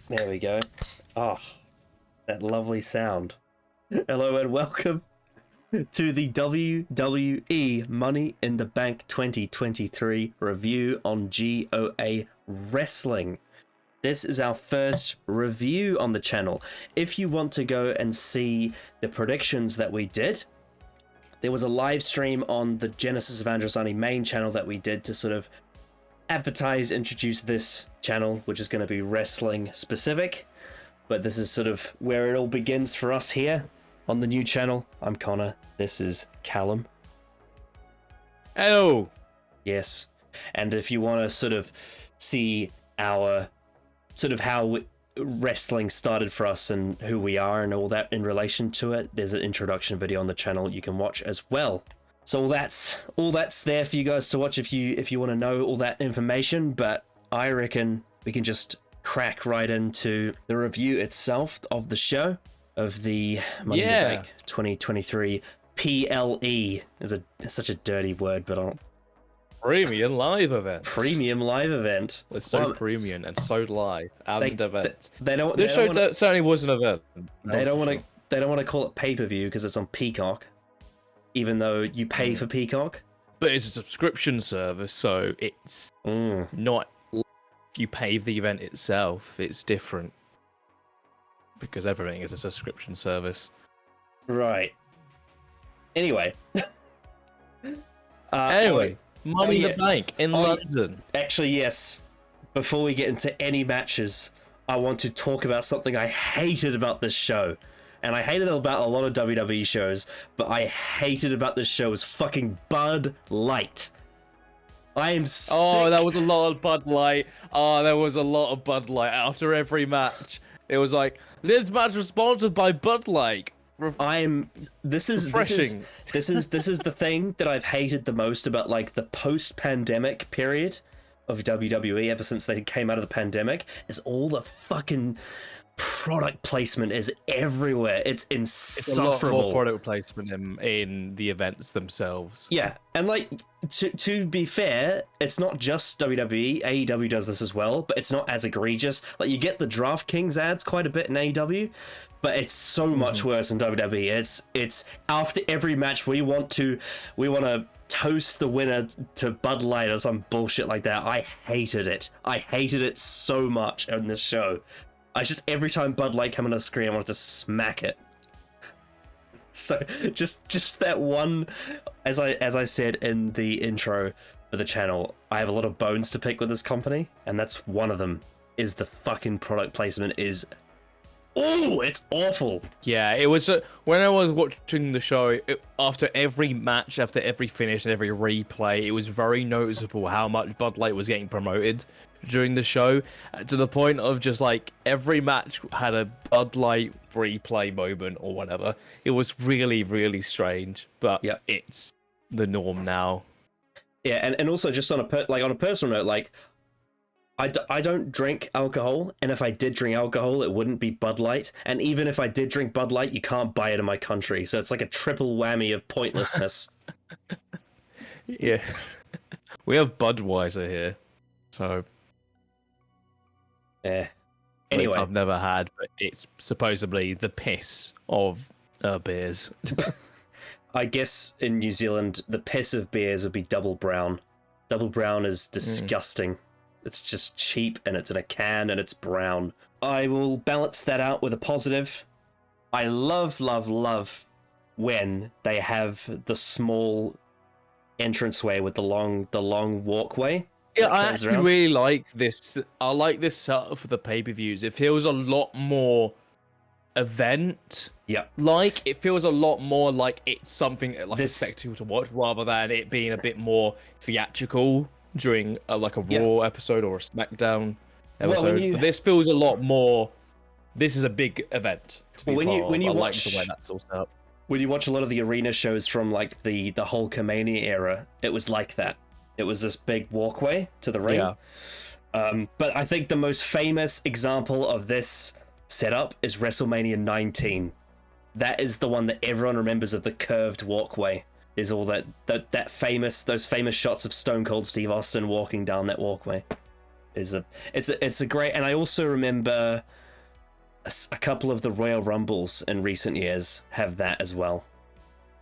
There we go. Oh, that lovely sound. Hello and welcome to the WWE Money in the Bank 2023 review on GoAWrestling. This is our first review on the channel. If you want to go and see the predictions that we did, there was a live stream on the Genesis of Androsani main channel that we did to sort of advertise, introduce this channel, which is going to be wrestling specific. But this is sort of where it all begins for us here on the new channel. I'm Connor. This is Callum. Hello. Yes. And if you want to sort of see our sort of how wrestling started for us and who we are and all that in relation to it, there's an introduction video on the channel you can watch as well. So all that's there for you guys to watch if you want to know all that information. But I reckon we can just crack right into the review itself of the show, of the Money in the Bank 2023 PLE. It's such a dirty word, but I'll... Premium live event. Premium live event. It's so premium and so live and event. This show certainly was an event. They don't want to call it pay-per-view because it's on Peacock, even though you pay for Peacock. But it's a subscription service, so it's not like you pay for the event itself. It's different because everything is a subscription service. Right. Anyway. Money in the Bank in London. Actually, yes. Before we get into any matches, I want to talk about something I hated about this show. And I hated it about a lot of WWE shows, but I hated about this show was fucking Bud Light. I am sick. Oh, that was a lot of Bud Light. Oh, there was a lot of Bud Light after every match. It was like, this match was sponsored by Bud Light. This is the thing that I've hated the most about like the post-pandemic period of WWE ever since they came out of the pandemic, is all the fucking product placement is everywhere. It's insufferable. It's a lot more product placement in the events themselves. Yeah, and like to be fair, it's not just WWE. AEW does this as well, but it's not as egregious. Like you get the DraftKings ads quite a bit in AEW, but it's so much worse in WWE. It's after every match we want to toast the winner to Bud Light or some bullshit like that. I hated it. I hated it so much on this show. I just, every time Bud Light came on the screen, I wanted to smack it. So just that one, as I said in the intro for the channel, I have a lot of bones to pick with this company, and that's one of them. Is the fucking product placement is, oh, it's awful. Yeah, it was when I was watching the show, after every match, after every finish, and every replay, it was very noticeable how much Bud Light was getting promoted during the show, to the point of just like every match had a Bud Light replay moment or whatever. It was really, really strange, but yeah, it's the norm now. Yeah, and also just on a personal note, like I don't drink alcohol, and if I did drink alcohol, it wouldn't be Bud Light. And even if I did drink Bud Light, you can't buy it in my country, so it's like a triple whammy of pointlessness. Yeah, we have Budweiser here, so. Yeah. Anyway, I've never had, but it's supposedly the piss of beers. I guess in New Zealand, the piss of beers would be Double Brown. Double Brown is disgusting. It's just cheap, and it's in a can, and it's brown. I will balance that out with a positive. I love when they have the small entranceway with the long walkway. Yeah, I actually really like this. I like this setup for the pay-per-views. It feels a lot more event. Yeah. Like, it feels a lot more like it's something like a spectacle to watch, rather than it being a bit more theatrical during like a Raw episode or a SmackDown episode. But this feels a lot more. This is a big event to be part of. I like the way that's all set up. When you watch a lot of the arena shows from like the Hulkamania era, it was like that. It was this big walkway to the ring. Yeah. But I think the most famous example of this setup is WrestleMania 19. That is the one that everyone remembers of the curved walkway. Is all those famous shots of Stone Cold Steve Austin walking down that walkway. it's a great, and I also remember a couple of the Royal Rumbles in recent years have that as well.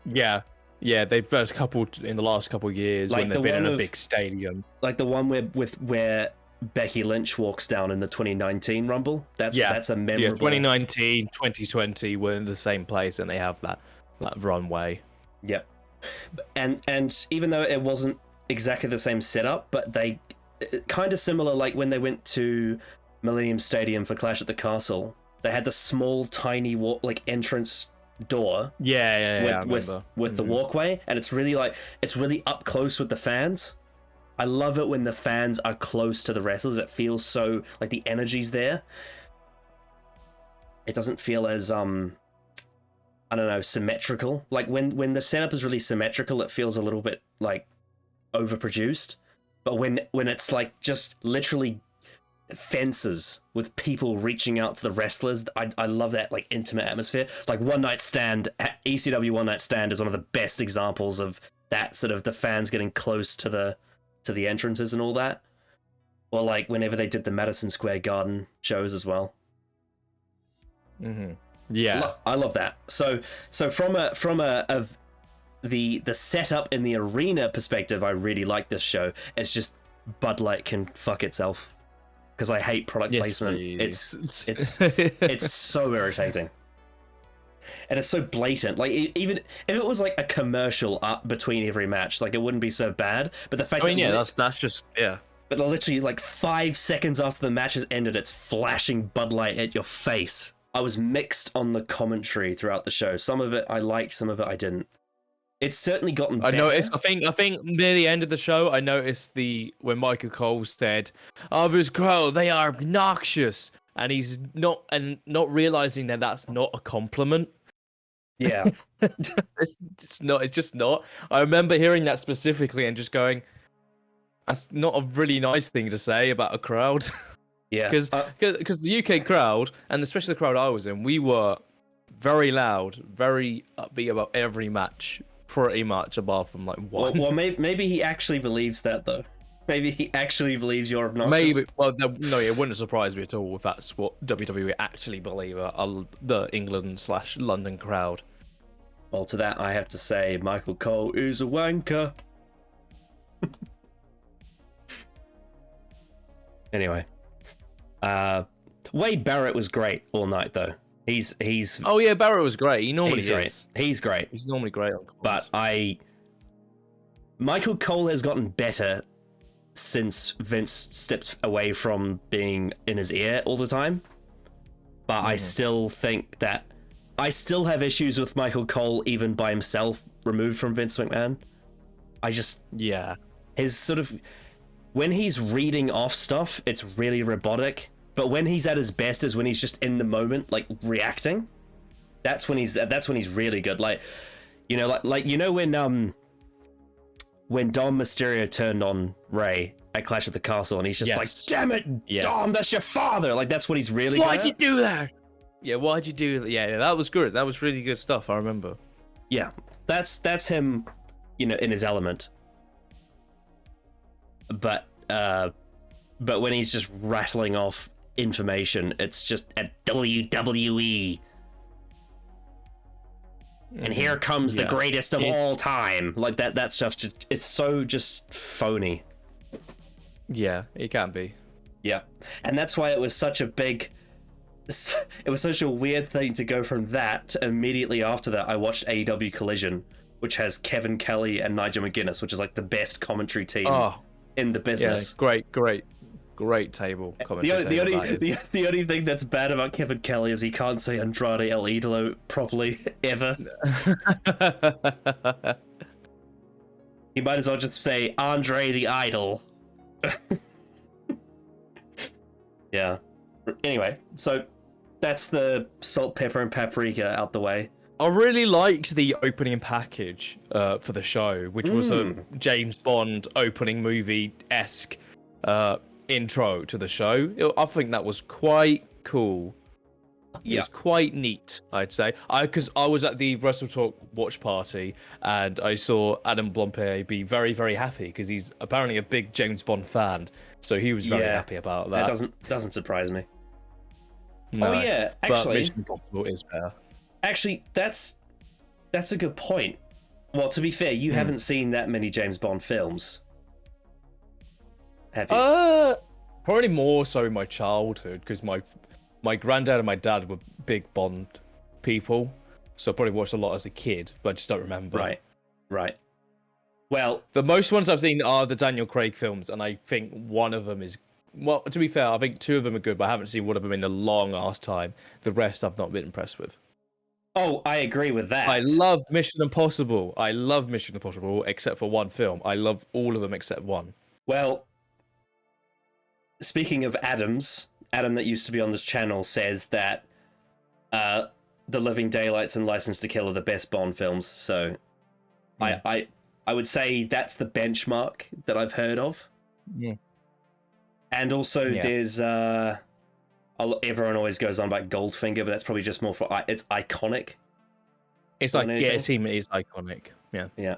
Yeah, they've had a couple in the last couple of years Like when they've been in a big stadium. Like the one where Becky Lynch walks down in the 2019 Rumble. That's a memorable. Yeah, 2019, 2020 were in the same place, and they have that runway. Yep. And even though it wasn't exactly the same setup, but they kind of similar, like when they went to Millennium Stadium for Clash at the Castle, they had the small, tiny entrance door. With the walkway, and it's really up close with the fans. I love it when the fans are close to the wrestlers. It feels so like the energy's there. It doesn't feel as I don't know, symmetrical. Like when the setup is really symmetrical, it feels a little bit like overproduced. But when it's like just literally fences with people reaching out to the wrestlers, I love that like intimate atmosphere. Like One Night Stand, ECW One Night Stand is one of the best examples of that, sort of the fans getting close to the entrances and all that. Or like whenever they did the Madison Square Garden shows as well. Mm-hmm. Yeah, I love that. So from the setup in the arena perspective, I really like this show. It's just Bud Light can fuck itself, because I hate product placement. Please. It's so irritating, and it's so blatant. Like even if it was like a commercial up between every match, like it wouldn't be so bad. But the fact that's just. But literally like 5 seconds after the match has ended, it's flashing Bud Light at your face. I was mixed on the commentary throughout the show. Some of it I liked, some of it I didn't. It's certainly gotten better. I noticed. I think near the end of the show, I noticed when Michael Cole said, "This crowd, they are obnoxious," and he's not realizing that that's not a compliment. Yeah, it's just not. I remember hearing that specifically and just going, "That's not a really nice thing to say about a crowd." Yeah, because the UK crowd, and especially the crowd I was in, we were very loud, very upbeat about every match. Pretty much, apart from like one. Well, maybe he actually believes that though. Maybe he actually believes you're obnoxious. Maybe. Well, no, it wouldn't surprise me at all if that's what WWE actually believe the England/London crowd. Well, to that I have to say, Michael Cole is a wanker. Anyway, Wade Barrett was great all night though. He's Oh yeah, Barrett was great. He normally is. He's great. He's normally great on calls. But Michael Cole has gotten better since Vince stepped away from being in his ear all the time. But I still think that I still have issues with Michael Cole even by himself, removed from Vince McMahon. His sort of, when he's reading off stuff, it's really robotic. But when he's at his best is when he's just in the moment, like reacting. That's when he's really good. Like, you know, when Dom Mysterio turned on Ray at Clash at the Castle, and he's just like, "Damn it, Dom, that's your father!" Like that's what he's really. Why'd you do that? Yeah, why'd you do that? Yeah, that was good. That was really good stuff. I remember. Yeah, that's him, you know, in his element. But when he's just rattling off information, it's just at WWE. And here comes the greatest of all time. Like that stuff it's so just phony. Yeah, it can be. Yeah. And that's why it was such a weird thing to go from that to immediately after that I watched AEW Collision, which has Kevin Kelly and Nigel McGuinness, which is like the best commentary team in the business. Yeah, great table commentary. The only thing that's bad about Kevin Kelly is he can't say Andrade El Idolo properly ever. He might as well just say Andre the Idol. Yeah. Anyway, so that's the salt, pepper, and paprika out the way. I really liked the opening package for the show, which was a James Bond opening movie-esque intro to the show. I think that was quite cool. It was quite neat, I'd say. Because I was at the Wrestle Talk watch party, and I saw Adam Blompier be very, very happy because he's apparently a big James Bond fan. So he was very happy about that. That doesn't surprise me. No, oh yeah, but actually, Mission Impossible is better. Actually, that's a good point. Well, to be fair, you haven't seen that many James Bond films, have you? Probably more so in my childhood because my granddad and my dad were big Bond people, so I probably watched a lot as a kid, but I just don't remember. Right. Well, the most ones I've seen are the Daniel Craig films, and I think one of them is, well, to be fair, I think two of them are good, but I haven't seen one of them in a long ass time. The rest I've not been impressed with. Oh, I agree with that. I love Mission Impossible. Except for one film. I love all of them except one. Well, speaking of Adam that used to be on this channel says that The Living Daylights and License to Kill are the best Bond films. So I would say that's the benchmark that I've heard of. Yeah. And also there's everyone always goes on about Goldfinger, but that's probably just more for it's iconic. It's like Team is iconic. Yeah. Yeah.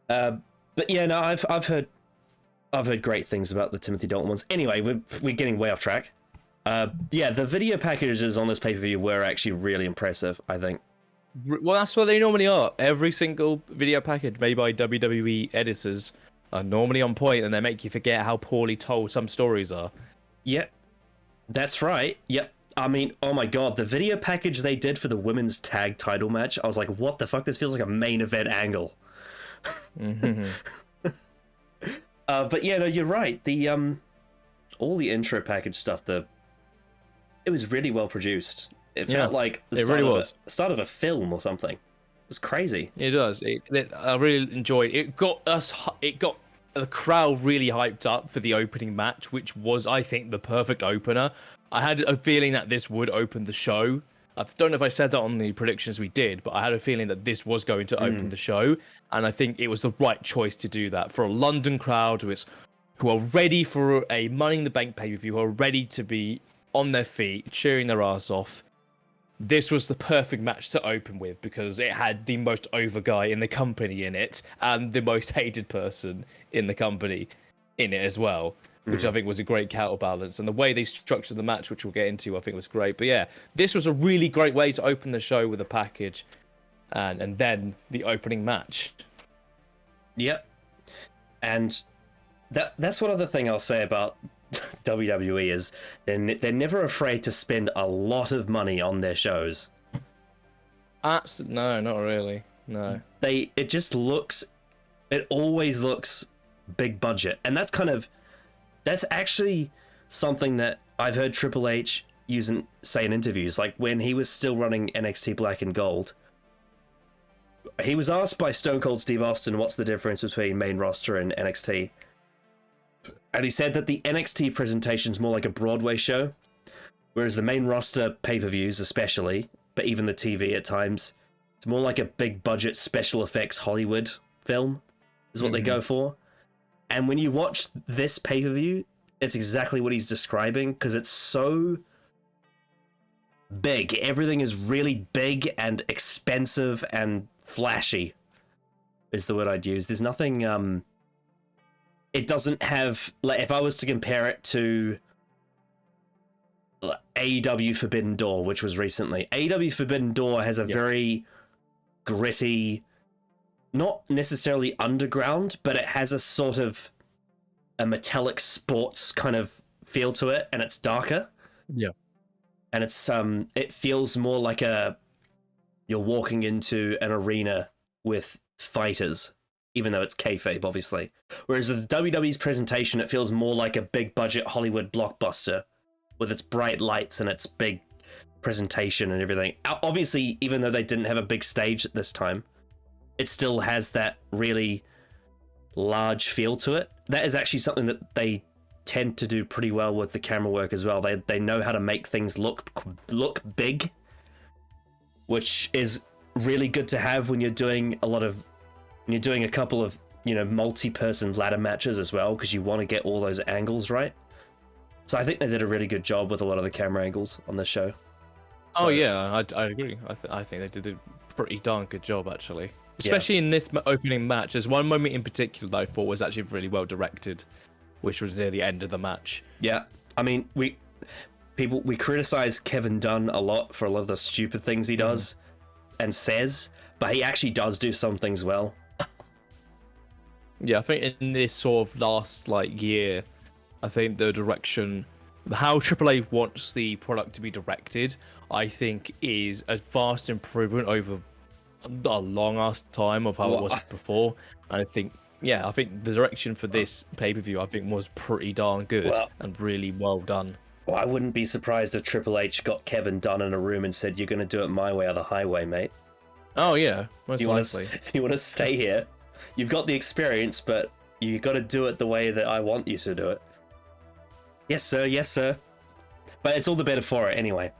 But yeah, no, I've heard great things about the Timothy Dalton ones. Anyway, we're getting way off track. Yeah, the video packages on this pay-per-view were actually really impressive, I think. Well, that's what they normally are. Every single video package made by WWE editors are normally on point, and they make you forget how poorly told some stories are. Yep, that's right. Yep. I mean, oh my god, the video package they did for the women's tag title match, I was like, what the fuck? This feels like a main event angle. But yeah, no, you're right. The all the intro package stuff, it was really well produced. It felt like the start of a film or something. It was crazy. It does. I really enjoyed it. It got the crowd really hyped up for the opening match, which was, I think, the perfect opener. I had a feeling that this would open the show. I don't know if I said that on the predictions we did, but I had a feeling that this was going to open the show, and I think it was the right choice to do that for a London crowd who are ready for a Money in the Bank pay-per-view, who are ready to be on their feet, cheering their ass off. This was the perfect match to open with because it had the most over guy in the company in it and the most hated person in the company in it as well, which I think was a great counterbalance. And the way they structured the match, which we'll get into, I think was great. But yeah, this was a really great way to open the show with a package and then the opening match. Yep. And that's one other thing I'll say about WWE is they're never afraid to spend a lot of money on their shows. No, not really. No. It always looks big budget. And that's actually something that I've heard Triple H say in interviews. Like when he was still running NXT Black and Gold, he was asked by Stone Cold Steve Austin what's the difference between main roster and NXT. And he said that the NXT presentation is more like a Broadway show, whereas the main roster pay-per-views especially, but even the TV at times, it's more like a big budget special effects Hollywood film is what they go for. And when you watch this pay-per-view, it's exactly what he's describing because it's so big. Everything is really big and expensive and flashy is the word I'd use. There's nothing... It doesn't have, like, if I was to compare it to AEW Forbidden Door, which was recently, AEW Forbidden Door has a very gritty, not necessarily underground, but it has a sort of a metallic sports kind of feel to it, and it's darker. Yeah. And it feels more like you're walking into an arena with fighters. Even though it's kayfabe, obviously. Whereas with WWE's presentation, it feels more like a big budget Hollywood blockbuster with its bright lights and its big presentation and everything. Obviously, even though they didn't have a big stage at this time, it still has that really large feel to it. That is actually something that they tend to do pretty well with the camera work as well. They know how to make things look big, which is really good to have when you're doing a couple of, multi-person ladder matches as well, because you want to get all those angles right. So I think they did a really good job with a lot of the camera angles on this show. Oh yeah, I agree. I think they did a pretty darn good job actually, especially in this opening match. There's one moment in particular that I thought was actually really well directed, which was near the end of the match. Yeah, I mean we criticize Kevin Dunn a lot for a lot of the stupid things he does and says, but he actually does do some things well. Yeah, I think in this sort of last year, I think the direction, how AAA wants the product to be directed, I think is a vast improvement over a long ass time of how it was before. And I think the direction for this pay-per-view, I think, was pretty darn good and really well done. Well, I wouldn't be surprised if Triple H got Kevin Dunn in a room and said, "You're going to do it my way or the highway, mate." Oh yeah, most likely. If you want to stay here, you've got the experience, but you got to do it the way that I want you to do it. Yes, sir. Yes, sir. But it's all the better for it anyway.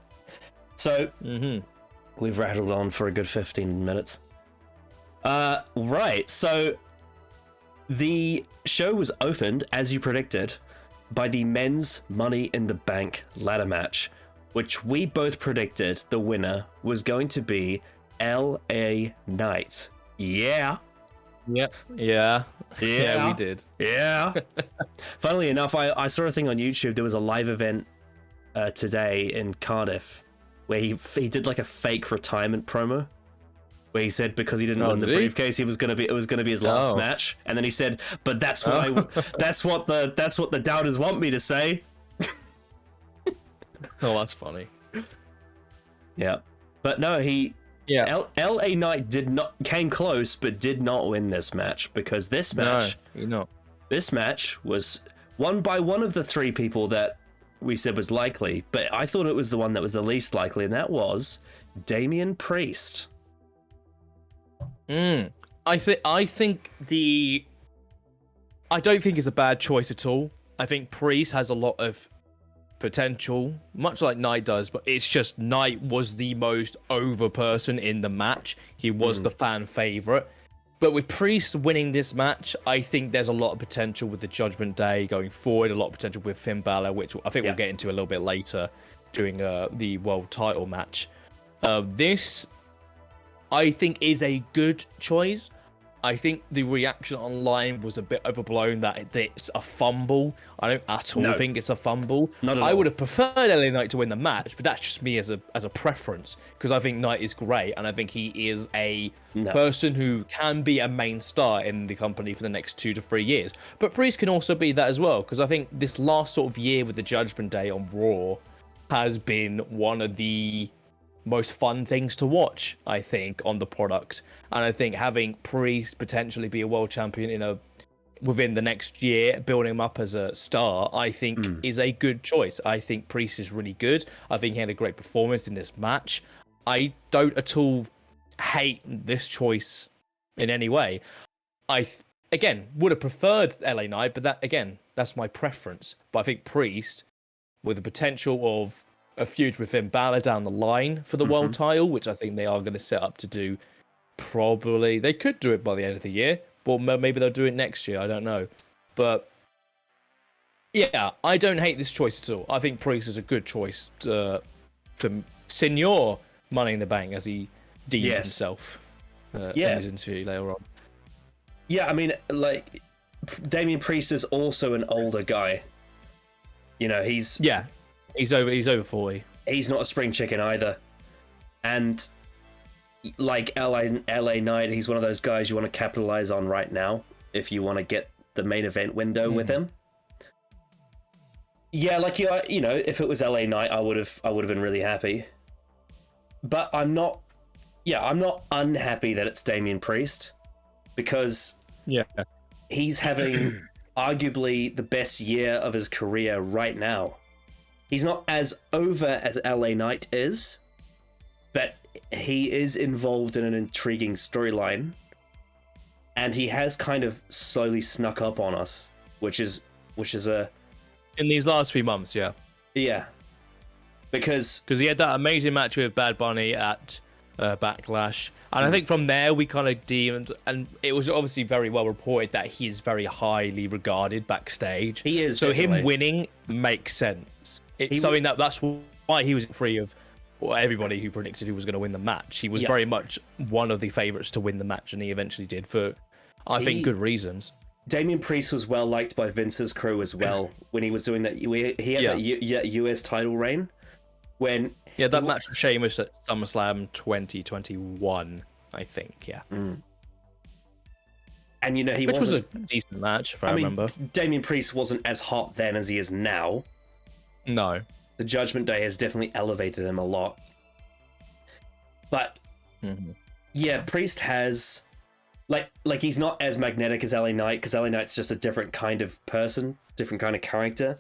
So we've rattled on for a good 15 minutes. Right. So the show was opened, as you predicted, by the men's Money in the Bank ladder match, which we both predicted the winner was going to be LA Knight. Yeah. Yeah, we did. Yeah. Funnily enough, I saw a thing on YouTube. There was a live event today in Cardiff where he did like a fake retirement promo where he said because he didn't win the briefcase, it was gonna be his last match, and then he said, "But that's what that's what the doubters want me to say." Oh, that's funny. Yeah, but no, LA Knight came close, but did not win this match because this match was won by one of the three people that we said was likely, but I thought it was the one that was the least likely, and that was Damian Priest. I don't think it's a bad choice at all. I think Priest has a lot of potential, much like Knight does, but it's just Knight was the most over person in the match. He was the fan favorite. But with Priest winning this match, I think there's a lot of potential with the Judgment Day going forward, a lot of potential with Finn Balor, which I think we'll get into a little bit later during the world title match. This, I think, is a good choice. I think the reaction online was a bit overblown that it's a fumble. I don't at all think it's a fumble. I would have preferred LA Knight to win the match, but that's just me as a preference, because I think Knight is great, and I think he is a person who can be a main star in the company for the next 2 to 3 years. But Priest can also be that as well, because I think this last sort of year with the Judgment Day on Raw has been one of the most fun things to watch, I think, on the product. And I think having Priest potentially be a world champion within the next year, building him up as a star, I think is a good choice. I think Priest is really good. I think he had a great performance in this match. I don't at all hate this choice in any way. Again, would have preferred LA Knight, but that's my preference. But I think Priest, with the potential of a feud with Finn Balor down the line for the world title, which I think they are going to set up to do. Probably they could do it by the end of the year, or maybe they'll do it next year. I don't know, but yeah, I don't hate this choice at all. I think Priest is a good choice for Senior Money in the Bank, as he deemed himself in his interview later on. Yeah, I mean, like, Damian Priest is also an older guy. You know, he's over 40. He's not a spring chicken either. And like LA Knight, he's one of those guys you want to capitalize on right now if you want to get the main event window with him. Yeah, like you know, if it was LA Knight, I would have been really happy. But I'm not unhappy that it's Damian Priest, because he's having arguably the best year of his career right now. He's not as over as LA Knight is, but he is involved in an intriguing storyline, and he has kind of slowly snuck up on us, which is in these last few months, because he had that amazing match with Bad Bunny at Backlash. And I think from there we kind of deemed, and it was obviously very well reported that he is very highly regarded backstage. He is. So definitely. him winning makes sense. It's something that's why he was free of everybody who predicted who was going to win the match. He was very much one of the favorites to win the match, and he eventually did for, I think, good reasons. Damian Priest was well liked by Vince's crew as well when he was doing that. He had that US title reign when that match with Sheamus at SummerSlam 2021, I think. Yeah, and which was a decent match if I remember. Damian Priest wasn't as hot then as he is now. No, the Judgment Day has definitely elevated him a lot. But yeah, Priest has. Like he's not as magnetic as LA Knight, because LA Knight's just a different kind of person, different kind of character.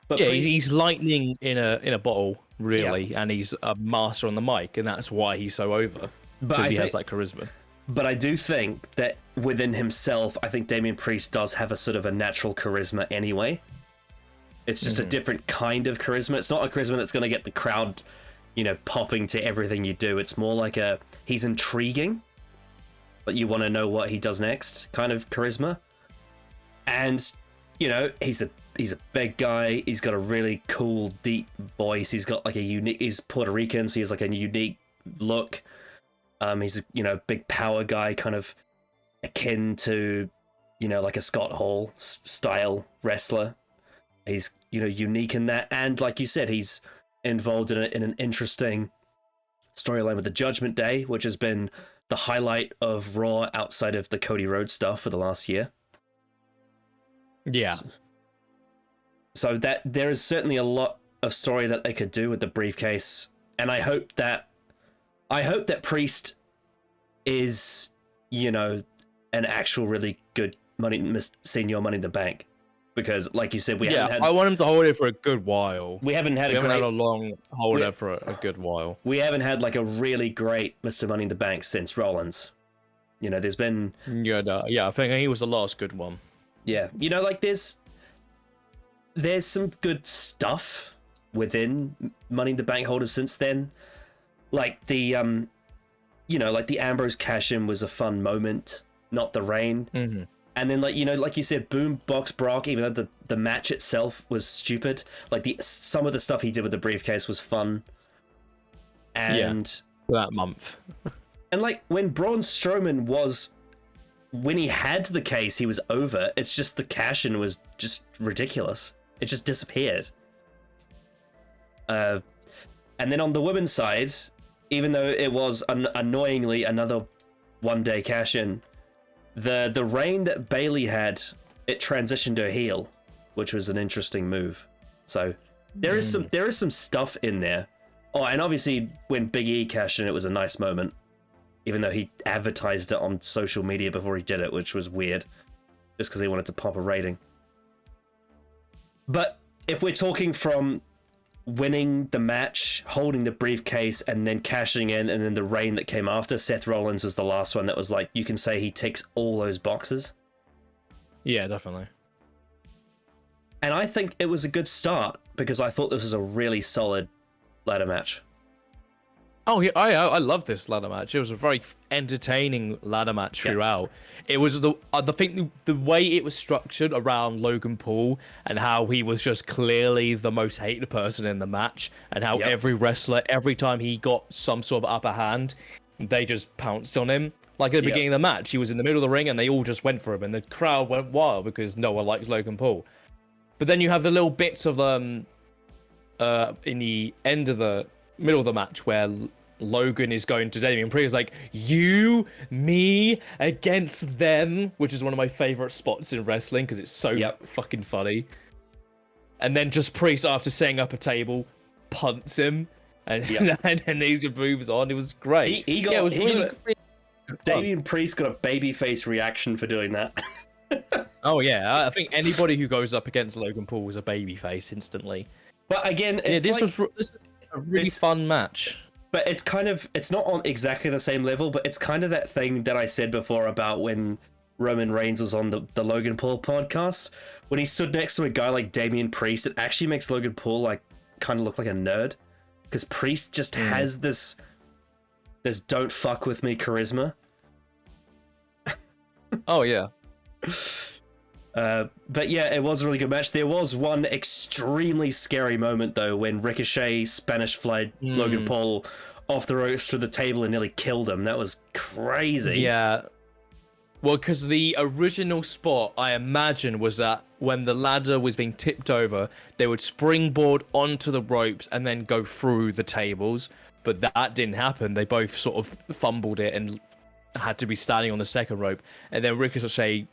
But yeah, Priest, he's lightning in a bottle, really, and he's a master on the mic, and that's why he's so over, because he has that charisma. But I do think that within himself, I think Damian Priest does have a sort of a natural charisma anyway. It's just a different kind of charisma. It's not a charisma that's going to get the crowd, popping to everything you do. It's more like he's intriguing, but you want to know what he does next kind of charisma. And he's a big guy. He's got a really cool deep voice. He's got like he's Puerto Rican, so he has like a unique look. He's a big power guy, kind of akin to like a Scott Hall style wrestler. He's unique in that, and like you said, he's involved in an interesting storyline with the Judgment Day, which has been the highlight of Raw outside of the Cody Rhodes stuff for the last year. Yeah. So that there is certainly a lot of story that they could do with the briefcase, and I hope that Priest is, an actual really good senior Money in the Bank, because like you said, I want him to hold it for a good while. We haven't had a long holder for a good while. We haven't had like a really great Mr. Money in the Bank since Rollins. There's been I think he was the last good one. Yeah, like there's some good stuff within Money in the Bank holders since then. Like the like the Ambrose cash-in was a fun moment, not the reign. Mm-hmm. And then like you said, Boombox Brock, even though the match itself was stupid, like some of the stuff he did with the briefcase was fun. And that month. And like when Braun Strowman when he had the case, he was over. It's just the cash-in was just ridiculous. It just disappeared. And then on the women's side, even though it was annoyingly another one-day cash-in, the reign that Bayley had, it transitioned her heel, which was an interesting move. So there is some stuff in there. Oh, and obviously when Big E cashed in, it was a nice moment, even though he advertised it on social media before he did it, which was weird, just because he wanted to pop a rating. But if we're talking from winning the match, holding the briefcase, and then cashing in, and then the reign that came after, Seth Rollins was the last one that was like, you can say he ticks all those boxes. Yeah, definitely. And I think it was a good start, because I thought this was a really solid ladder match. Oh yeah, I love this ladder match. It was a very entertaining ladder match throughout. It was the way it was structured around Logan Paul, and how he was just clearly the most hated person in the match, and how every wrestler, every time he got some sort of upper hand, they just pounced on him. Like at the beginning of the match, he was in the middle of the ring and they all just went for him, and the crowd went wild because no one likes Logan Paul. But then you have the little bits of in the end of the middle of the match where Logan is going to Damian Priest like, you, me against them, which is one of my favorite spots in wrestling because it's so fucking funny. And then just Priest, after setting up a table, punts him, and and then he just moves on. It was great. It was really Damian Priest got a babyface reaction for doing that. Oh yeah, I think anybody who goes up against Logan Paul is a babyface instantly. But again, it's this was a really fun match. But it's not on exactly the same level, but it's kind of that thing that I said before about when Roman Reigns was on the Logan Paul podcast. When he stood next to a guy like Damian Priest, it actually makes Logan Paul like kind of look like a nerd, because Priest just has this There's don't fuck with me charisma. Oh yeah. But yeah, it was a really good match. There was one extremely scary moment though when Ricochet Spanish flied Logan Paul off the ropes through the table and nearly killed him. That was crazy. Yeah. Well, because the original spot, I imagine, was that when the ladder was being tipped over, they would springboard onto the ropes and then go through the tables. But that didn't happen. They both sort of fumbled it and had to be standing on the second rope. And then Ricochet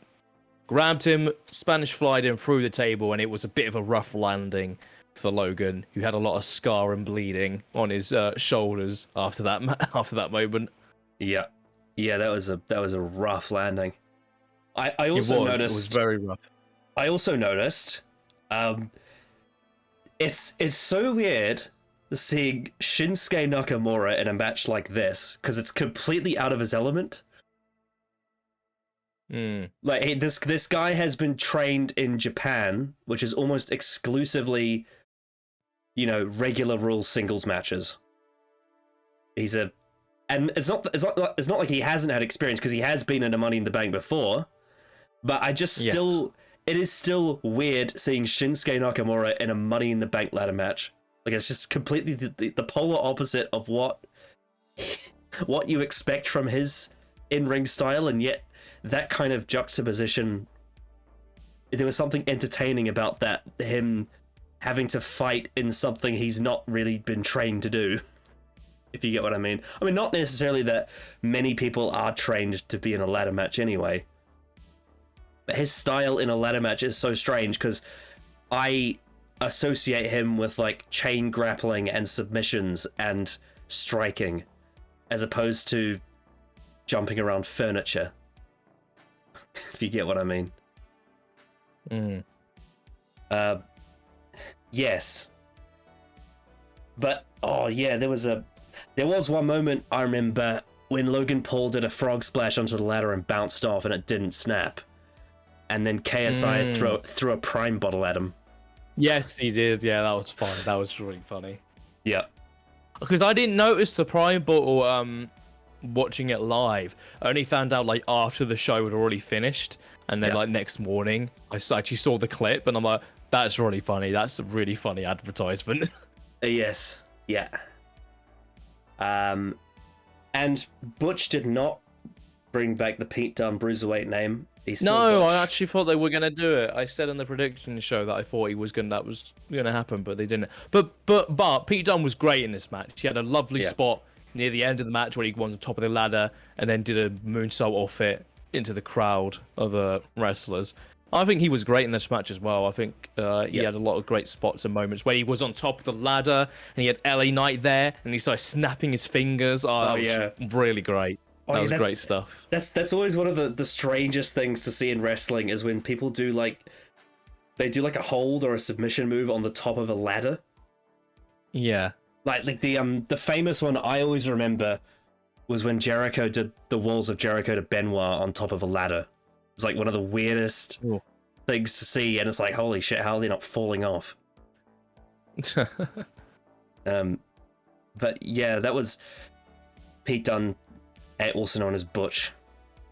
grabbed him, Spanish flied him through the table, and it was a bit of a rough landing for Logan, who had a lot of scar and bleeding on his shoulders after that moment. Yeah. Yeah, that was a rough landing. I also noticed. It was very rough. I also noticed, it's so weird seeing Shinsuke Nakamura in a match like this because it's completely out of his element. Like this guy has been trained in Japan, which is almost exclusively, regular rules singles matches. And it's not like he hasn't had experience because he has been in a Money in the Bank before, but it is still weird seeing Shinsuke Nakamura in a Money in the Bank ladder match. Like it's just completely the polar opposite of what you expect from his in-ring style, and yet that kind of juxtaposition, there was something entertaining about that, him having to fight in something he's not really been trained to do. If you get what I mean. I mean, not necessarily that many people are trained to be in a ladder match anyway. But his style in a ladder match is so strange because I associate him with like chain grappling and submissions and striking as opposed to jumping around furniture. If you get what I mean. Yes. But, oh yeah, there was one moment I remember when Logan Paul did a frog splash onto the ladder and bounced off and it didn't snap. And then KSI threw a Prime bottle at him. Yes, he did. Yeah, that was fun. That was really funny. Yeah. Because I didn't notice the Prime bottle watching it live. I only found out like after the show had already finished. And then like next morning, I actually saw the clip and I'm like, that's really funny. That's a really funny advertisement. Yes. Yeah. And Butch did not bring back the Pete Dunne Bruiserweight name. No, I actually thought they were gonna do it. I said on the prediction show that I thought that was gonna happen, but they didn't. But Pete Dunne was great in this match. He had a lovely spot near the end of the match where he won the top of the ladder and then did a moonsault off it into the crowd of wrestlers. I think he was great in this match as well. I think he had a lot of great spots and moments where he was on top of the ladder and he had LA Knight there and he started snapping his fingers. That was really great. That was great stuff. That's always one of the strangest things to see in wrestling is when people do like a hold or a submission move on the top of a ladder. Yeah. Like the famous one I always remember was when Jericho did the Walls of Jericho to Benoit on top of a ladder. It's like one of the weirdest things to see, and it's like, holy shit, how are they not falling off? But yeah, that was Pete Dunne, also known as Butch.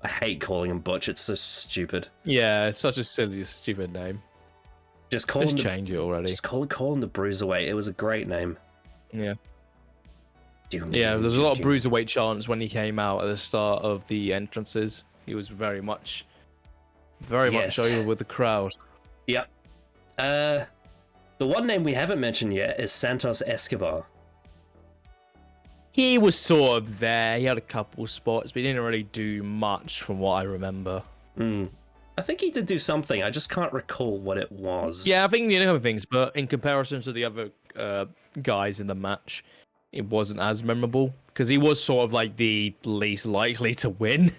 I hate calling him Butch, it's so stupid. Yeah, it's such a silly, stupid name. Just change it already. Just call him the Bruiserweight. It was a great name. Yeah. There's a lot of Bruiserweight chants when he came out at the start of the entrances. He was very much over with the crowd. Yep. The one name we haven't mentioned yet is Santos Escobar. He was sort of there. He had a couple spots, but he didn't really do much from what I remember. I think he did do something. I just can't recall what it was. Yeah, I think he did other things, but in comparison to the other guys in the match, it wasn't as memorable because he was sort of like the least likely to win,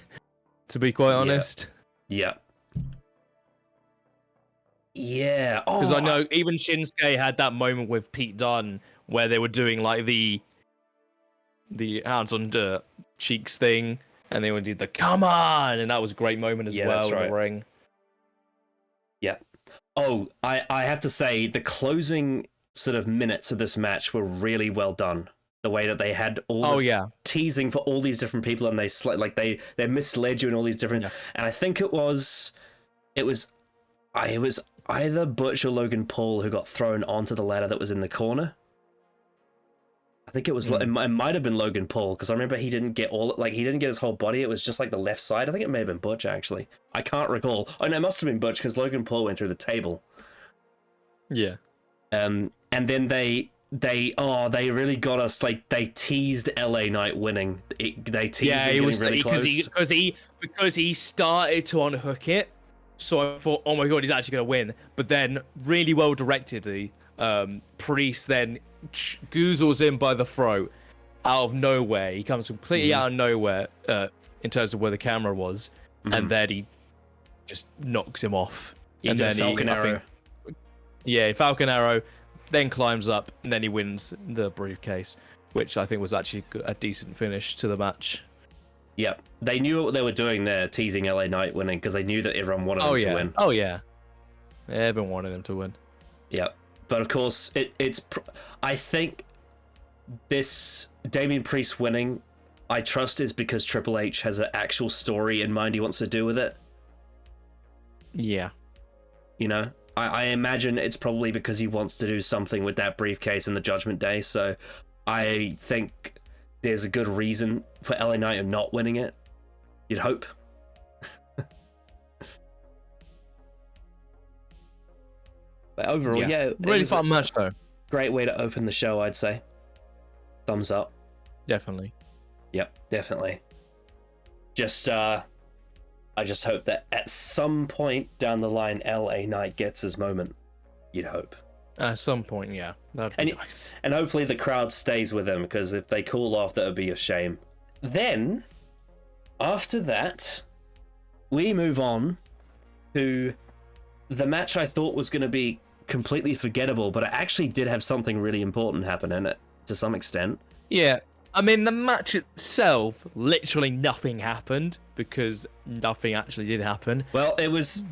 to be quite honest. Yeah. Yeah. Because I know even Shinsuke had that moment with Pete Dunne where they were doing like the hands on the cheeks thing, and they would do the come on, and that was a great moment as well in the ring. Yeah. Oh, I have to say the closing sort of minutes of this match were really well done. The way that they had all this teasing for all these different people, and they misled you in all these different. Yeah. And I think it was either Butch or Logan Paul who got thrown onto the ladder that was in the corner. I think it was. It might have been Logan Paul, because I remember he didn't get his whole body. It was just like the left side. I think it may have been Butch, actually. I can't recall. Oh no, it must have been Butch, because Logan Paul went through the table. Yeah. And then they really got us. Like, they teased LA Knight winning. They teased it was really close. Because he started to unhook it, so I thought, oh my god, he's actually gonna win. But then, really well directedly, Priest then goozles in by the throat out of nowhere. He comes completely out of nowhere in terms of where the camera was, and then he just knocks him off. And then Falcon Arrow. Falcon Arrow, then climbs up, and then he wins the briefcase, which I think was actually a decent finish to the match. Yeah, they knew what they were doing there, teasing LA Knight winning, because they knew that everyone wanted him to win. Oh yeah, everyone wanted him to win. Yeah, but of course, I think this Damian Priest winning, I trust, is because Triple H has an actual story in mind he wants to do with it. Yeah. You know? I imagine it's probably because he wants to do something with that briefcase in the Judgment Day, so I think there's a good reason for LA Knight not winning it. You'd hope. But overall, really fun match though. Great way to open the show, I'd say. Thumbs up. Definitely. Yep, definitely. I just hope that at some point down the line, LA Knight gets his moment. You'd hope. At some point, yeah. That'd be nice. And hopefully the crowd stays with him, because if they cool off, that would be a shame. Then, after that, we move on to the match I thought was going to be completely forgettable, but it actually did have something really important happen in it, to some extent. Yeah. I mean, the match itself, literally nothing happened, because nothing actually did happen. Well, it was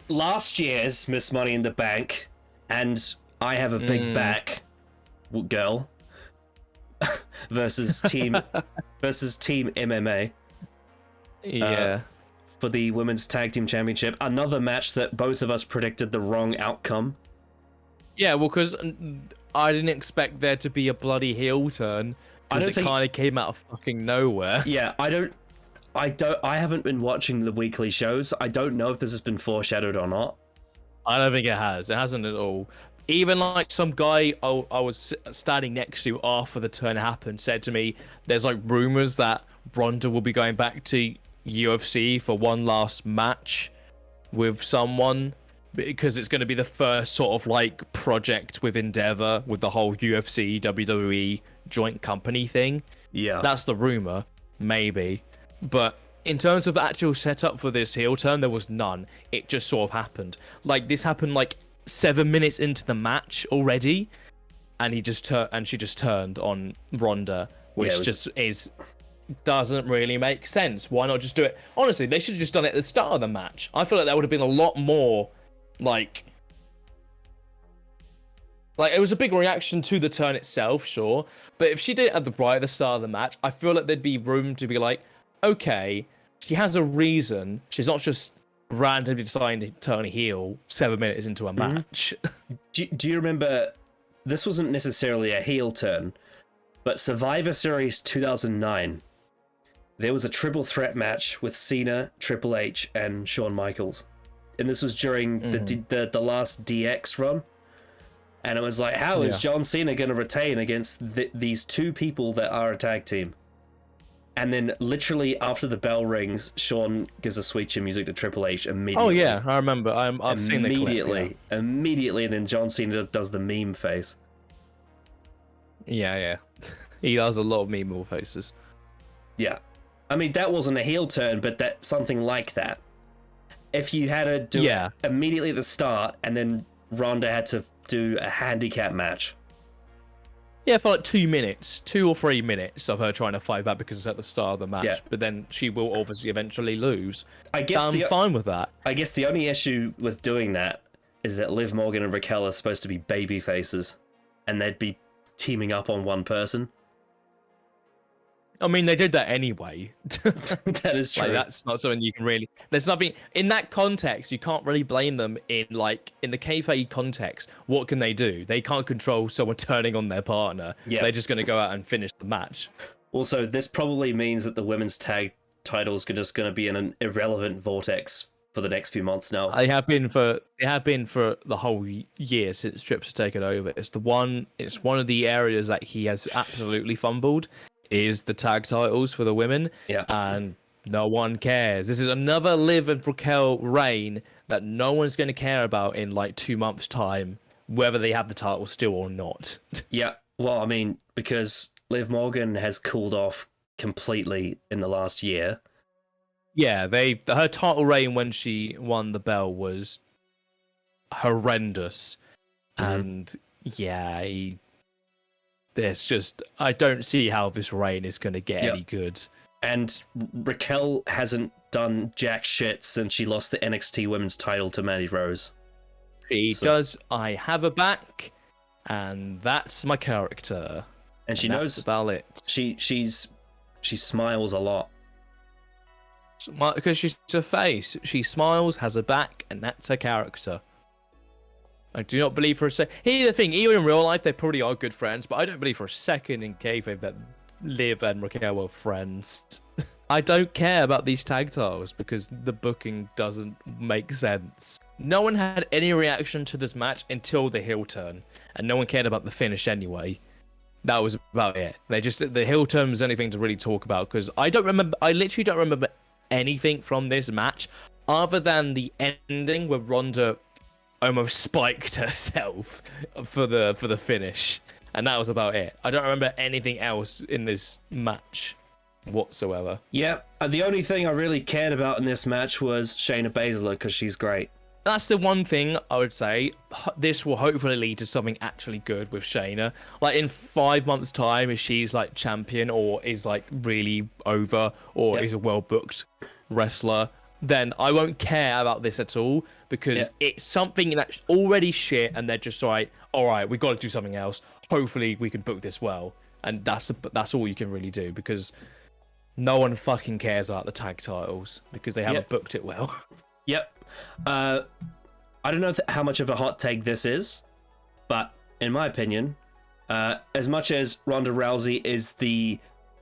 last year's Miss Money in the Bank, and I have a big back girl versus team MMA. Yeah. For the Women's Tag Team Championship. Another match that both of us predicted the wrong outcome. Yeah, well, because I didn't expect there to be a bloody heel turn, because it kind of came out of fucking nowhere. Yeah, I haven't been watching the weekly shows. I don't know if this has been foreshadowed or not. I don't think it has. It hasn't at all. Even like some guy I was standing next to after the turn happened said to me, there's like rumors that Ronda will be going back to UFC for one last match with someone, because it's going to be the first sort of like project with Endeavor with the whole UFC WWE joint company thing. Yeah, that's the rumor, maybe. But in terms of the actual setup for this heel turn, there was none. It just sort of happened. Like, this happened like 7 minutes into the match already, and she just turned on Ronda, which doesn't really make sense. Why not just do it? Honestly, they should have just done it at the start of the match. I feel like that would have been a lot more like it was a big reaction to the turn itself, sure, but if she did it at the start of the match, I feel like there'd be room to be like, okay, she has a reason. She's not just randomly deciding to turn heel 7 minutes into a match. Do you remember, this wasn't necessarily a heel turn, but Survivor Series 2009, there was a triple threat match with Cena, Triple H, and Shawn Michaels. And this was during the last DX run. And it was like, how is John Cena going to retain against these two people that are a tag team? And then literally after the bell rings, Shawn gives a sweet chin music to Triple H immediately. Oh yeah, I remember. I've seen the clip. Immediately, and then John Cena does the meme face. Yeah. He does a lot of memeable faces. Yeah. I mean, that wasn't a heel turn, but that something like that. If you had to do it immediately at the start, and then Ronda had to do a handicap match. Yeah, for like 2 or 3 minutes of her trying to fight back because it's at the start of the match, but then she will obviously eventually lose. I'm fine with that. I guess the only issue with doing that is that Liv Morgan and Raquel are supposed to be baby faces, and they'd be teaming up on one person. I mean, they did that anyway. That is true. Like, that's not something you can really. There's nothing in that context. You can't really blame them in the kayfabe context. What can they do? They can't control someone turning on their partner. Yeah. They're just going to go out and finish the match. Also, this probably means that the women's tag titles are just going to be in an irrelevant vortex for the next few months now. They have been for the whole year since Trips has taken over. It's one of the areas that he has absolutely fumbled. Is the tag titles for the women, and no one cares. This is another Liv and Raquel reign that no one's going to care about in like 2 months' time, whether they have the title still or not. Yeah, well, I mean, because Liv Morgan has cooled off completely in the last year. Yeah, her title reign when she won the belt was horrendous, and yeah, I don't see how this reign is going to get any good. And Raquel hasn't done jack shit since she lost the NXT Women's title to Mandy Rose. She does. I have her back, and that's my character. And she knows about it. She smiles a lot. Because she's a face. She smiles, has her back, and that's her character. I do not believe for a second. Here's the thing, even in real life, they probably are good friends, but I don't believe for a second in kayfabe that Liv and Raquel were friends. I don't care about these tag titles because the booking doesn't make sense. No one had any reaction to this match until the heel turn, and no one cared about the finish anyway. That was about it. The heel turn was the only thing to really talk about because I literally don't remember anything from this match other than the ending where Ronda almost spiked herself for the finish, and that was about it. I don't remember anything else in this match whatsoever. Yeah, the only thing I really cared about in this match was Shayna Baszler because she's great. That's the one thing I would say. This will hopefully lead to something actually good with Shayna. Like in 5 months' time, if she's like champion or is like really over or is a well-booked wrestler, then I won't care about this at all because it's something that's already shit and they're just like, all right, we've got to do something else. Hopefully we can book this well. And that's all you can really do because no one fucking cares about the tag titles because they haven't booked it well. Yep. I don't know how much of a hot take this is, but in my opinion, as much as Ronda Rousey is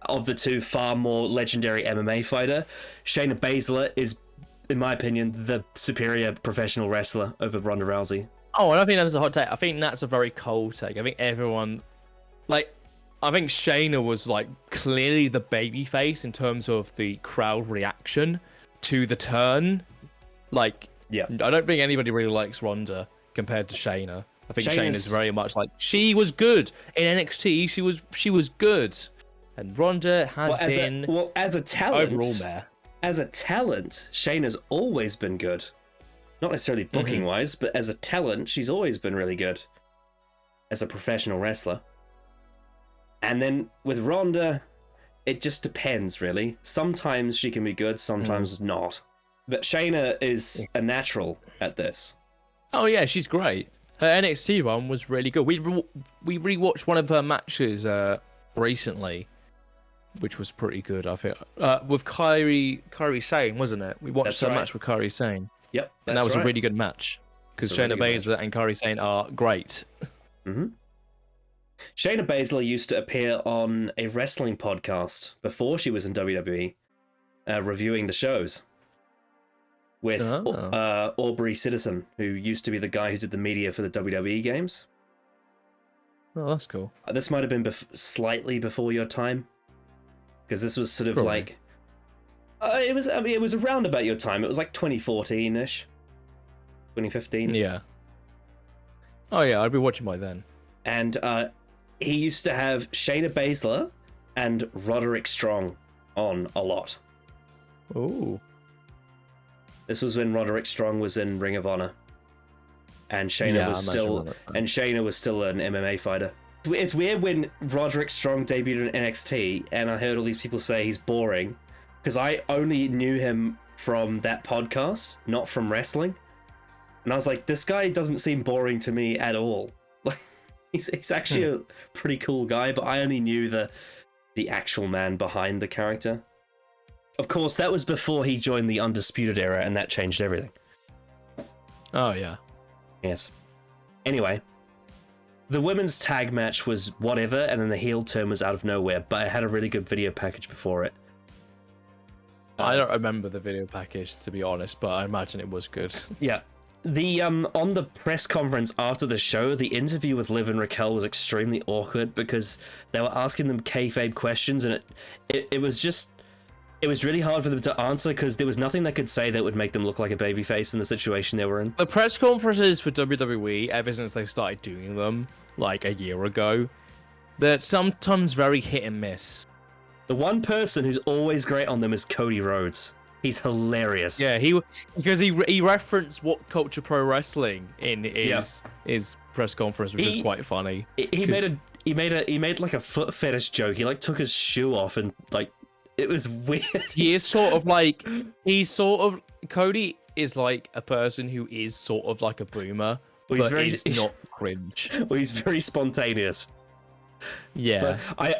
of the two far more legendary MMA fighter, Shayna Baszler is, in my opinion, the superior professional wrestler over Ronda Rousey. Oh, I don't think that's a hot take. I think that's a very cold take. I think everyone, I think Shayna was clearly the babyface in terms of the crowd reaction to the turn. I don't think anybody really likes Ronda compared to Shayna. I think Shayna's very much she was good in NXT. She was good, and Ronda has been as a talent overall there. As a talent, Shayna's always been good. Not necessarily booking wise, but as a talent, she's always been really good. As a professional wrestler. And then with Ronda, it just depends, really. Sometimes she can be good, sometimes not. But Shayna is a natural at this. Oh yeah, she's great. Her NXT run was really good. We rewatched one of her matches recently, which was pretty good, I think. With Kairi Sane, wasn't it? We watched her match with Kairi Sane. Yep, and that was a really good match because Shayna Baszler and Kairi Sane are great. Shayna Baszler used to appear on a wrestling podcast before she was in WWE, reviewing the shows with Aubrey Citizen, who used to be the guy who did the media for the WWE games. Oh, that's cool. This might have been slightly before your time, because this was sort of it was around about your time. It was 2014-ish, 2015. Yeah. Oh yeah, I'd be watching by then. And he used to have Shayna Baszler and Roderick Strong on a lot. Ooh. This was when Roderick Strong was in Ring of Honor, and Shayna was still an MMA fighter. It's weird when Roderick Strong debuted in NXT, and I heard all these people say he's boring, because I only knew him from that podcast, not from wrestling. And I was like, this guy doesn't seem boring to me at all. He's actually a pretty cool guy, but I only knew the actual man behind the character. Of course, that was before he joined the Undisputed Era, and that changed everything. Oh, yeah. Yes. Anyway, the women's tag match was whatever, and then the heel turn was out of nowhere, but it had a really good video package before it. I don't remember the video package, to be honest, but I imagine it was good. Yeah. The on the press conference after the show, the interview with Liv and Raquel was extremely awkward because they were asking them kayfabe questions, and it was really hard for them to answer because there was nothing they could say that would make them look like a babyface in the situation they were in. The press conferences for WWE, ever since they started doing them, like a year ago, they're sometimes very hit and miss. The one person who's always great on them is Cody Rhodes. He's hilarious. Yeah, because he referenced What Culture Pro Wrestling in his press conference, which is quite funny. He made like a foot fetish joke. He like took his shoe off and like it was weird. Cody is like a person who is sort of like a boomer, but he's not cringe. Well, he's very spontaneous. Yeah,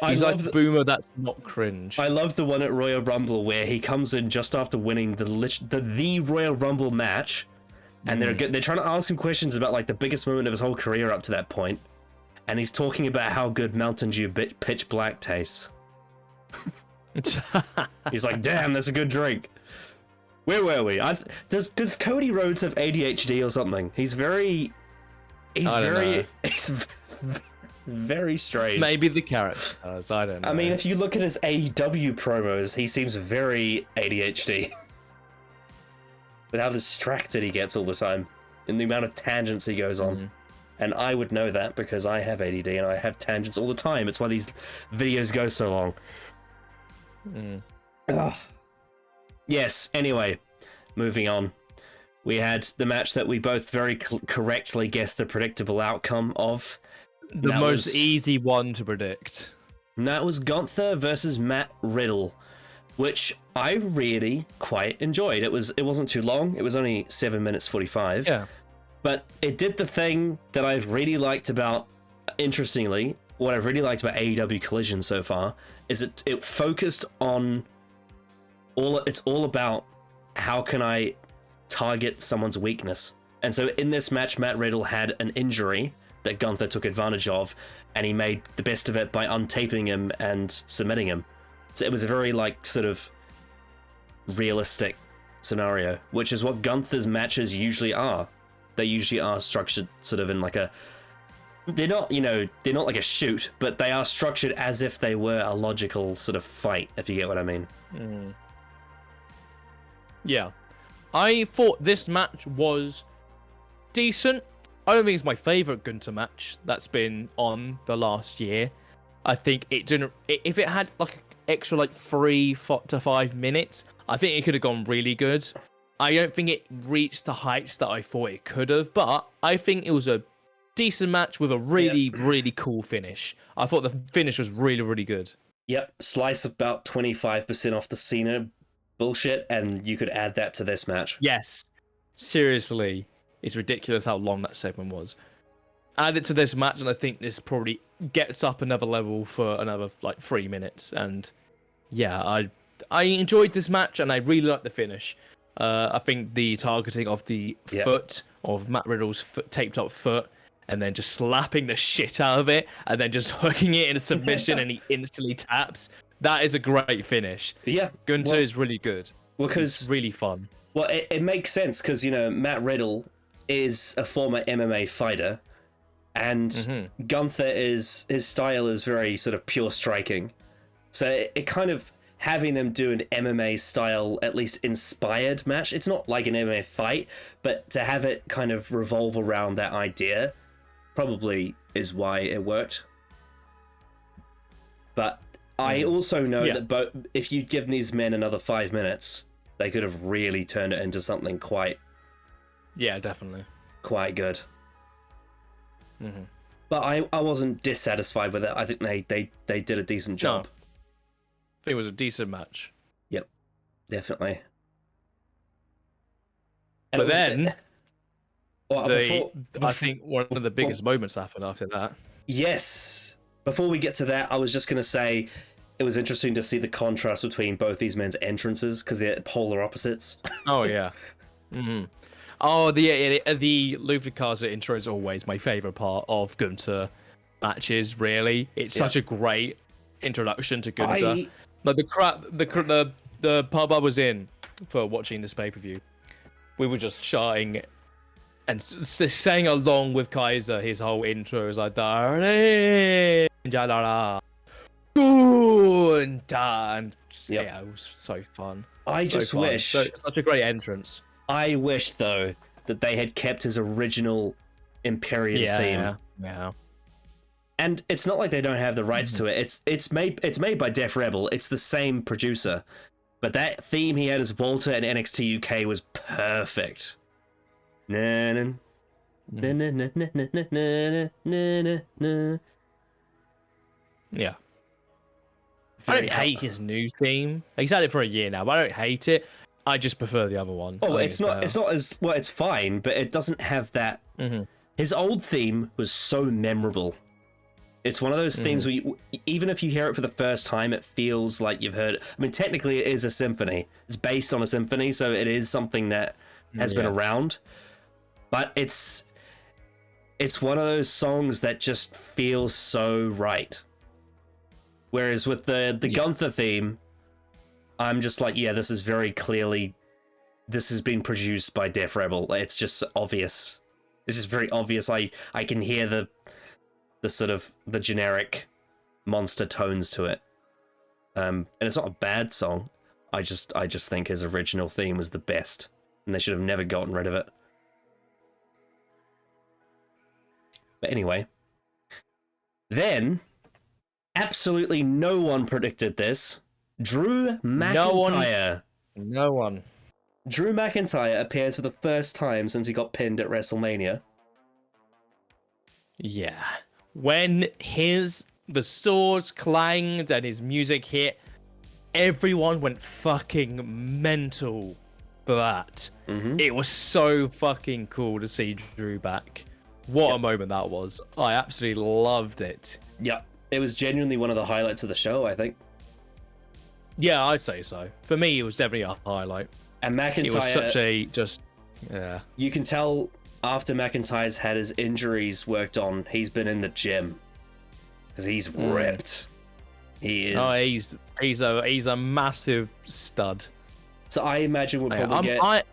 he's like the boomer that's not cringe. I love the one at Royal Rumble where he comes in just after winning the Royal Rumble match, and they're trying to ask him questions about like the biggest moment of his whole career up to that point, and he's talking about how good Mountain Dew Pitch Black tastes. He's like, "Damn, that's a good drink." Where were we? Does Cody Rhodes have ADHD or something? He's very very strange. Maybe the character does, I don't know. I mean, if you look at his AEW promos, he seems very ADHD. With how distracted he gets all the time, and the amount of tangents he goes on. And I would know that because I have ADD and I have tangents all the time. It's why these videos go so long. Ugh. Yes, anyway, moving on. We had the match that we both very correctly guessed the predictable outcome of. The most easy one to predict. And that was Gunther versus Matt Riddle, which I really quite enjoyed. It wasn't too long. It was only 7 minutes 45. Yeah. But it did the thing that I've really liked about, interestingly, what I've really liked about AEW Collision so far is it focused on it's all about how can I target someone's weakness. And so in this match, Matt Riddle had an injury that Gunther took advantage of, and he made the best of it by untaping him and submitting him. So it was a very like sort of realistic scenario, which is what Gunther's matches usually are. They usually are structured sort of in like they're not like a shoot, but they are structured as if they were a logical sort of fight, if you get what I mean. Yeah. I thought this match was decent. I don't think it's my favourite Gunther match that's been on the last year. I think it didn't. If it had like extra like 3 to 5 minutes, I think it could have gone really good. I don't think it reached the heights that I thought it could have, but I think it was a decent match with a really cool finish. I thought the finish was really good. Yep, slice about 25% off the Cena bullshit, and you could add that to this match. Yes, seriously. It's ridiculous how long that segment was. Add it to this match, and I think this probably gets up another level for another like 3 minutes. And yeah, I enjoyed this match, and I really liked the finish. I think the targeting of the foot of Matt Riddle's taped up foot, and then just slapping the shit out of it, and then just hooking it in a submission, and he instantly taps. That is a great finish. Yeah, Gunther is really good. Well, because it's really fun. Well, it makes sense because Matt Riddle is a former MMA fighter, and Gunther his style is very sort of pure striking. So it kind of having them do an MMA style, at least inspired match. It's not like an MMA fight, but to have it kind of revolve around that idea probably is why it worked. But I also know that if you'd given these men another 5 minutes, they could have really turned it into something quite... Yeah, definitely. Quite good. But I wasn't dissatisfied with it. I think they did a decent job. No. I think it was a decent match. Yep, definitely. But then... I think one of the biggest moments happened after that. Yes. Before we get to that, I was just going to say it was interesting to see the contrast between both these men's entrances because they're polar opposites. Oh yeah. Mm-hmm. Oh, the Lufthansa intro is always my favorite part of Gunther matches. Really, it's such a great introduction to Gunther. Like the pub I was in for watching this pay-per-view, we were just shouting and saying along with Kaiser. His whole intro is like Gunther. Yeah, it was so fun. I just wish such a great entrance. I wish though that they had kept his original Imperium theme. Yeah. And it's not like they don't have the rights to it. It's made by Def Rebel. It's the same producer. But that theme he had as Walter in NXT UK was perfect. Yeah. I don't hate his new theme. He's had it for a year now, but I don't hate it. I just prefer the other one. Oh, it's not as well. It's fine, but it doesn't have that. His old theme was so memorable. It's one of those themes where even if you hear it for the first time, it feels like you've heard it. I mean, technically, it is a symphony. It's based on a symphony, so it is something that has been around. But it's one of those songs that just feels so right. Whereas with the Gunther theme, I'm just like, yeah, this is very clearly, this has been produced by Def Rebel. It's just obvious. It's just very obvious. I can hear the sort of the generic monster tones to it. And it's not a bad song. I just think his original theme was the best, and they should have never gotten rid of it. But anyway, then absolutely no one predicted this. Drew McIntyre. No one. Drew McIntyre appears for the first time since he got pinned at WrestleMania. Yeah. When the swords clanged and his music hit, everyone went fucking mental for that. It was so fucking cool to see Drew back. What a moment that was. I absolutely loved it. Yeah, it was genuinely one of the highlights of the show, I think. Yeah, I'd say so. For me, it was definitely a highlight. And McIntyre... It was such a yeah. You can tell after McIntyre's had his injuries worked on, he's been in the gym. Because he's ripped. He is... Oh, he's a massive stud. So I imagine we'll probably I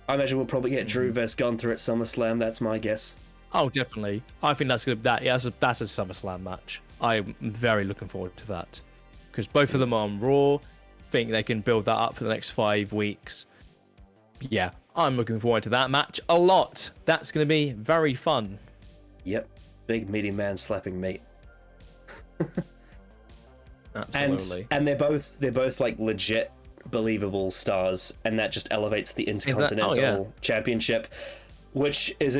imagine we'll probably get Drew vs Gunther at SummerSlam. That's my guess. Oh, definitely. I think that's that's a SummerSlam match. I'm very looking forward to that. Because both of them are on Raw. Think they can build that up for the next 5 weeks. Yeah, I'm looking forward to that match a lot. That's going to be very fun. Yep, big meaty man slapping meat. Absolutely. And they're both like legit believable stars, and that just elevates the Intercontinental Championship, which is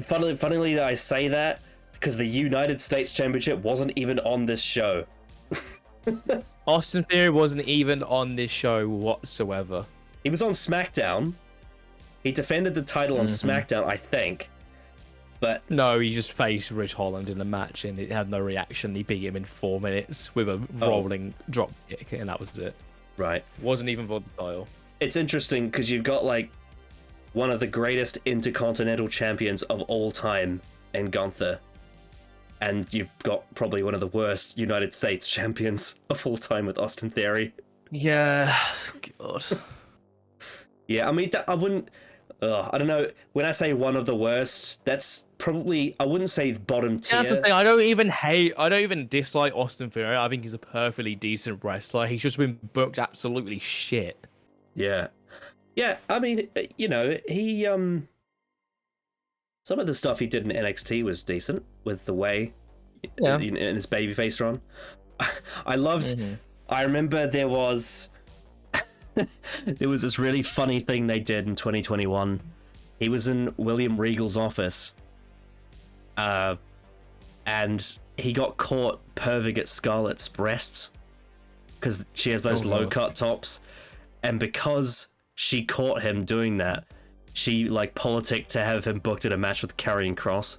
funnily that I say that because the United States Championship wasn't even on this show. Austin Theory wasn't even on this show whatsoever. He was on SmackDown. He defended the title on SmackDown, I think. But no, he just faced Ridge Holland in the match and it had no reaction. He beat him in 4 minutes with a rolling drop kick, and that was it. Right. Wasn't even for the title. It's interesting because you've got like one of the greatest Intercontinental champions of all time in Gunther. And you've got probably one of the worst United States champions of all time with Austin Theory. Yeah, God. Yeah, I mean, I wouldn't... I don't know. When I say one of the worst, that's probably... I wouldn't say bottom tier. That's the thing. I don't even dislike Austin Theory. I think he's a perfectly decent wrestler. He's just been booked absolutely shit. Yeah. Yeah, I mean, you know, he... Some of the stuff he did in NXT was decent, with the way in his babyface run. I loved... I remember there was this really funny thing they did in 2021. He was in William Regal's office, and he got caught perving at Scarlett's breasts because she has those low-cut tops, and because she caught him doing that, she like politicked to have him booked at a match with Karrion Kross.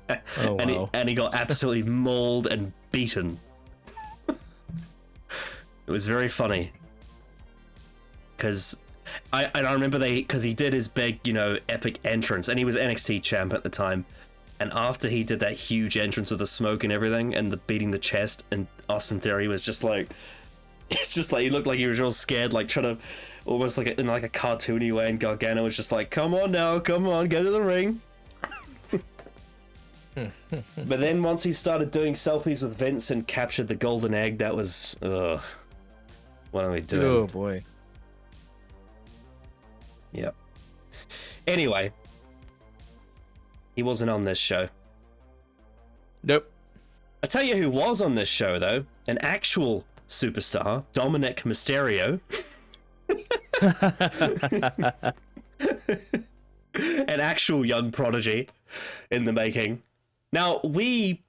Oh, wow. And he got absolutely mauled and beaten. It was very funny. Because I remember because he did his big, epic entrance, and he was NXT champ at the time. And after he did that huge entrance with the smoke and everything, and the beating the chest, and Austin Theory was just like, it's just like he looked like he was real scared, like trying to, almost like in like a cartoony way. And Gargano was just like, "Come on now, come on, go to the ring." But then once he started doing selfies with Vince and captured the golden egg, that was, ugh. What are we doing? Oh boy. Yep. Anyway, he wasn't on this show. Nope. I tell you who was on this show, though. An actual superstar, Dominic Mysterio. An actual young prodigy in the making. Now, we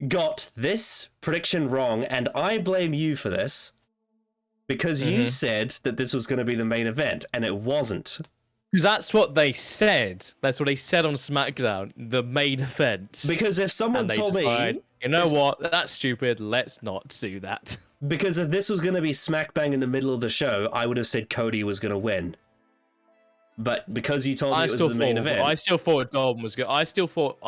got this prediction wrong, and I blame you for this. Because you said that this was going to be the main event, and it wasn't. Because that's what they said. That's what they said on SmackDown, the main event. Because if someone told me... You know what? That's stupid. Let's not do that. Because if this was going to be smack bang in the middle of the show, I would have said Cody was going to win. But because you told me it was the main event... I still thought Dom was good. I still thought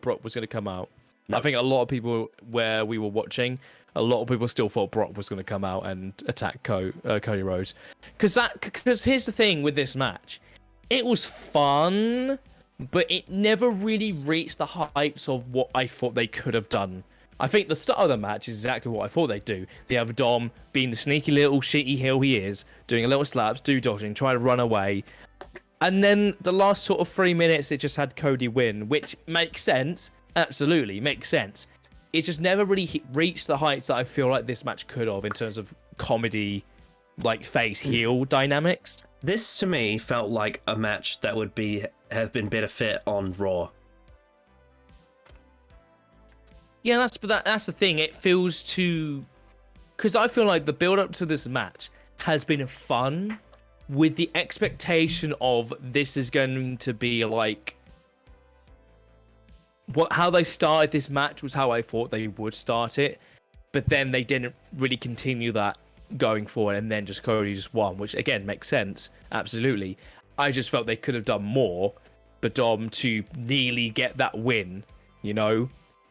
Brock was going to come out. No. I think a lot of people where we were watching... A lot of people still thought Brock was going to come out and attack Cody Rhodes. Because here's the thing with this match. It was fun, but it never really reached the heights of what I thought they could have done. I think the start of the match is exactly what I thought they'd do. They have Dom being the sneaky little shitty heel he is, doing a little slaps, dodging, trying to run away. And then the last sort of 3 minutes, it just had Cody win, which makes sense. Absolutely, makes sense. It just never really reached the heights that I feel like this match could have in terms of comedy, like face-heel dynamics. This, to me, felt like a match that would have been better fit on Raw. Yeah, that's the thing. It feels too... Because I feel like the build-up to this match has been fun with the expectation of this is going to be like... How they started this match was how I thought they would start it, but then they didn't really continue that going forward, and then Cody just won, which again makes sense, absolutely. I just felt they could have done more, but Dom to nearly get that win,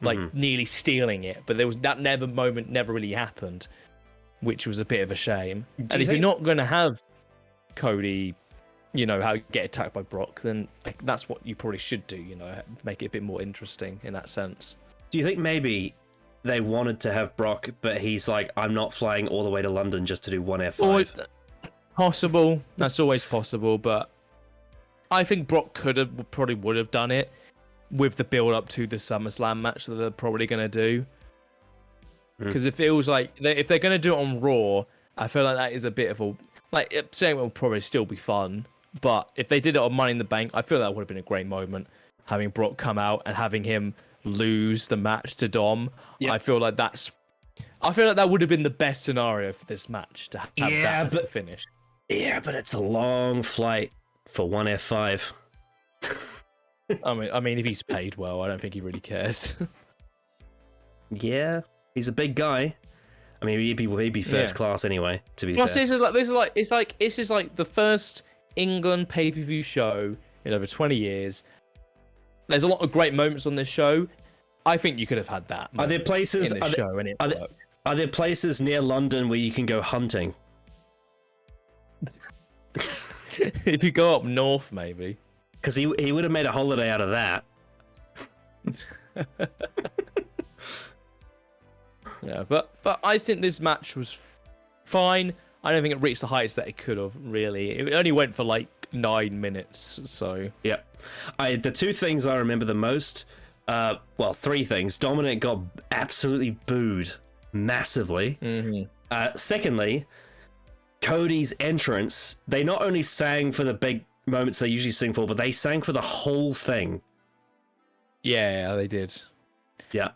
like nearly stealing it, but there was that moment never really happened, which was a bit of a shame. And if you're not going to have Cody how you get attacked by Brock, then that's what you probably should do, make it a bit more interesting in that sense. Do you think maybe they wanted to have Brock, but he's like, I'm not flying all the way to London just to do one F5? Possible. That's always possible, but I think Brock probably would have done it with the build up to the SummerSlam match that they're probably going to do. Because it feels like if they're going to do it on Raw, I feel like that is a bit of a... saying it will probably still be fun, but if they did it on Money in the Bank, I feel that would have been a great moment. Having Brock come out and having him lose the match to Dom, I feel like that would have been the best scenario for this match to have that as the finish. Yeah, but it's a long flight for one F5. I mean, if he's paid well, I don't think he really cares. Yeah, he's a big guy. I mean, he'd be first class anyway. To be fair. Plus, this is like the first England pay-per-view show in over 20 years. There's a lot of great moments on this show. I think you could have had that. Are there places? Are there places near London where you can go hunting? If you go up north, maybe. Because he would have made a holiday out of that. Yeah, but I think this match was fine. I don't think it reached the heights that it could have, really. It only went for like 9 minutes, so... Yeah. The two things I remember the most, three things. Dominic got absolutely booed massively. Secondly, Cody's entrance, they not only sang for the big moments they usually sing for, but they sang for the whole thing. Yeah, they did. Yeah.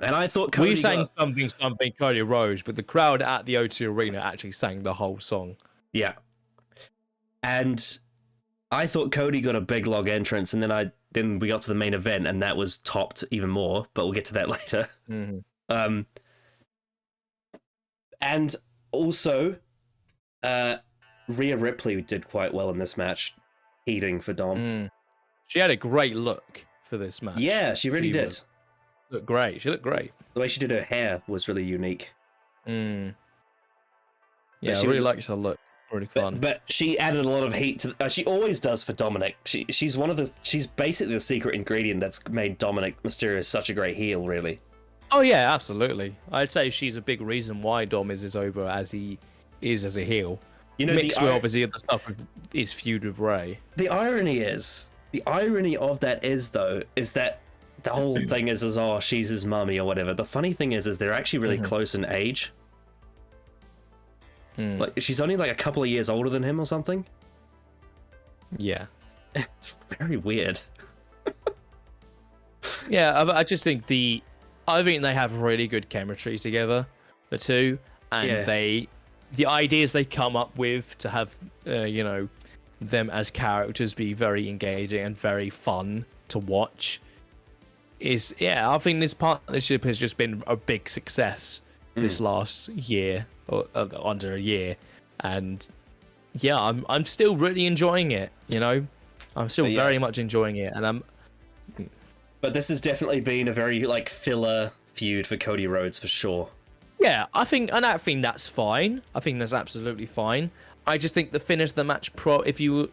And I thought Cody sang something Cody Rhodes, but the crowd at the O2 Arena actually sang the whole song. Yeah. And I thought Cody got a big log entrance, and then then we got to the main event, and that was topped even more. But we'll get to that later. Mm-hmm. And also, Rhea Ripley did quite well in this match, heating for Dom. She had a great look for this match. Yeah, she really did. Looked great. She looked great. The way she did her hair was really unique. Yeah, I really liked her look. Really fun. But she added a lot of heat to. She always does for Dominic. She's basically the secret ingredient that's made Dominic Mysterio such a great heel, really. Oh yeah, absolutely. I'd say she's a big reason why Dom is as over as he is as a heel. You know, mixed with obviously the stuff with his feud with Ray. The irony of that is that the whole thing is oh, she's his mummy or whatever. The funny thing is they're actually really close in age. Like she's only like a couple of years older than him or something. Yeah, it's very weird. Yeah, I just think I think they have really good chemistry together, the two, and the ideas they come up with to have them as characters be very engaging and very fun to watch is I think this partnership has just been a big success this last year or under a year, and I'm still really enjoying it. I'm still very much enjoying it, and But this has definitely been a very filler feud for Cody Rhodes for sure. Yeah, I think that's fine. I think that's absolutely fine. I just think the finish of the match if you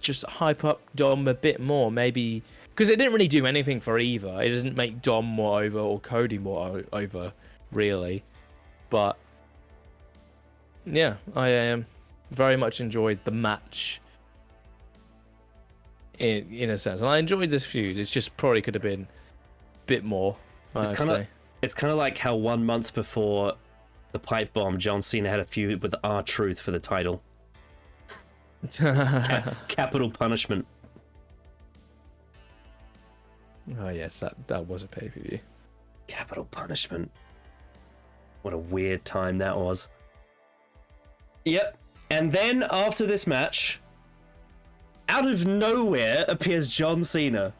just hype up Dom a bit more, maybe because it didn't really do anything for either. It doesn't make Dom more over or Cody more over, really. But yeah, I very much enjoyed the match in a sense, and I enjoyed this feud. It's just probably could have been a bit more. It's kind of like how 1 month before the pipe bomb, John Cena had a feud with R-Truth for the title. Capital Punishment. Oh yes, that was a pay-per-view. Capital Punishment. What a weird time that was. Yep. And then after this match, out of nowhere appears John Cena,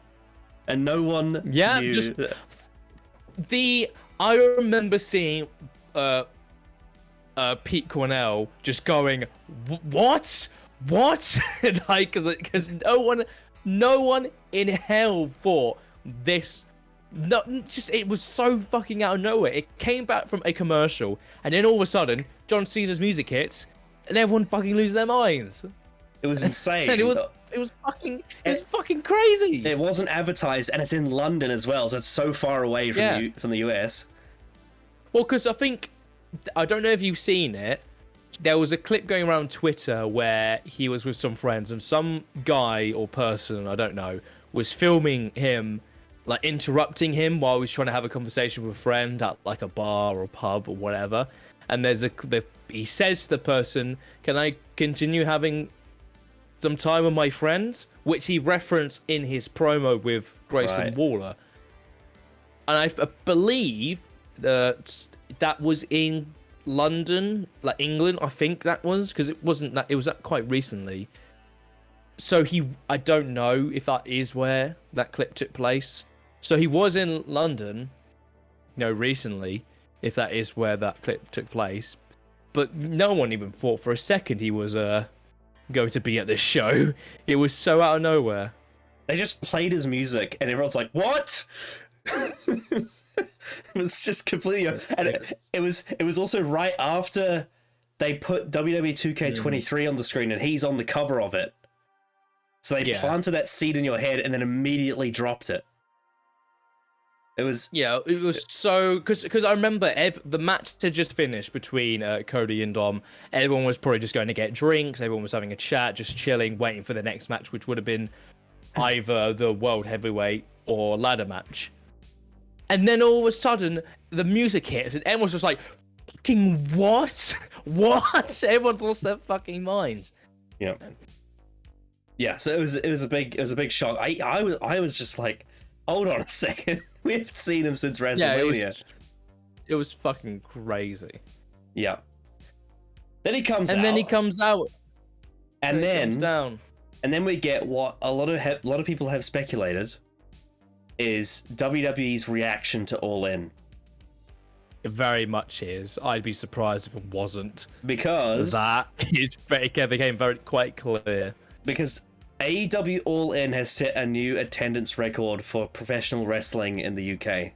and no one knew. I remember seeing Pete Cornell just going, what? Like, because no one in hell thought this. No, it was so fucking out of nowhere. It came back from a commercial, and then all of a sudden, John Cena's music hits, and everyone fucking loses their minds. It was insane. And it was fucking crazy. It wasn't advertised, and it's in London as well, so it's so far away from the US. Well, because I don't know if you've seen it. There was a clip going around Twitter where he was with some friends, and some guy or person, I don't know, was filming him, like interrupting him while he was trying to have a conversation with a friend at like a bar or pub or whatever. And he says to the person, "Can I continue having some time with my friends?" Which he referenced in his promo with Grayson Waller. And I believe that was in London, like England, I think that was, because it was quite recently. So I don't know if that is where that clip took place. So he was in London, recently, if that is where that clip took place. But no one even thought for a second he was going to be at this show. It was so out of nowhere. They just played his music, and everyone's like, "What?" It was just completely, and it was also right after they put WWE 2K23 on the screen, and he's on the cover of it. So they planted that seed in your head, and then immediately dropped it. It was so because I remember the match had just finished between Cody and Dom. Everyone was probably just going to get drinks. Everyone was having a chat, just chilling, waiting for the next match, which would have been either the World Heavyweight or ladder match. And then all of a sudden, the music hits, and everyone's just like, "Fucking what? What?" Everyone's lost their fucking minds. Yeah. Yeah. So it was a big shock. I was just like, hold on a second. We haven't seen him since WrestleMania. Yeah, it was fucking crazy. Yeah. Then he comes out. And then he comes out. And then comes down. And then we get what a lot of people have speculated is WWE's reaction to All In. It very much is. I'd be surprised if it wasn't. Because it became very quite clear. Because AEW All In has set a new attendance record for professional wrestling in the UK.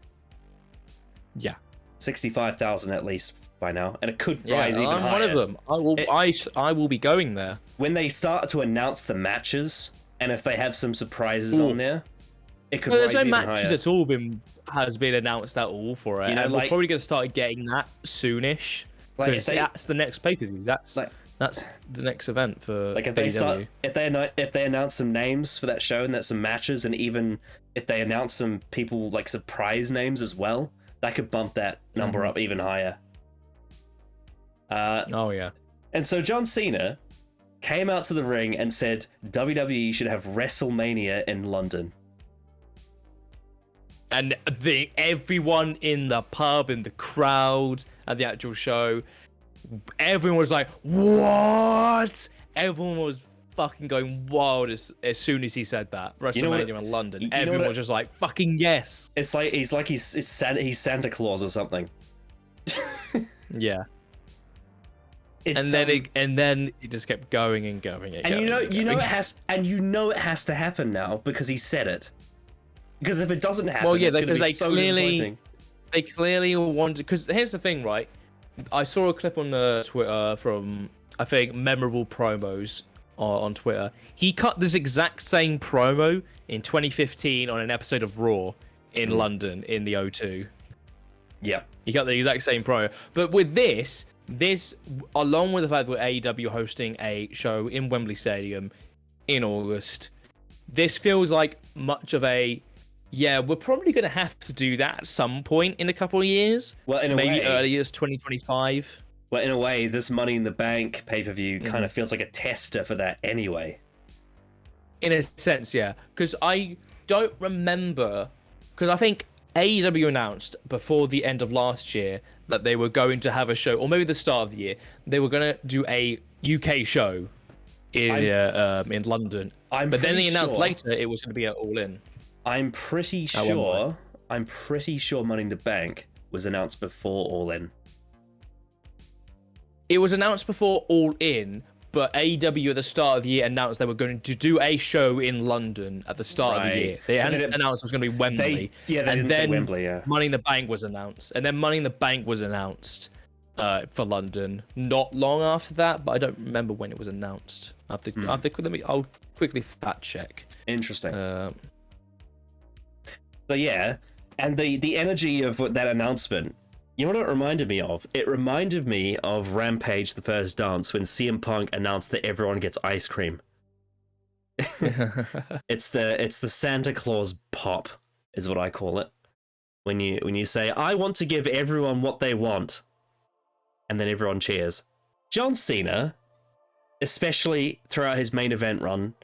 Yeah. 65,000 at least by now, and it could rise even higher. I'm one of them. I will be going there. When they start to announce the matches, and if they have some surprises on there, it could rise even higher. There's no matches has been announced at all for it, and we're probably going to start getting that soonish. Because that's the next pay-per-view. That's the next event for like if they announce some names for that show and that's some matches, and even if they announce some people like surprise names as well, that could bump that number up even higher. Oh yeah. And so John Cena came out to the ring and said WWE should have WrestleMania in London. And everyone in the pub, in the crowd, at the actual show, everyone was like, "What?" Everyone was fucking going wild as soon as he said that. WrestleMania in London. Everyone was just like, "Fucking yes!" It's like he's Santa Claus or something. Yeah. And then it just kept going and going. And it has to happen now because he said it. Because if it doesn't happen, it's going to be so disappointing. They clearly wanted. Because here's the thing, right? I saw a clip on Twitter from, I think, memorable promos on Twitter. He cut this exact same promo in 2015 on an episode of Raw in London in the O2. Yeah. He cut the exact same promo. But with this, along with the fact that AEW hosting a show in Wembley Stadium in August, this feels like much of a, yeah, we're probably going to have to do that at some point in a couple of years. Well, in a maybe way, early as 2025. Well, in a way, this Money in the Bank pay-per-view kind of feels like a tester for that anyway. In a sense, yeah. Because I don't remember, because I think AEW announced before the end of last year that they were going to have a show, or maybe the start of the year, they were going to do a UK show in London. But then they announced later it was going to be at All In. I'm pretty sure Money in the Bank was announced before All In. It was announced before All In, but AEW at the start of the year announced they were going to do a show in London at the start of the year. They announced it was going to be Wembley. And then Wembley, yeah. Money in the Bank was announced. And then Money in the Bank was announced for London. Not long after that, but I don't remember when it was announced. I'll quickly fact check. Interesting. So yeah, and the energy of that announcement, you know what it reminded me of? It reminded me of Rampage: The First Dance when CM Punk announced that everyone gets ice cream. It's the Santa Claus pop, is what I call it. When you say, I want to give everyone what they want, and then everyone cheers. John Cena, especially throughout his main event run,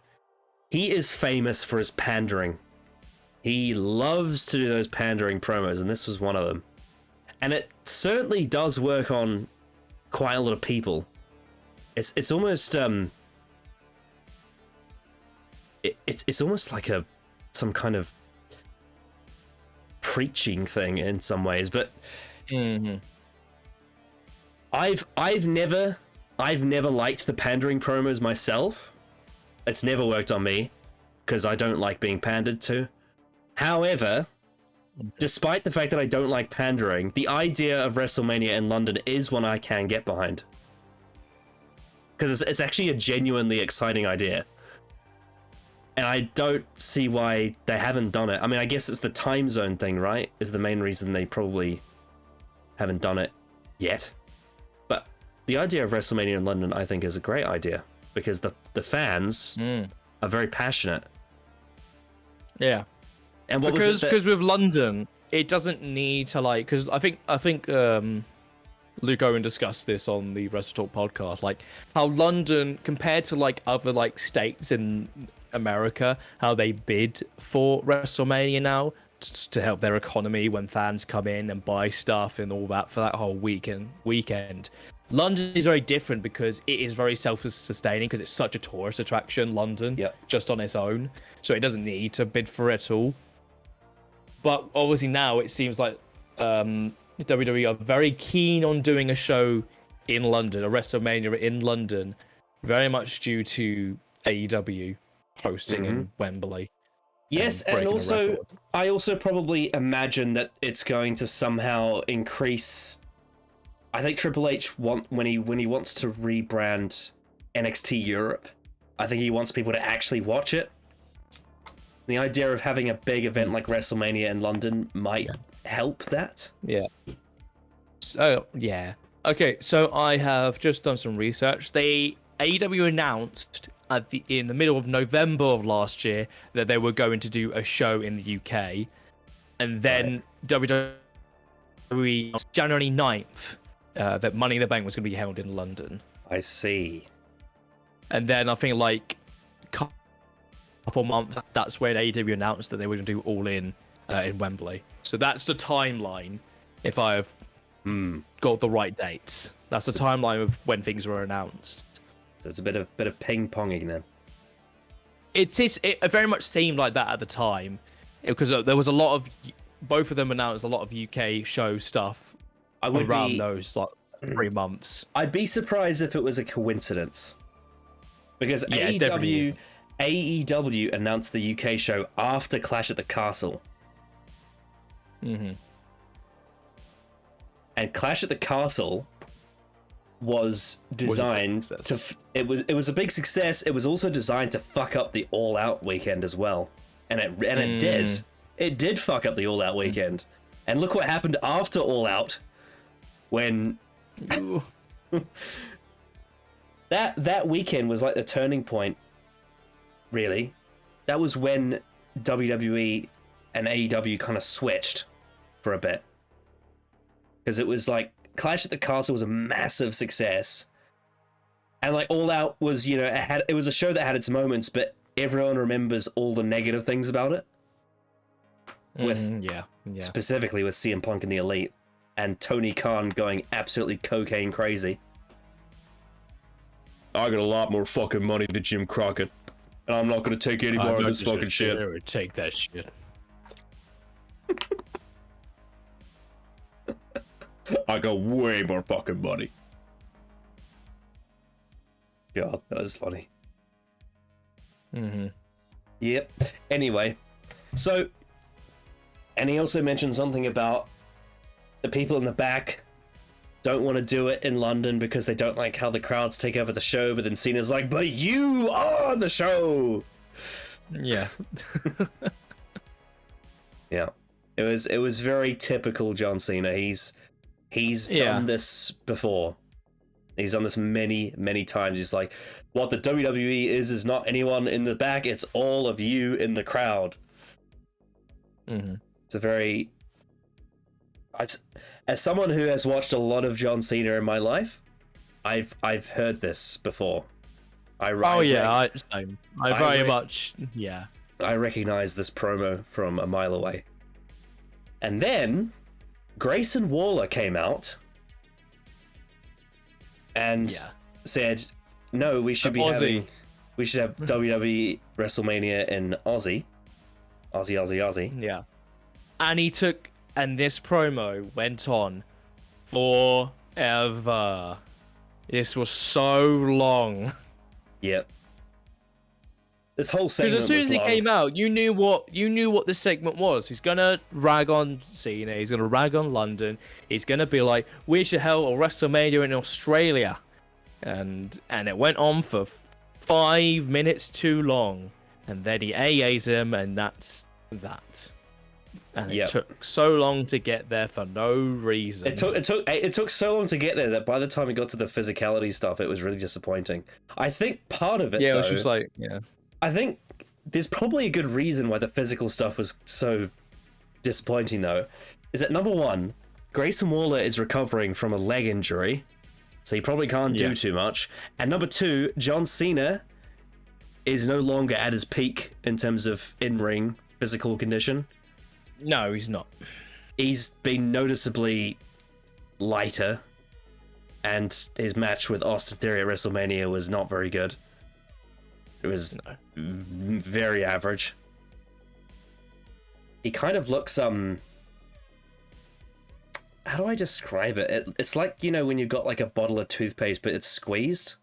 he is famous for his pandering. He loves to do those pandering promos, and this was one of them. And it certainly does work on quite a lot of people. It's almost it's almost like some kind of preaching thing in some ways, but I've never liked the pandering promos myself. It's never worked on me because I don't like being pandered to. However, despite the fact that I don't like pandering, the idea of WrestleMania in London is one I can get behind. Because it's actually a genuinely exciting idea. And I don't see why they haven't done it. I mean, I guess it's the time zone thing, right? Is the main reason they probably haven't done it yet. But the idea of WrestleMania in London, I think, is a great idea. Because the fans are very passionate. Yeah. And because with London, it doesn't need to like, because I think Luke Owen discussed this on the Wrestle Talk podcast, like how London compared to like other like states in America, how they bid for WrestleMania now to help their economy when fans come in and buy stuff and all that for that whole weekend. London is very different because it is very self-sustaining because it's such a tourist attraction, London, just on its own. So it doesn't need to bid for it at all. But obviously now it seems like WWE are very keen on doing a show in London, a WrestleMania in London, very much due to AEW hosting in Wembley. Yes, and also I also probably imagine that it's going to somehow increase. I think Triple H when he wants to rebrand NXT Europe, I think he wants people to actually watch it. The idea of having a big event like WrestleMania in London might help that. Yeah. So yeah. Okay, so I have just done some research. AEW announced in the middle of November of last year that they were going to do a show in the UK, and then WWE January 9th. That Money in the Bank was going to be held in London. I see. And then I think like a couple months, that's when AEW announced that they were going to do All In Wembley. So that's the timeline, if I've got the right dates. That's the timeline of when things were announced. There's a bit of ping-ponging then. It very much seemed like that at the time, because there was a lot of, both of them announced a lot of UK show stuff. I would around those like 3 months. I'd be surprised if it was a coincidence, because AEW announced the UK show after Clash at the Castle. And Clash at the Castle was designed it was a big success. It was also designed to fuck up the All Out weekend as well, and it did fuck up the All Out weekend. And look what happened after All Out. When that weekend was like the turning point, really. That was when WWE and AEW kind of switched for a bit, because it was like Clash at the Castle was a massive success, and like All Out was, it was a show that had its moments, but everyone remembers all the negative things about it. With specifically with CM Punk and the Elite. And Tony Khan going absolutely cocaine crazy. I got a lot more fucking money than Jim Crockett, and I'm not going to take any more of this fucking shit. Never take that shit. I got way more fucking money. God, that was funny. Yep. Anyway, so, and he also mentioned something about the people in the back don't want to do it in London because they don't like how the crowds take over the show, but then Cena's like, but you are the show! Yeah. Yeah. It was very typical John Cena. He's done this before. He's done this many, many times. He's like, what the WWE is not anyone in the back, it's all of you in the crowd. It's a very... As someone who has watched a lot of John Cena in my life, I've heard this before. I very much. I recognize this promo from a mile away. And then Grayson Waller came out and said, "No, we should have WWE WrestleMania in Aussie. Aussie. Yeah, and this promo went on forever. This was so long. Yep. This whole segment. Because as soon as he came out, you knew what the segment was. He's gonna rag on Cena. He's gonna rag on London. He's gonna be like, "We should hold a WrestleMania in Australia," and it went on for 5 minutes too long. And then he AAs him, and that's that. And it took so long to get there for no reason. It took so long to get there that by the time it got to the physicality stuff, it was really disappointing. I think part of it, it was just like, I think there's probably a good reason why the physical stuff was so disappointing, though. Is that number one, Grayson Waller is recovering from a leg injury, so he probably can't do too much. And number two, John Cena is no longer at his peak in terms of in-ring physical condition. No, he's not. He's been noticeably lighter. and his match with Austin Theory at WrestleMania was not very good. It was very average. He kind of looks how do I describe it? It's like, you know, when you've got like a bottle of toothpaste but it's squeezed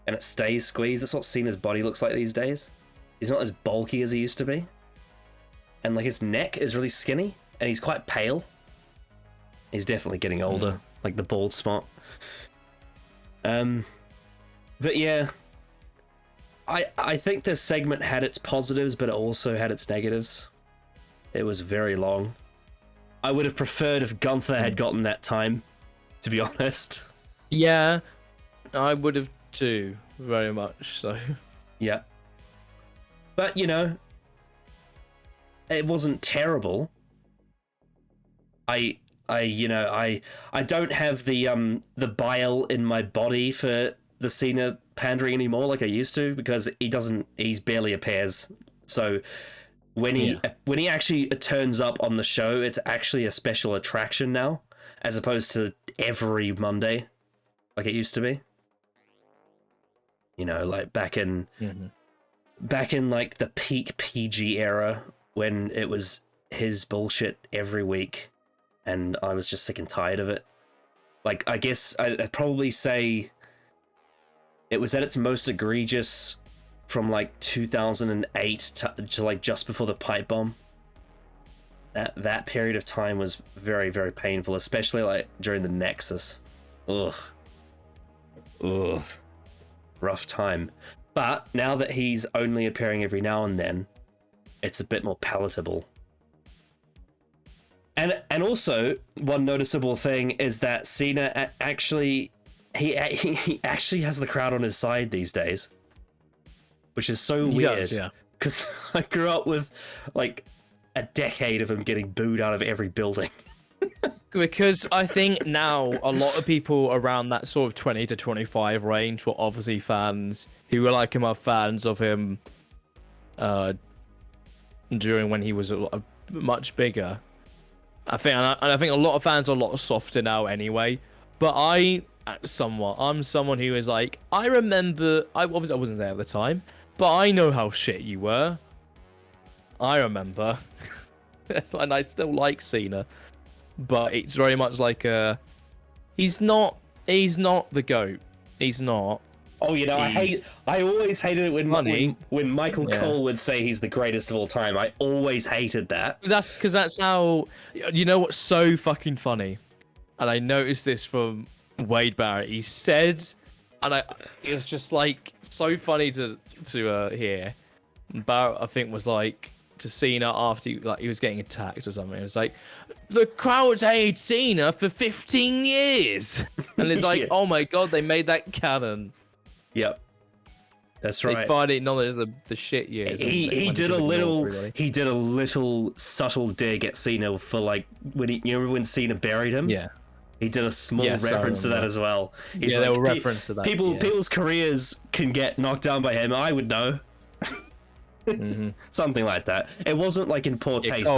and it stays squeezed. That's what Cena's body looks like these days. He's not as bulky as he used to be, and like his neck is really skinny, and he's quite pale. He's definitely getting older, like the bald spot. But yeah, I think this segment had its positives, but it also had its negatives. It was very long. I would have preferred if Gunther had gotten that time, to be honest. Yeah, I would have too, very much so. Yeah. But, you know, it wasn't terrible. I don't have the bile in my body for the Cena pandering anymore like I used to, because he's barely appears. So when he actually turns up on the show, it's actually a special attraction now, as opposed to every Monday like it used to be. You know, like back in like the peak PG era, when it was his bullshit every week, and I was just sick and tired of it. Like, I guess I'd probably say it was at its most egregious from like 2008 to like just before the pipe bomb. That period of time was very, very painful, especially like during the Nexus. Ugh. Rough time. But now that he's only appearing every now and then, it's a bit more palatable. And also, one noticeable thing is that Cena actually he actually has the crowd on his side these days, which is so weird. Does, yeah. Because I grew up with like a decade of him getting booed out of every building. Because I think now a lot of people around that sort of 20 to 25 range were obviously fans who were like him, are fans of him during when he was much bigger. I think a lot of fans are a lot softer now anyway. But I'm someone who is like, I remember, I wasn't there at the time, but I know how shit you were. I remember. And I still like Cena. But it's very much like he's not the GOAT. He's not. Oh, you know, I always hated it when Michael Cole would say he's the greatest of all time. I always hated that. That's because that's how, you know what's so fucking funny? And I noticed this from Wade Barrett. He said, and it was just like so funny to hear. Barrett, I think, was like to Cena after he was getting attacked or something. It was like, the crowd's hated Cena for 15 years. And it's like, oh my god, they made that canon. Yep. That's right. They finally acknowledged the shit years. He did a little subtle dig at Cena for like when you remember when Cena buried him? Yeah. He did a small reference to that as well. He's there were reference to that. People's careers can get knocked down by him. I would know. Something like that. It wasn't like in poor taste,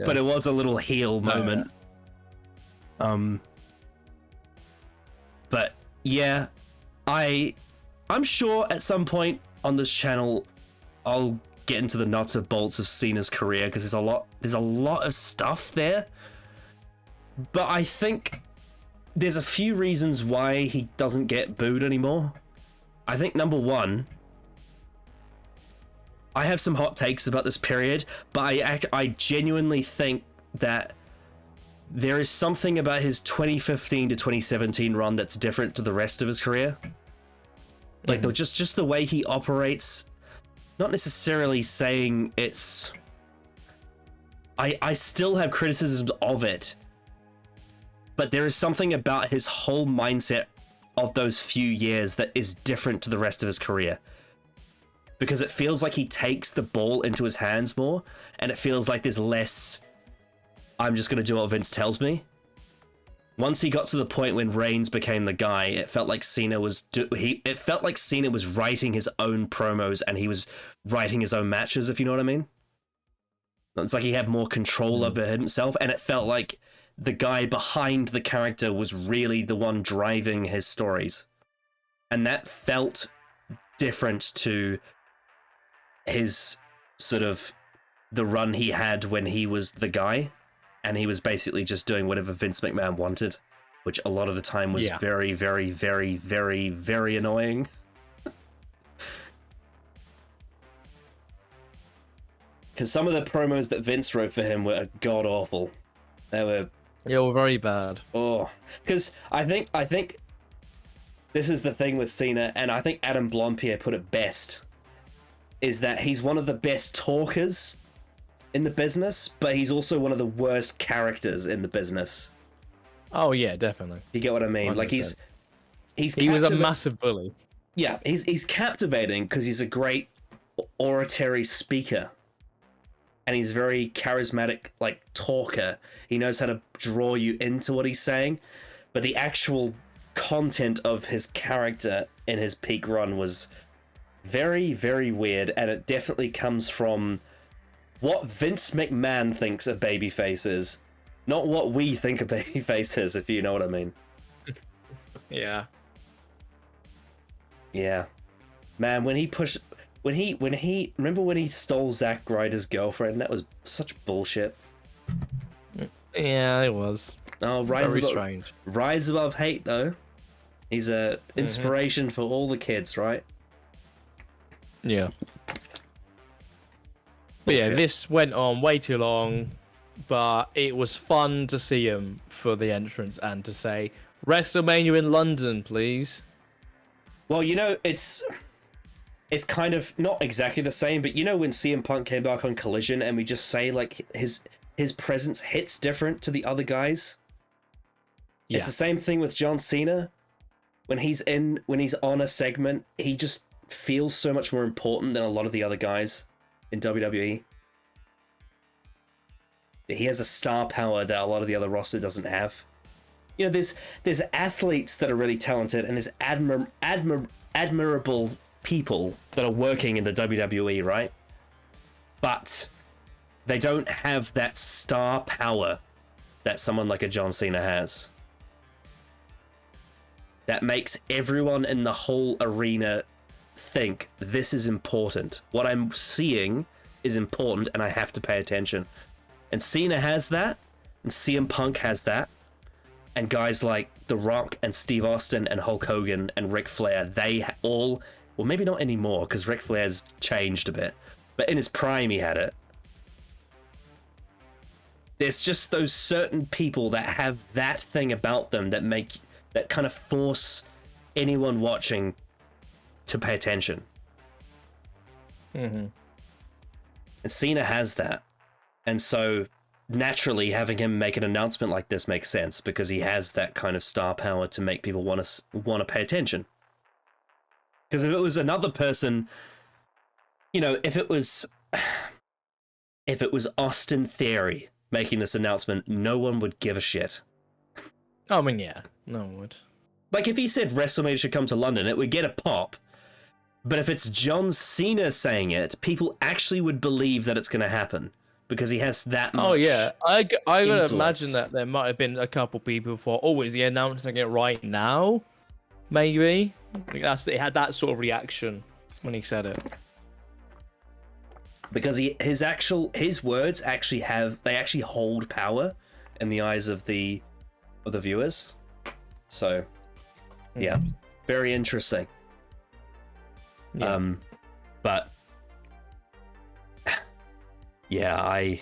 but it was a little heel moment. But yeah, I'm sure at some point on this channel I'll get into the nuts and bolts of Cena's career, because there's a lot of stuff there. But I think there's a few reasons why he doesn't get booed anymore. I think number one, I have some hot takes about this period, but I genuinely think that there is something about his 2015 to 2017 run that's different to the rest of his career. Like, just the way he operates, not necessarily saying it's... I still have criticisms of it, but there is something about his whole mindset of those few years that is different to the rest of his career. Because it feels like he takes the ball into his hands more, and it feels like there's less, I'm just going to do what Vince tells me. Once he got to the point when Reigns became the guy, it felt like Cena was writing his own promos, and he was writing his own matches, if you know what I mean. It's like he had more control over himself, and it felt like the guy behind the character was really the one driving his stories. And that felt different to his sort of the run he had when he was the guy, and he was basically just doing whatever Vince McMahon wanted, which a lot of the time was very, very, very, very, very annoying. Because some of the promos that Vince wrote for him were god awful. They were very bad. Oh, because I think this is the thing with Cena, and I think Adam Blampier put it best, is that he's one of the best talkers in the business, but he's also one of the worst characters in the business. Oh yeah, definitely. You get what I mean? 100%. Like he was a massive bully. Yeah, he's captivating because he's a great oratory speaker. And he's very charismatic, like, talker. He knows how to draw you into what he's saying. But the actual content of his character in his peak run was very, very weird. And it definitely comes from what Vince McMahon thinks a babyface is. Not what we think a babyface is, if you know what I mean. Yeah. Yeah. Man, when he remember when he stole Zack Ryder's girlfriend? That was such bullshit. Yeah, it was. Oh, very strange. Rise above hate, though. He's a inspiration for all the kids, right? Yeah. But yeah, this went on way too long, but it was fun to see him for the entrance and to say, WrestleMania in London, please. Well, you know, it's kind of not exactly the same, but you know when CM Punk came back on Collision and we just say, like, his presence hits different to the other guys? Yeah. It's the same thing with John Cena. When he's on a segment, he just feels so much more important than a lot of the other guys in WWE. He has a star power that a lot of the other roster doesn't have. You know, there's athletes that are really talented, and there's admirable people that are working in the WWE, right? But they don't have that star power that someone like a John Cena has. That makes everyone in the whole arena think this is important. What I'm seeing is important and I have to pay attention. And Cena has that, and CM Punk has that, and guys like The Rock and Steve Austin and Hulk Hogan and Ric Flair, they all... Well, maybe not anymore, because Ric Flair's changed a bit. But in his prime, he had it. There's just those certain people that have that thing about them that kind of force anyone watching to pay attention. Mm-hmm. And Cena has that. And so, naturally, having him make an announcement like this makes sense, because he has that kind of star power to make people want to pay attention. Because if it was another person, you know, if it was Austin Theory making this announcement, no one would give a shit. I mean, yeah, no one would. Like, if he said WrestleMania should come to London, it would get a pop. But if it's John Cena saying it, people actually would believe that it's going to happen. Because he has that much. Oh, yeah. I gotta imagine that there might have been a couple people who thought, oh, is he announcing it right now? Maybe. I think it had that sort of reaction when he said it. Because his words actually hold power in the eyes of the viewers. So, yeah, very interesting. Yeah. But yeah, I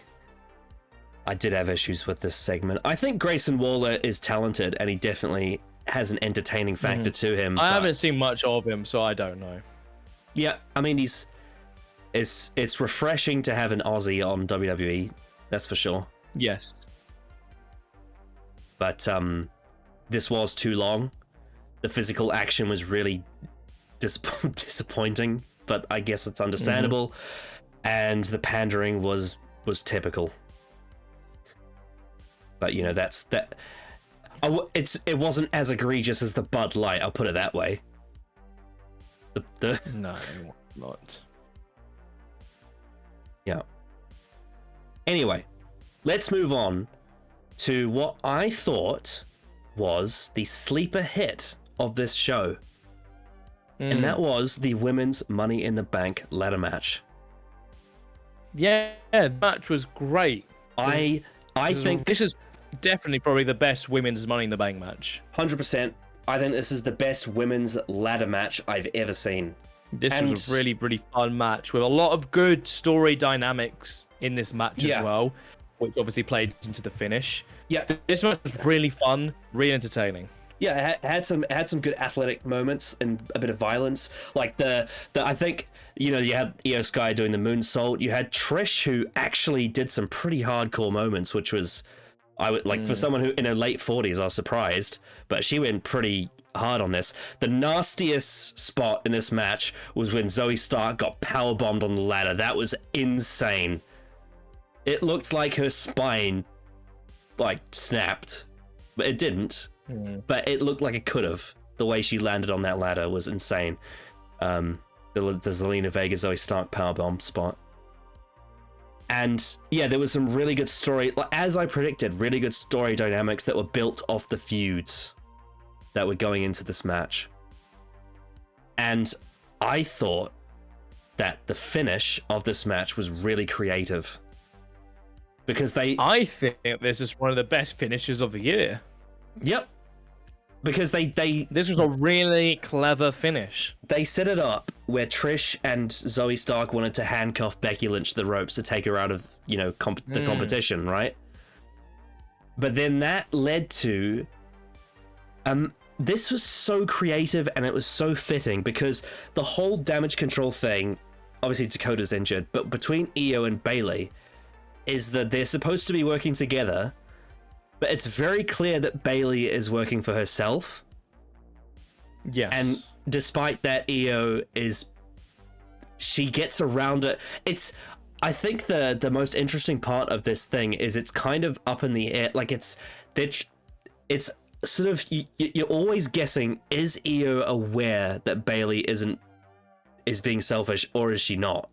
did have issues with this segment. I think Grayson Waller is talented, and he definitely has an entertaining factor to him. I haven't seen much of him, so I don't know. Yeah, I mean, it's refreshing to have an Aussie on WWE, that's for sure. Yes. But this was too long. The physical action was really disappointing, but I guess it's understandable. And the pandering was typical. But you know, it wasn't as egregious as the Bud Light, I'll put it that way. No, not. Yeah. Anyway, let's move on to what I thought was the sleeper hit of this show. And that was the women's Money in the Bank ladder match. Yeah, the match was great. I think this is definitely probably the best women's Money in the Bank match. 100%. I think this is the best women's ladder match I've ever seen. This was a really, really fun match with a lot of good story dynamics in this match as well, which obviously played into the finish. Yeah, this match was really fun, really entertaining. Yeah, it had some good athletic moments and a bit of violence. Like the I think, you had Io Sky doing the moonsault. You had Trish, who actually did some pretty hardcore moments, which was, I would like, for someone who in her late 40s, I was surprised, but she went pretty hard on this. The nastiest spot in this match was when Zoe Stark got powerbombed on the ladder. That was insane. It looked like her spine snapped, but it didn't. But it looked like it could have. The way she landed on that ladder was insane. The Zelina Vega Zoe Stark powerbomb spot. And yeah, there was some really good story, as I predicted, really good story dynamics that were built off the feuds that were going into this match. And I thought that the finish of this match was really creative. Because I think this is one of the best finishes of the year. Yep. Because this was a really clever finish. They set it up where Trish and Zoe Stark wanted to handcuff Becky Lynch to the ropes to take her out of, the competition, right? But then that led to this was so creative and it was so fitting because the whole damage control thing, obviously Dakota's injured, but between Io and Bayley is that they're supposed to be working together. But it's very clear that Bayley is working for herself. Yes. And despite that, Io she gets around it. I think the most interesting part of this thing is it's kind of up in the air. Like it's sort of, you're always guessing, is Io aware that Bayley is being selfish, or is she not?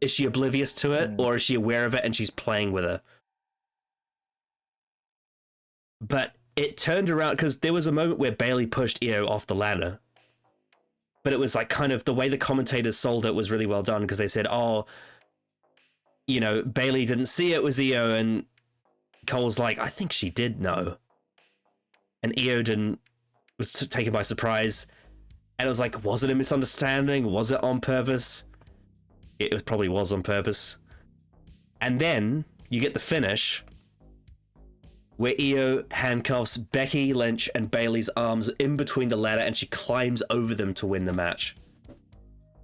Is she oblivious to it, or is she aware of it and she's playing with her? But it turned around because there was a moment where Bayley pushed Io off the ladder. But it was like kind of the way the commentators sold it was really well done because they said, Bayley didn't see it was Io, and Cole's like, I think she did know. And Io was taken by surprise. And it was like, was it a misunderstanding? Was it on purpose? It probably was on purpose. And then you get the finish where Io handcuffs Becky Lynch and Bayley's arms in between the ladder and she climbs over them to win the match.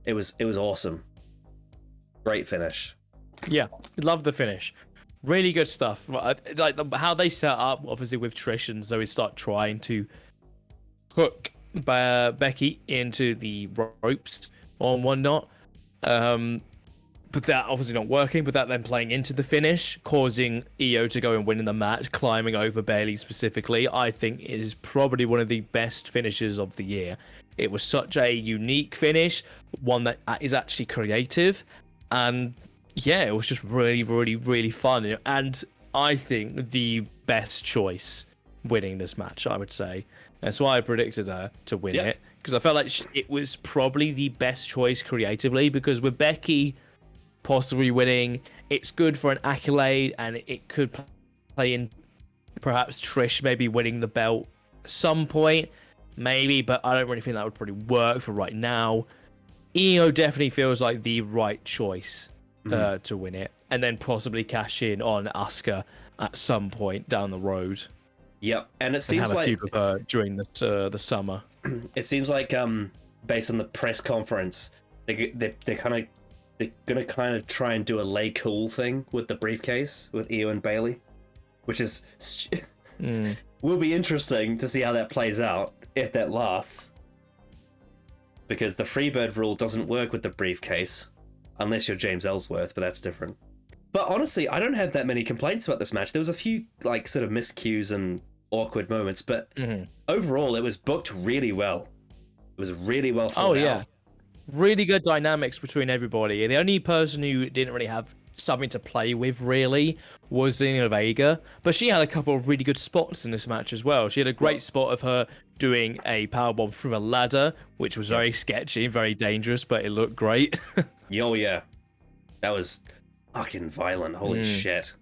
It was awesome. Great finish. Yeah, love the finish. Really good stuff. Like how they set up, obviously, with Trish and Zoe start trying to hook Becky into the ropes or whatnot. But that obviously not working, but that then playing into the finish, causing Io to go and win in the match, climbing over Bayley specifically. I think it is probably one of the best finishes of the year. It was such a unique finish, one that is actually creative, and yeah, it was just really, really, really fun. And I think the best choice winning this match, I would say. That's why I predicted her to win it, because I felt like it was probably the best choice creatively, because with Becky possibly winning, it's good for an accolade, and it could play in perhaps Trish maybe winning the belt at some point, maybe, but I don't really think that would probably work for right now. Io definitely feels like the right choice to win it, and then possibly cash in on Asuka at some point down the road. Yep, and it seems like feud with her during the summer. It seems like based on the press conference, they're gonna kind of try and do a lay cool thing with the briefcase with Io and Bayley, which is will be interesting to see how that plays out if that lasts, because the Freebird rule doesn't work with the briefcase unless you're James Ellsworth, but that's different. But honestly, I don't have that many complaints about this match. There was a few sort of miscues and awkward moments, but overall it was booked really well. It was really well thought out. Really good dynamics between everybody. The only person who didn't really have something to play with, really, was Zelina Vega. But she had a couple of really good spots in this match as well. She had a great spot of her doing a powerbomb through a ladder, which was very sketchy, very dangerous, but it looked great. Oh, yeah. That was fucking violent. Holy shit.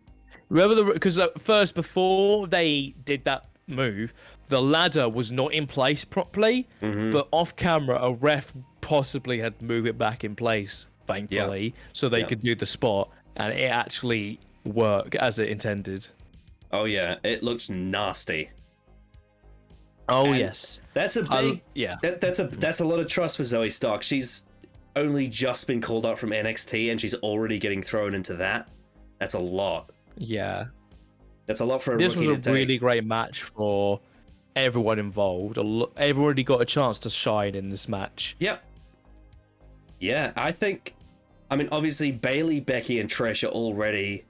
Remember, because first, before they did that move, the ladder was not in place properly, but off camera, a ref possibly had moved it back in place, thankfully, so they could do the spot, and it actually worked as it intended. Oh, yeah. It looks nasty. Oh, And yes. That's a big... yeah. That's a lot of trust for Zoe Stark. She's only just been called up from NXT, and she's already getting thrown into that. That's a lot. Yeah. That's a lot for a This rookie was a to take. really great match for everyone involved. Everybody got a chance to shine in this match. Yep. Yeah, I mean, obviously, Bayley, Becky, and Trish are already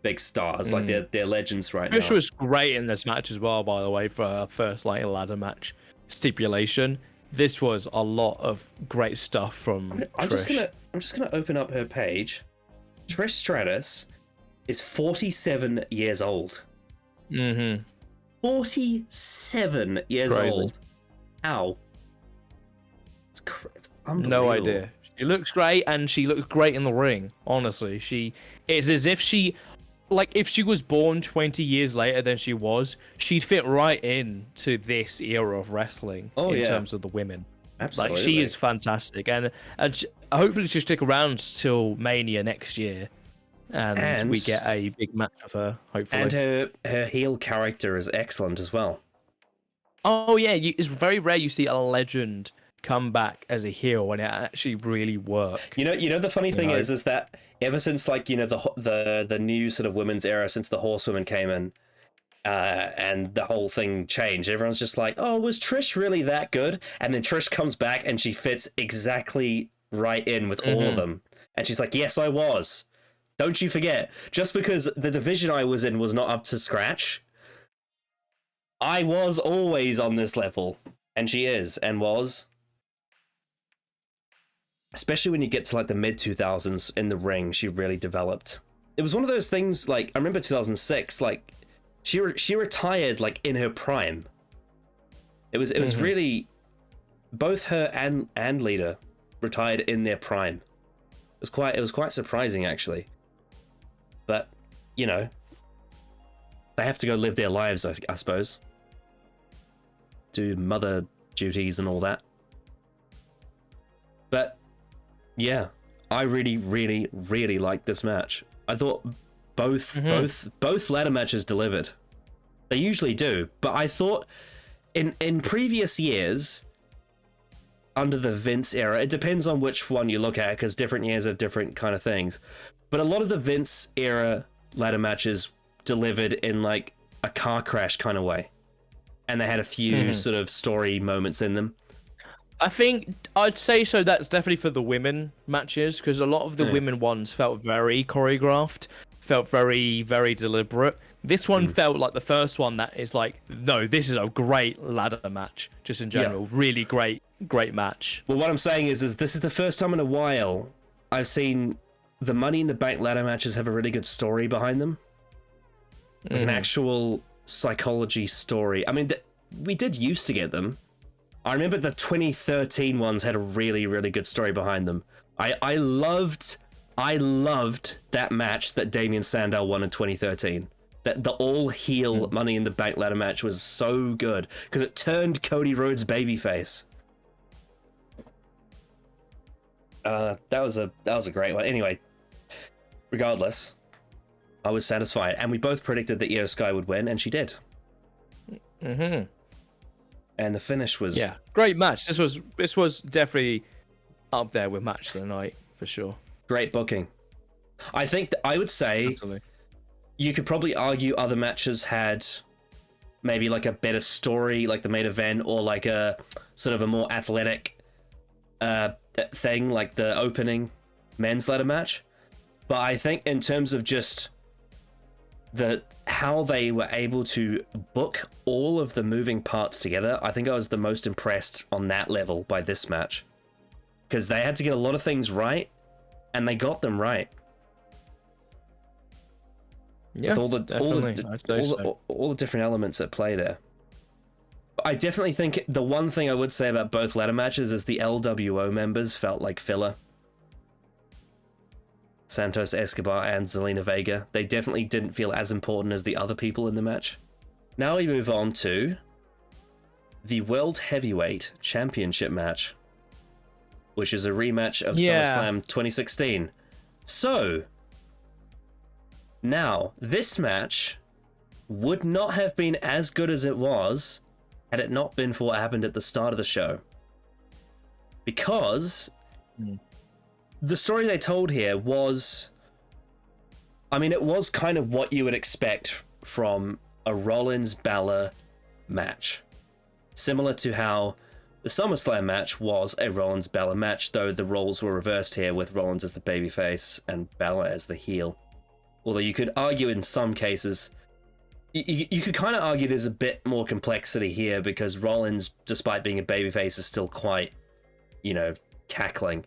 big stars. Like, they're legends right now. Trish was great in this match as well, by the way, for her first ladder match stipulation. This was a lot of great stuff from Trish. I'm just gonna open up her page. Trish Stratus is 47 years old. 47 years old. Ow. It's unbelievable. No idea. She looks great, and she looks great in the ring. Honestly, it's as if she, like, if she was born 20 years later than she was, she'd fit right into this era of wrestling in terms of the women. Absolutely. Like, she is fantastic, and hopefully she'll stick around till Mania next year. And we get a big match of her, hopefully. And her heel character is excellent as well. Oh, yeah. It's very rare you see a legend come back as a heel and it actually really work. You know the funny thing is that ever since, like, the new sort of women's era, since the Horsewomen came in, and the whole thing changed, everyone's just like, oh, was Trish really that good? And then Trish comes back and she fits exactly right in with all of them. And she's like, yes, I was. Don't you forget, just because the division I was in was not up to scratch, I was always on this level. And she is, and was. Especially when you get to, like, the mid-2000s in the ring, she really developed. It was one of those things, like, I remember 2006, like, she retired, like, in her prime. It was really, both her and Lita retired in their prime. It was quite surprising, actually. But, you know, they have to go live their lives, I suppose. Do mother duties and all that. But, yeah, I really, really, really liked this match. I thought both ladder matches delivered. They usually do, but I thought in previous years, under the Vince era, it depends on which one you look at, because different years have different kind of things. But a lot of the Vince era ladder matches delivered in, like, a car crash kind of way. And they had a few sort of story moments in them. I think I'd say so. That's definitely for the women matches, because a lot of the women ones felt very choreographed, felt very, very deliberate. This one felt like the first one that is like, no, this is a great ladder match, just in general. Really great match. Well, what I'm saying is this is the first time in a while I've seen the Money in the Bank ladder matches have a really good story behind them. Like an actual psychology story. I mean, we did used to get them. I remember the 2013 ones had a really, really good story behind them. I loved that match that Damien Sandow won in 2013. That the all-heel Money in the Bank ladder match was so good because it turned Cody Rhodes babyface. That was a great one. Anyway, regardless, I was satisfied, and we both predicted that Io Sky would win, and she did. And the finish was great match. This was definitely up there with match of the night for sure. Great booking. I think I would say Absolutely. You could probably argue other matches had maybe like a better story, like the main event, or like a sort of a more athletic thing, like the opening men's ladder match. But I think in terms of just how they were able to book all of the moving parts together, I think I was the most impressed on that level by this match. Because they had to get a lot of things right, and they got them right. Yeah, with all definitely. I'd say so. all the different elements at play there. I definitely think the one thing I would say about both ladder matches is the LWO members felt like filler. Santos Escobar and Zelina Vega. They definitely didn't feel as important as the other people in the match. Now we move on to the World Heavyweight Championship match, which is a rematch of SummerSlam 2016. So, now, this match would not have been as good as it was had it not been for what happened at the start of the show. Because the story they told here was, I mean, it was kind of what you would expect from a Rollins-Balor match. Similar to how the SummerSlam match was a Rollins-Balor match, though the roles were reversed here with Rollins as the babyface and Balor as the heel. Although you could argue in some cases, you could kind of argue there's a bit more complexity here because Rollins, despite being a babyface, is still quite, cackling.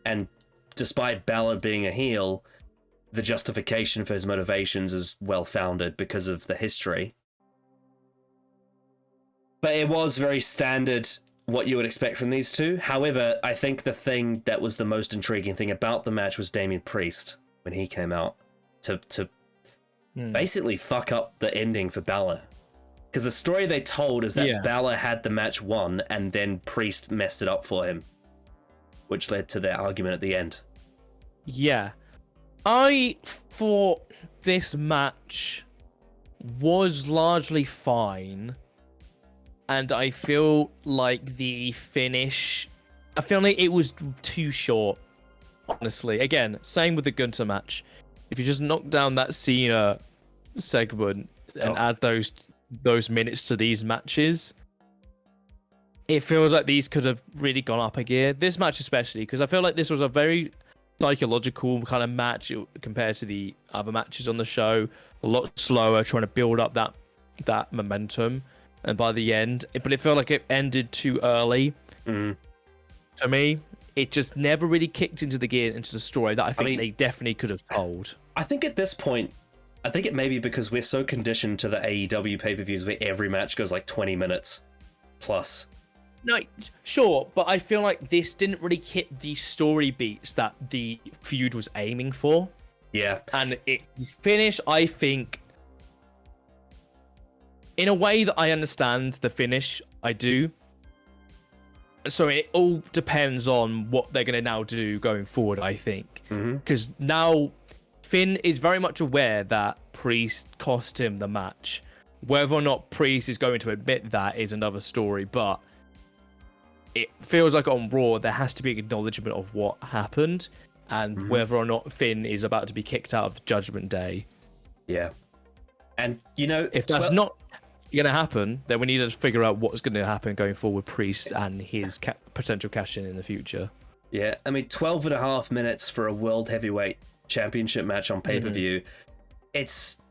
And despite Balor being a heel, the justification for his motivations is well-founded because of the history. But it was very standard what you would expect from these two. However, I think the thing that was the most intriguing thing about the match was Damian Priest when he came out to basically fuck up the ending for Balor. Because the story they told is that Balor had the match won and then Priest messed it up for him, which led to their argument at the end. Yeah. I thought this match was largely fine, and I feel like the finish, I feel like it was too short, honestly. Again, same with the Gunther match. If you just knock down that Cena segment and add those minutes to these matches, it feels like these could have really gone up a gear. This match especially, because I feel like this was a very psychological kind of match compared to the other matches on the show. A lot slower, trying to build up that momentum. And by the end, but it felt like it ended too early. For me, it just never really kicked into the gear, into the story that I think they definitely could have told. I think at this point, I think it may be because we're so conditioned to the AEW pay-per-views where every match goes like 20 minutes plus. No, sure, but I feel like this didn't really hit the story beats that the feud was aiming for. Yeah. And the finish, I think, in a way that I understand the finish, I do. So it all depends on what they're going to now do going forward, I think. Because now Finn is very much aware that Priest cost him the match. Whether or not Priest is going to admit that is another story, but it feels like on Raw there has to be an acknowledgement of what happened and whether or not Finn is about to be kicked out of the Judgment Day. Yeah. And, if that's not going to happen, then we need to figure out what's going to happen going forward with Priest and his potential cash in the future. Yeah, 12 and a half minutes for a World Heavyweight Championship match on pay-per-view. It's,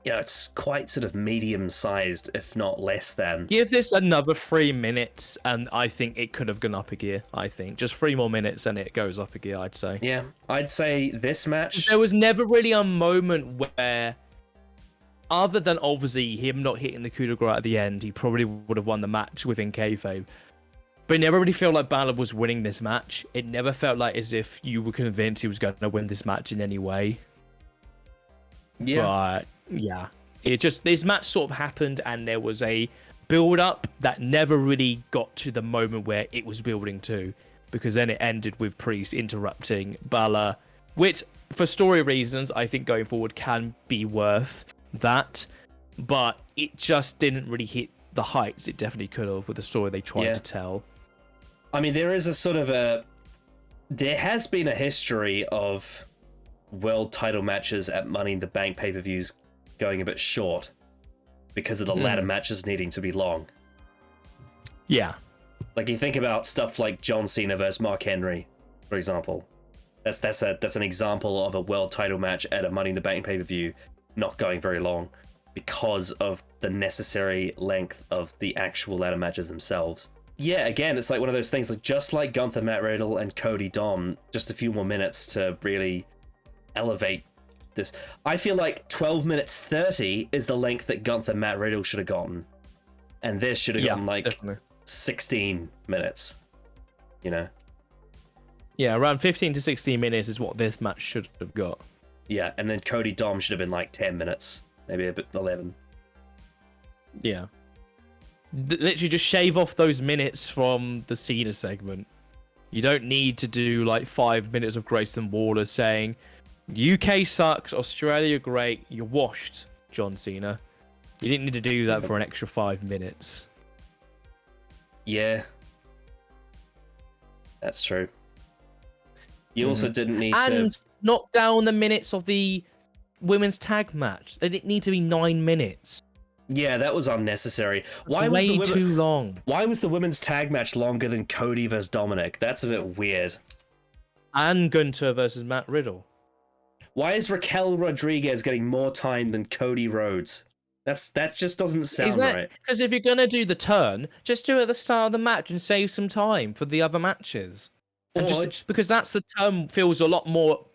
it's quite sort of medium-sized, if not less than. Give this another 3 minutes, and I think it could have gone up a gear, I think. Just 3 more minutes, and it goes up a gear, I'd say. Yeah, I'd say this match... There was never really a moment where, other than obviously him not hitting the coup de grace at the end, he probably would have won the match within kayfabe. But it never really felt like Balor was winning this match. It never felt like as if you were convinced he was going to win this match in any way. Yeah. But, yeah. This match sort of happened, and there was a build-up that never really got to the moment where it was building to. Because then it ended with Priest interrupting Balor, which, for story reasons, I think going forward can be worth that, but it just didn't really hit the heights it definitely could have with the story they tried to tell. There is there has been a history of world title matches at Money in the Bank pay-per-views going a bit short because of the ladder matches needing to be long. Yeah. Like you think about stuff like John Cena versus Mark Henry, for example. That's an example of a world title match at a Money in the Bank pay-per-view not going very long because of the necessary length of the actual ladder matches themselves. Yeah, again, it's like one of those things, like just like Gunther, Matt Riddle, and Cody Dom, just a few more minutes to really elevate this. I feel like 12 minutes 30 is the length that Gunther Matt Riddle should have gotten, and this should have gotten like definitely. 16 minutes. You know. Yeah, around 15 to 16 minutes is what this match should have got. Yeah, and then Cody Dom should have been like 10 minutes, maybe a bit 11. Yeah. Literally just shave off those minutes from the Cena segment. You don't need to do like 5 minutes of Grayson Waller saying, UK sucks, Australia great, you're washed, John Cena. You didn't need to do that for an extra 5 minutes. Yeah. That's true. You also didn't need and to knock down the minutes of the women's tag match. They didn't need to be 9 minutes. Yeah, that was unnecessary. It's way too long. Why was the women's tag match longer than Cody versus Dominic? That's a bit weird. And Gunther versus Matt Riddle. Why is Raquel Rodriguez getting more time than Cody Rhodes? That just doesn't sound right. Because if you're gonna do the turn, just do it at the start of the match and save some time for the other matches. Because that's the turn feels a lot more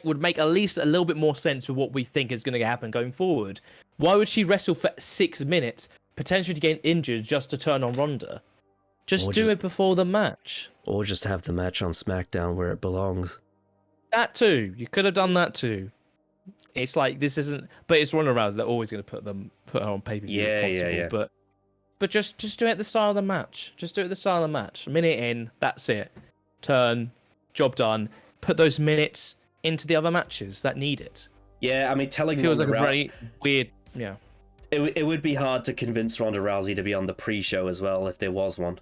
would make at least a little bit more sense with what we think is going to happen going forward. Why would she wrestle for 6 minutes, potentially get injured just to turn on Ronda? Just do it before the match. Or just have the match on SmackDown where it belongs. That too. You could have done that too. It's like this isn't, but it's Ronda Rousey. They're always going to put her on pay-per-view. Yeah. But just do it at the start of the match. Just do it at the start of the match. A minute in, that's it. Turn, job done. Put those minutes into the other matches that need it. Yeah, I mean, telling feels like a very weird. Yeah, it would be hard to convince Ronda Rousey to be on the pre-show as well if there was one.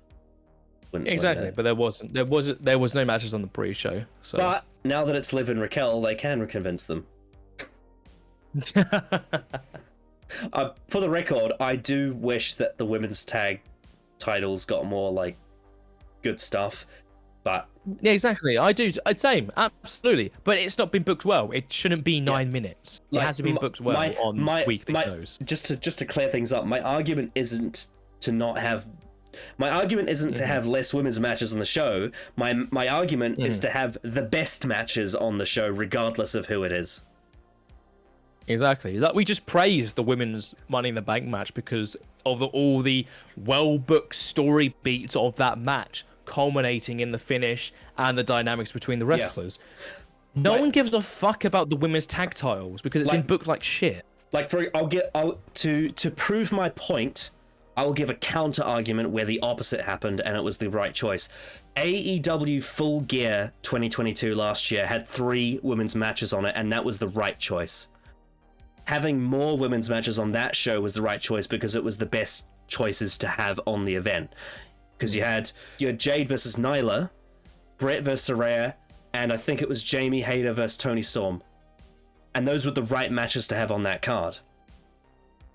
Exactly, but there wasn't. There was no matches on the pre-show. So. But now that it's Liv and Raquel, they can convince them. For the record, I do wish that the women's tag titles got more like good stuff, but yeah, exactly. I do. Same, absolutely. But it's not been booked well. It shouldn't be 9 minutes. It hasn't been booked well on weekly shows. Just to clear things up, my argument isn't to not have. My argument isn't to have less women's matches on the show. My argument is to have the best matches on the show, regardless of who it is. Exactly. Like we just praised the women's Money in the Bank match because of all the well-booked story beats of that match, culminating in the finish and the dynamics between the wrestlers. Yeah. No one gives a fuck about the women's tag titles because it's been booked like shit. To prove my point, I will give a counter argument where the opposite happened and it was the right choice. AEW Full Gear 2022 last year had 3 women's matches on it, and that was the right choice. Having more women's matches on that show was the right choice because it was the best choices to have on the event. Because you had Jade versus Nyla, Brett versus Saraya, and I think it was Jamie Hayter versus Toni Storm. And those were the right matches to have on that card.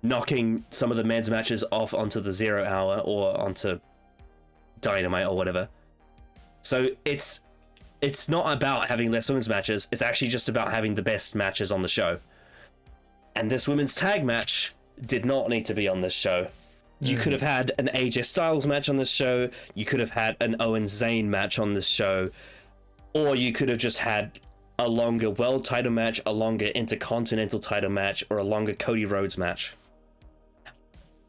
Knocking some of the men's matches off onto the 0 Hour or onto Dynamite or whatever. So it's not about having less women's matches, it's actually just about having the best matches on the show. And this women's tag match did not need to be on this show. You could have had an AJ Styles match on this show, you could have had an Owen Zayn match on this show, or you could have just had a longer world title match, a longer intercontinental title match, or a longer Cody Rhodes match.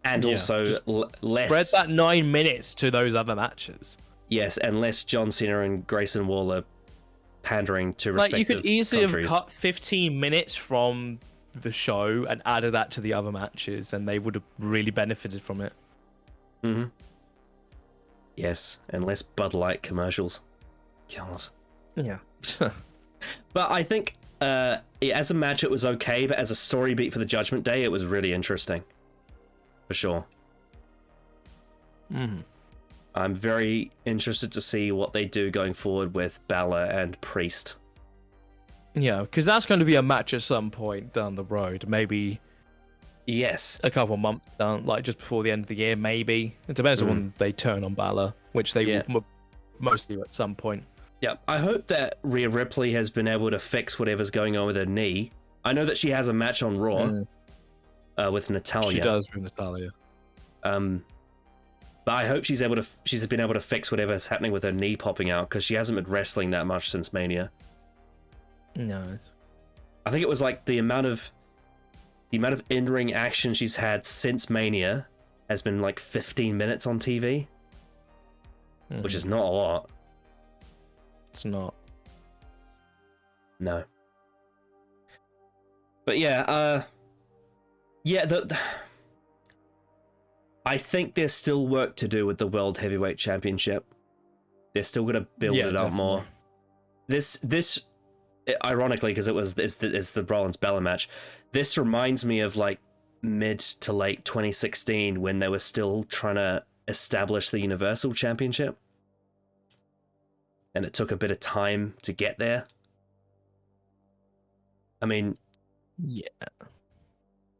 And also less... Spread that 9 minutes to those other matches. Yes, and less John Cena and Grayson Waller pandering to respective countries. You could easily have cut 15 minutes from the show and added that to the other matches, and they would have really benefited from it. Mm-hmm. Yes, and less Bud Light commercials. God. Yeah. But I think as a match it was okay, but as a story beat for the Judgment Day, it was really interesting. For sure. Mm-hmm. I'm very interested to see what they do going forward with Balor and Priest. Yeah, because that's going to be a match at some point down the road. Maybe. Yes. A couple months down, like just before the end of the year, maybe. It depends on when they turn on Balor, which they will mostly at some point. Yeah, I hope that Rhea Ripley has been able to fix whatever's going on with her knee. I know that she has a match on Raw with Natalya. She does with Natalya. But I hope she's been able to fix whatever's happening with her knee popping out, because she hasn't been wrestling that much since Mania. No. I think it was like the amount of in-ring action she's had since Mania has been like 15 minutes on TV, which is not a lot. It's not. No. But yeah, I think there's still work to do with the World Heavyweight Championship. They're still gonna build it up more. This ironically, because it's the Rollins Bella match, this reminds me of like mid to late 2016 when they were still trying to establish the Universal Championship, and it took a bit of time to get there. I mean, yeah,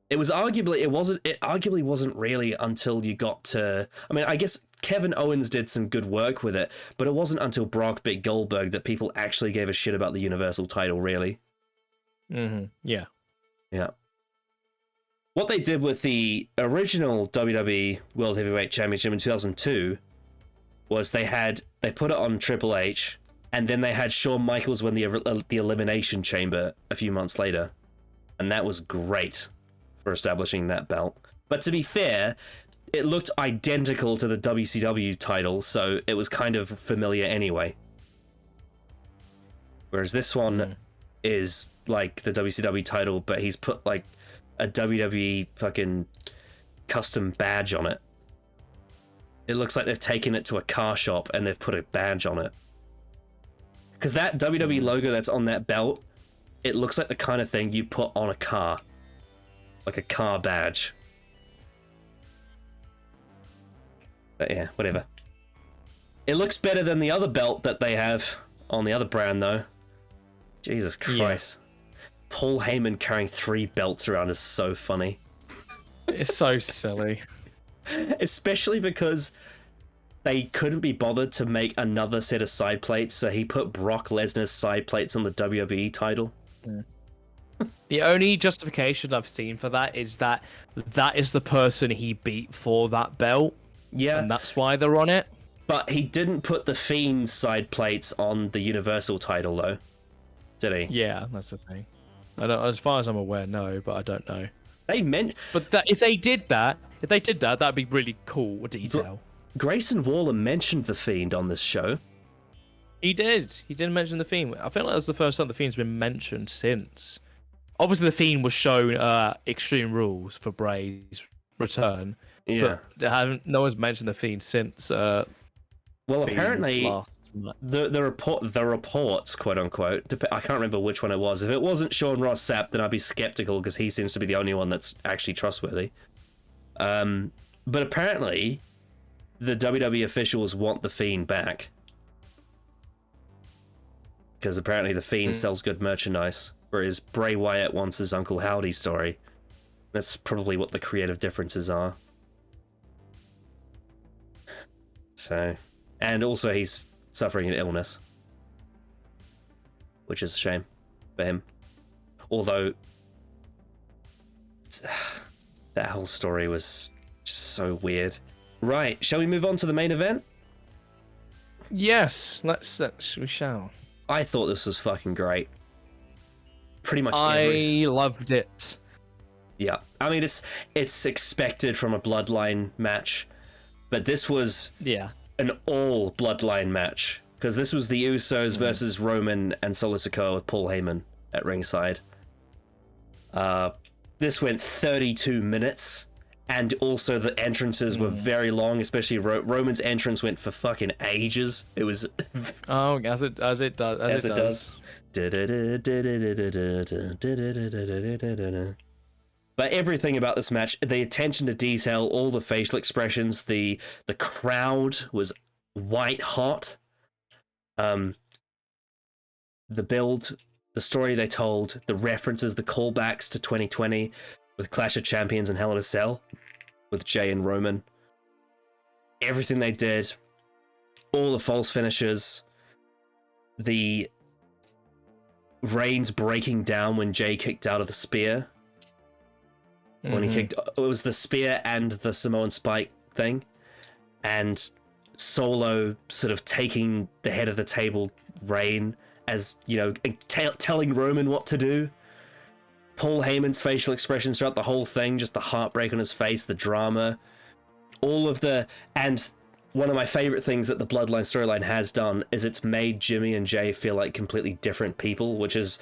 it arguably wasn't really until you got to, I mean, I guess Kevin Owens did some good work with it, but it wasn't until Brock beat Goldberg that people actually gave a shit about the Universal title, really. Yeah. What they did with the original WWE World Heavyweight Championship in 2002 was they put it on Triple H, and then they had Shawn Michaels win the Elimination Chamber a few months later, and that was great for establishing that belt. But to be fair, it looked identical to the WCW title, so it was kind of familiar anyway. Whereas this one is like the WCW title, but he's put like a WWE fucking custom badge on it. It looks like they've taken it to a car shop and they've put a badge on it. Because that WWE logo that's on that belt, it looks like the kind of thing you put on a car. Like a car badge. But yeah, whatever. It looks better than the other belt that they have on the other brand, though. Jesus Christ. Yeah. Paul Heyman carrying 3 belts around is so funny. It's so silly. Especially because they couldn't be bothered to make another set of side plates, so he put Brock Lesnar's side plates on the WWE title. The only justification I've seen for that is that is the person he beat for that belt. Yeah. And that's why they're on it. But he didn't put the Fiend's side plates on the Universal title, though. Did he? Yeah, that's the thing. I don't, as far as I'm aware, no, but I don't know. They meant... But if they did that, that'd be really cool detail. Grayson Waller mentioned the Fiend on this show. He did. He did mention the Fiend. I feel like that's the first time the Fiend's been mentioned since. Obviously, the Fiend was shown Extreme Rules for Bray's return. Yeah. But no one's mentioned the Fiend since. Well, apparently, the reports, quote unquote, I can't remember which one it was. If it wasn't Sean Ross Sapp, then I'd be skeptical because he seems to be the only one that's actually trustworthy. But apparently, the WWE officials want the Fiend back. Because apparently the Fiend sells good merchandise, whereas Bray Wyatt wants his Uncle Howdy story. That's probably what the creative differences are. So, and also he's suffering an illness, which is a shame for him. Although that whole story was just so weird. Right, shall we move on to the main event? Yes, we shall. I thought this was fucking great. Pretty much I loved it. Yeah, I mean it's expected from a Bloodline match, but this was an all Bloodline match because this was the Usos versus Roman and Solo Sikoa with Paul Heyman at ringside. This went 32 minutes, and also the entrances were very long, especially Roman's entrance went for fucking ages. It was as it does. But everything about this match, the attention to detail, all the facial expressions, the crowd was white hot. The build, the story they told, the references, the callbacks to 2020 with Clash of Champions and Hell in a Cell with Jay and Roman. Everything they did, all the false finishes, the Reigns breaking down when Jay kicked out of the spear. When he kicked, it was the spear and the Samoan Spike thing, and Solo sort of taking the head of the table reign as, you know, telling Roman what to do. Paul Heyman's facial expressions throughout the whole thing, just the heartbreak on his face, the drama, and one of my favorite things that the Bloodline storyline has done is it's made Jimmy and Jay feel like completely different people, which is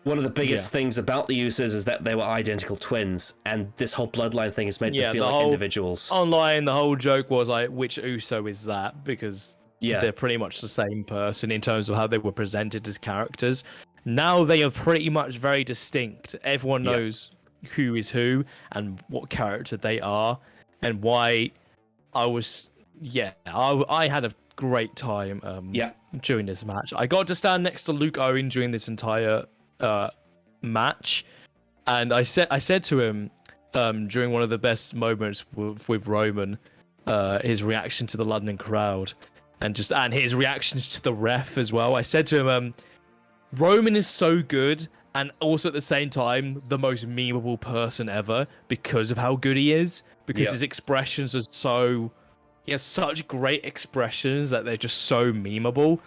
one of the biggest things about the Usos is that they were identical twins, and this whole Bloodline thing is made them feel like individuals. Online, the whole joke was like, which Uso is that? Because they're pretty much the same person in terms of how they were presented as characters. Now they are pretty much very distinct. Everyone knows who is who and what character they are, and why I had a great time during this match. I got to stand next to Luke Owen during this entire match, and I said to him during one of the best moments with Roman, his reaction to the London crowd and his reactions to the ref as well. I said to him, Roman is so good and also at the same time the most memeable person ever because of how good he is, because his expressions are so... He has such great expressions that they're just so memeable.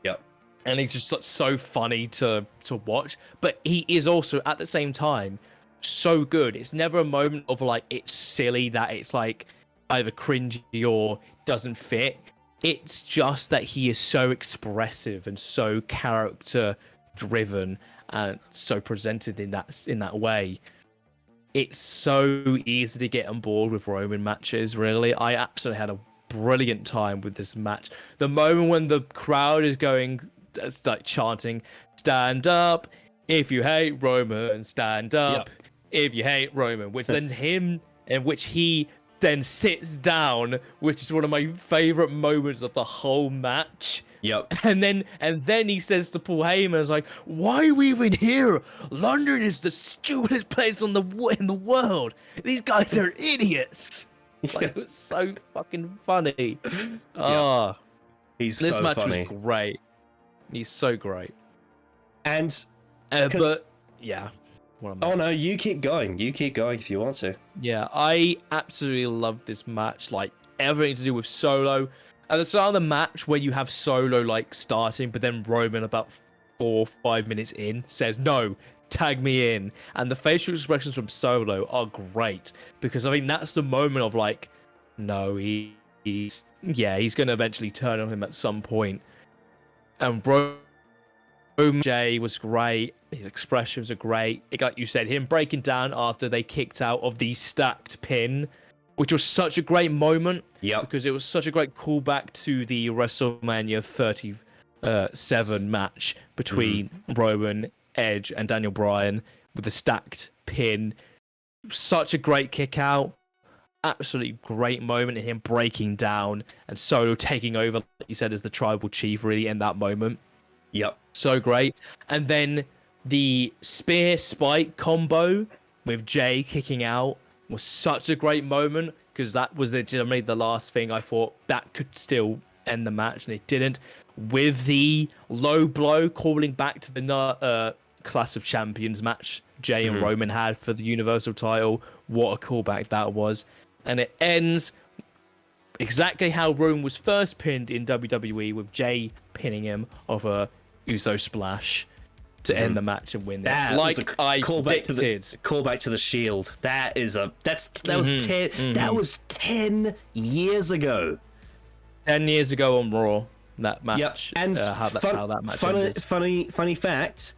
Yep. And he's just so funny to watch. But he is also, at the same time, so good. It's never a moment of like, it's silly that it's like either cringy or doesn't fit. It's just that he is so expressive and so character driven and so presented in that way. It's so easy to get on board with Roman matches, really. I absolutely had a brilliant time with this match. The moment when the crowd is going, like chanting, "Stand up if you hate Roman, stand up if you hate Roman," which he then sits down, which is one of my favorite moments of the whole match. Yep. And then he says to Paul Heyman, "It's like, why are we even here? London is the stupidest place in the world. These guys are idiots." Like, it was so fucking funny. This match was great. He's so great. And but yeah. Oh no, you keep going. You keep going if you want to. Yeah, I absolutely love this match. Like, everything to do with Solo. At the start of the match, where you have Solo like starting, but then Roman about 4 or 5 minutes in says, "No, tag me in," and the facial expressions from Solo are great, because I think that's the moment of like, no, he's going to eventually turn on him at some point. And Roman Jay was great. His expressions are great. Like you said, him breaking down after they kicked out of the stacked pin, which was such a great moment. Yeah, because it was such a great callback to the WrestleMania 37 match between Roman, Edge, and Daniel Bryan with the stacked pin. Such a great kick out. Absolutely great moment in him breaking down and Solo taking over, like you said, as the tribal chief really in that moment. Yep. So great. And then the spear spike combo with Jay kicking out was such a great moment, because that was legitimately the last thing I thought that could still end the match, and it didn't. With the low blow calling back to the Clash of Champions match Jay and Roman had for the Universal title. What a callback that was. And it ends exactly how Roman was first pinned in WWE, with Jay pinning him off a Uso splash to end the match and win it. That like was a I callback predicted. Callback to the Shield. That was 10 years ago. 10 years ago on Raw, that match. Yep. And how that match ended. funny fact,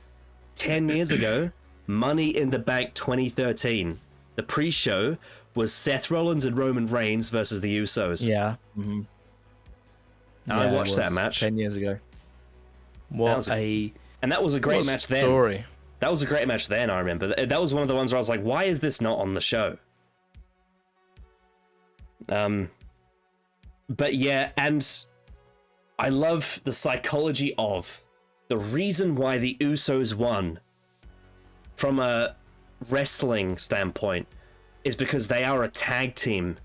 10 years ago, Money in the Bank 2013. The pre-show was Seth Rollins and Roman Reigns versus the Usos. Yeah. And I watched that match 10 years ago. And that was a great match then. Story. That was a great match then, I remember. That was one of the ones where I was like, why is this not on the show? But yeah, and I love the psychology of the reason why the Usos won from a wrestling standpoint is because they are a tag team,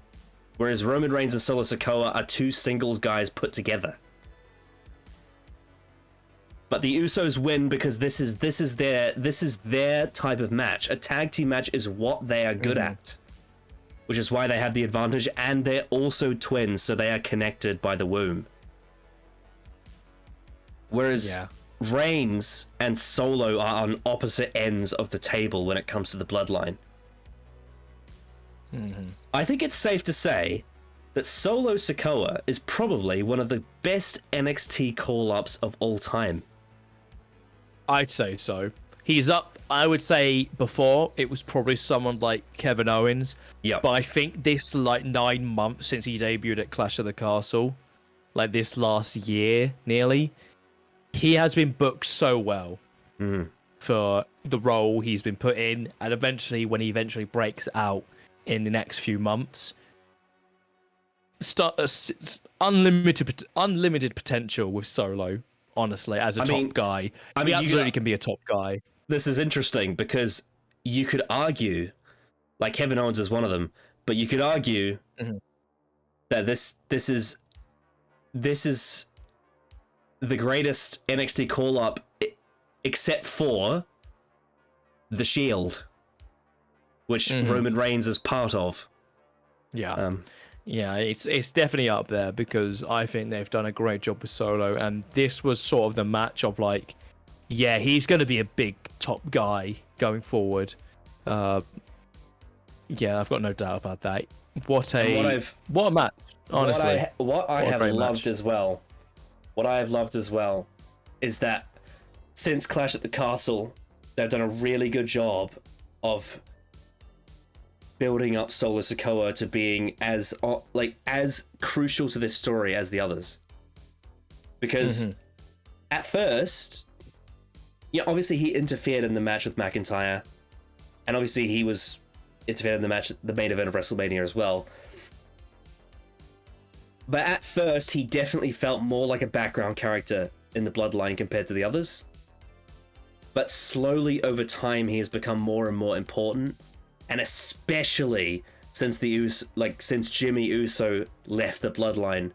whereas Roman Reigns and Solo Sikoa are two singles guys put together. But the Usos win because this is their type of match. A tag team match is what they are good at, which is why they have the advantage, and they're also twins, so they are connected by the womb. Whereas Reigns and Solo are on opposite ends of the table when it comes to the bloodline. I think it's safe to say that Solo Sikoa is probably one of the best NXT call-ups of all time. I'd say so. He's up, I would say, before, it was probably someone like Kevin Owens. Yep. But I think this, 9 months since he debuted at Clash of the Castle, this last year, nearly, he has been booked so well for the role he's been put in. And eventually, when he eventually breaks out in the next few months, unlimited potential with Solo, honestly, as a top guy. He absolutely can be a top guy. This is interesting because you could argue, like Kevin Owens is one of them, but you could argue that this is the greatest NXT call-up except for The Shield, which Roman Reigns is part of. Yeah. Yeah, it's definitely up there because I think they've done a great job with Solo, and this was sort of the match of he's going to be a big top guy going forward. Yeah, I've got no doubt about that. What a match, honestly. What I have loved as well is that since Clash at the Castle, they've done a really good job of building up Solo Sikoa to being as crucial to this story as the others. Because at first, obviously he interfered in the match with McIntyre, and obviously he was interfered in the match, the main event of WrestleMania as well. But at first, he definitely felt more like a background character in the Bloodline compared to the others. But slowly over time, he has become more and more important. And especially since since Jimmy Uso left the Bloodline,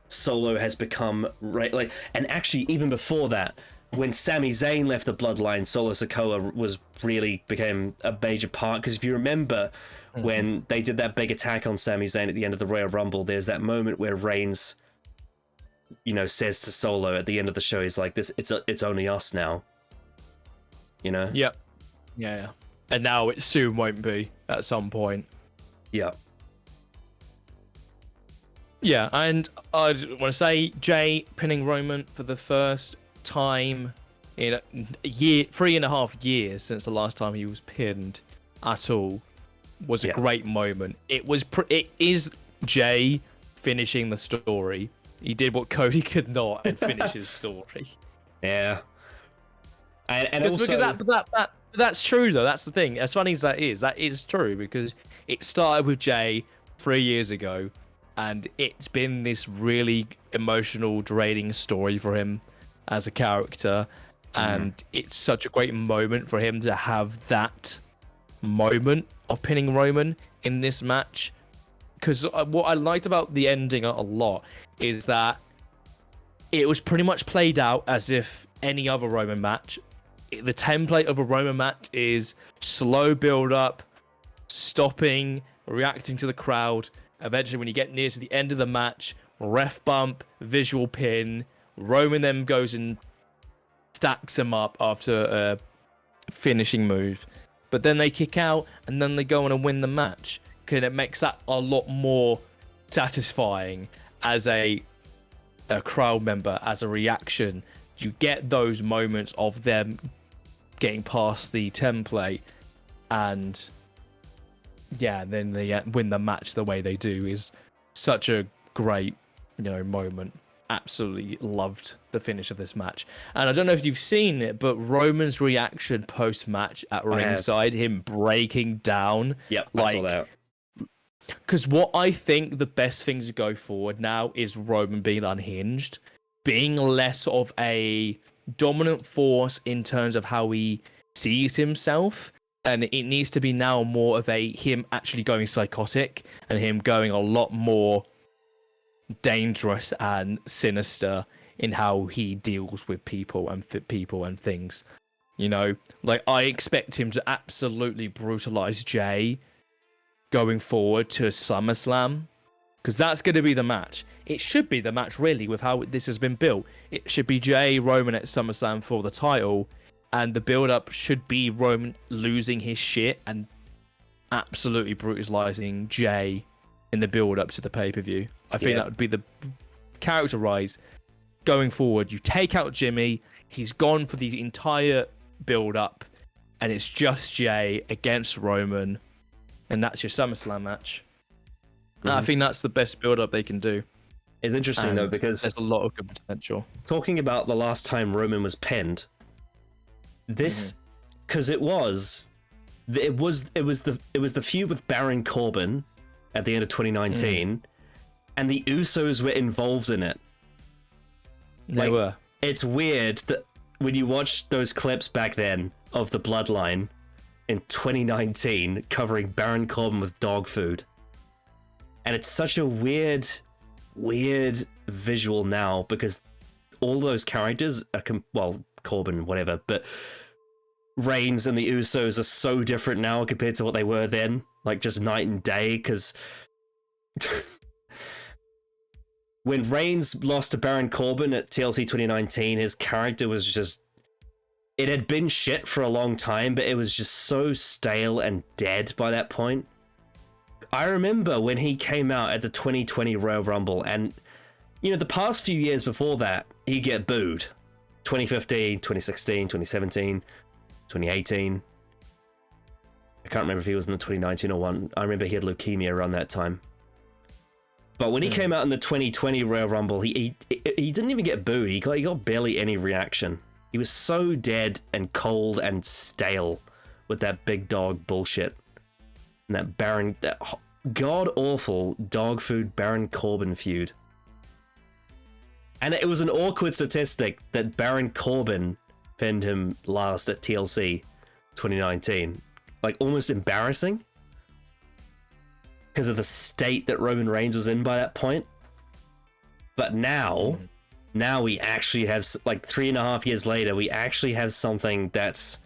Solo has become and actually even before that, when Sami Zayn left the Bloodline, Solo Sikoa became a major part. Because if you remember when they did that big attack on Sami Zayn at the end of the Royal Rumble, there's that moment where Reigns, says to Solo at the end of the show, he's like, it's only us now. Yep. Yeah. And now it soon won't be at some point. Yeah. Yeah, and I want to say Jay pinning Roman for the first time in a year, 3.5 years since the last time he was pinned at all, was a great moment. It is Jay finishing the story. He did what Cody could not and finish his story. Yeah. And also... because that's true, though. That's the thing. As funny as that is true, because it started with Jay 3 years ago, and it's been this really emotional, draining story for him as a character, and it's such a great moment for him to have that moment of pinning Roman in this match. Because what I liked about the ending a lot is that it was pretty much played out as if any other Roman match. The template of a Roman match is slow build up, stopping, reacting to the crowd. Eventually, when you get near to the end of the match, ref bump, visual pin. Roman then goes and stacks him up after a finishing move. But then they kick out, and then they go on and win the match. Because it makes that a lot more satisfying as a crowd member, as a reaction. You get those moments of them getting past the template, and then they win the match the way they do is such a great, moment. Absolutely loved the finish of this match. And I don't know if you've seen it, but Roman's reaction post-match at ringside, him breaking down. Yep, I saw that. Because what I think the best thing to go forward now is Roman being unhinged, being less of a dominant force in terms of how he sees himself, and it needs to be now more of him actually going psychotic and him going a lot more dangerous and sinister in how he deals with people and things. I expect him to absolutely brutalize Jay going forward to SummerSlam, because that's going to be the match. It should be the match, really, with how this has been built. It should be Jay Roman at SummerSlam for the title, and the build-up should be Roman losing his shit and absolutely brutalizing Jay in the build-up to the pay-per-view. I think that would be the character rise going forward. You take out Jimmy, he's gone for the entire build-up, and it's just Jay against Roman, and that's your SummerSlam match. I think that's the best build-up they can do. It's interesting, though, because there's a lot of good potential. Talking about the last time Roman was pinned, this, because it was the feud with Baron Corbin at the end of 2019, and the Usos were involved in it. They were. It's weird that when you watch those clips back then of the Bloodline in 2019 covering Baron Corbin with dog food, and it's such a weird visual now, because all those characters are Corbin, whatever, but Reigns and the Usos are so different now compared to what they were then, like just night and day. Because when Reigns lost to Baron Corbin at TLC 2019, his character was just, it had been shit for a long time, but it was just so stale and dead by that point. I remember when he came out at the 2020 Royal Rumble, and the past few years before that, he'd get booed. 2015, 2016, 2017, 2018. I can't remember if he was in the 2019 or one. I remember he had leukemia around that time. But when he came out in the 2020 Royal Rumble, he didn't even get booed. He got barely any reaction. He was so dead and cold and stale with that big dog bullshit. And that god-awful dog food Baron Corbin feud. And it was an awkward statistic that Baron Corbin pinned him last at TLC 2019. Like, almost embarrassing. Because of the state that Roman Reigns was in by that point. But now we actually have, like, 3.5 years later, we actually have something that's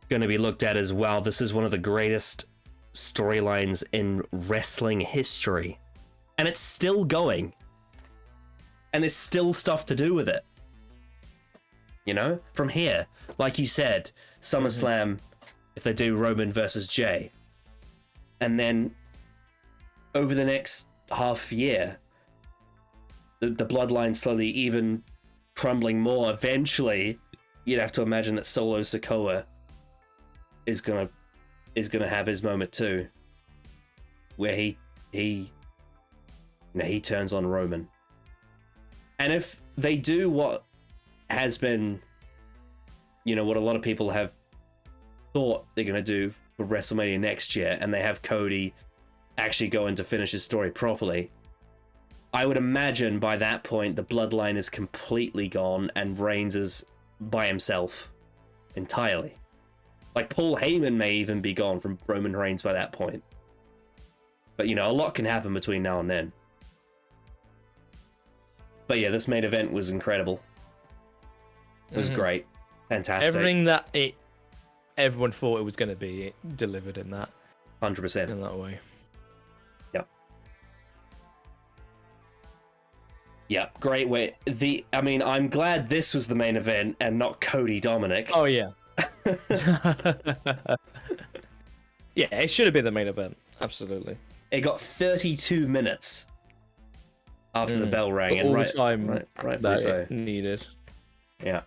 going to be looked at as, wow, this is one of the greatest storylines in wrestling history, and it's still going, and there's still stuff to do with it, from here. Like you said, SummerSlam, if they do Roman versus Jay, and then over the next half year, the bloodline slowly even crumbling more. Eventually you'd have to imagine that Solo Sikoa is gonna have his moment too, where he turns on Roman. And if they do what has been, what a lot of people have thought they're gonna do for WrestleMania next year, and they have Cody actually go in to finish his story properly, I would imagine by that point the bloodline is completely gone and Reigns is by himself entirely. Like, Paul Heyman may even be gone from Roman Reigns by that point. But, a lot can happen between now and then. But yeah, this main event was incredible. It was great. Fantastic. Everything that everyone thought it was going to be, it delivered in that. 100%. In that way. Yep. Yeah, great way. I'm glad this was the main event and not Cody Dominic. Oh, yeah. Yeah, it should have been the main event. Absolutely. It got 32 minutes after the bell rang, and all the time right that so. it needed. Yeah.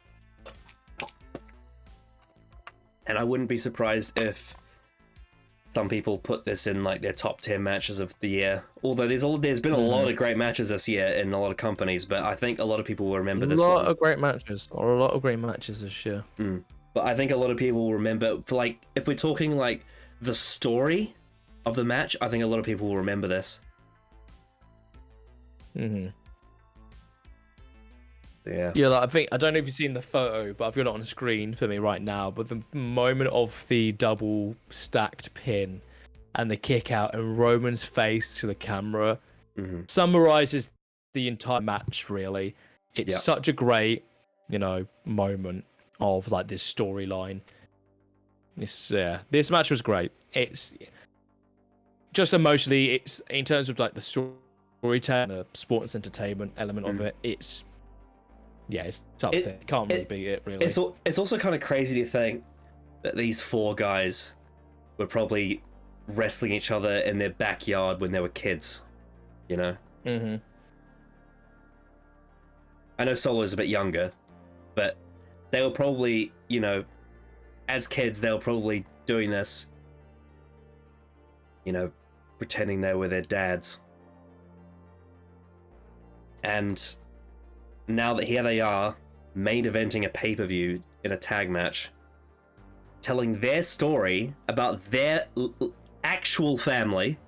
And I wouldn't be surprised if some people put this in like their top 10 matches of the year. Although there's been a lot of great matches this year in a lot of companies, but I think a lot of people will remember this one. A lot of great matches this year. But I think a lot of people will remember, for like, if we're talking like the story of the match, I think a lot of people will remember this. Yeah. Yeah, like, I don't know if you've seen the photo, but I've got it on the screen for me right now. But the moment of the double stacked pin and the kick out and Roman's face to the camera summarizes the entire match, really. It's such a great, moment of like this storyline. This match was great. It's just emotionally, it's in terms of like the storytelling, the sports entertainment element of it, it's up there. Can't really beat it, really. It's also kind of crazy to think that these 4 guys were probably wrestling each other in their backyard when they were kids, you know? Mm-hmm. I know Solo's a bit younger, but they were probably, you know, as kids, they were probably doing this, you know, pretending they were their dads. And now that here they are, main eventing a pay-per-view in a tag match, telling their story about their actual family,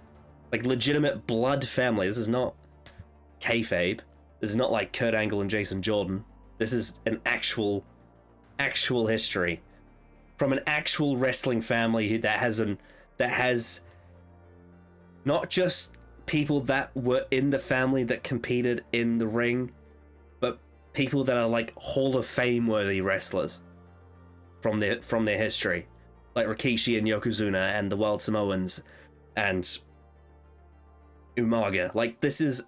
like legitimate blood family. This is not kayfabe. This is not like Kurt Angle and Jason Jordan. This is an actual history from an actual wrestling family that has not just people that were in the family that competed in the ring, but people that are like Hall of Fame worthy wrestlers from their history, like Rikishi and Yokozuna and the Wild Samoans and Umaga. Like this is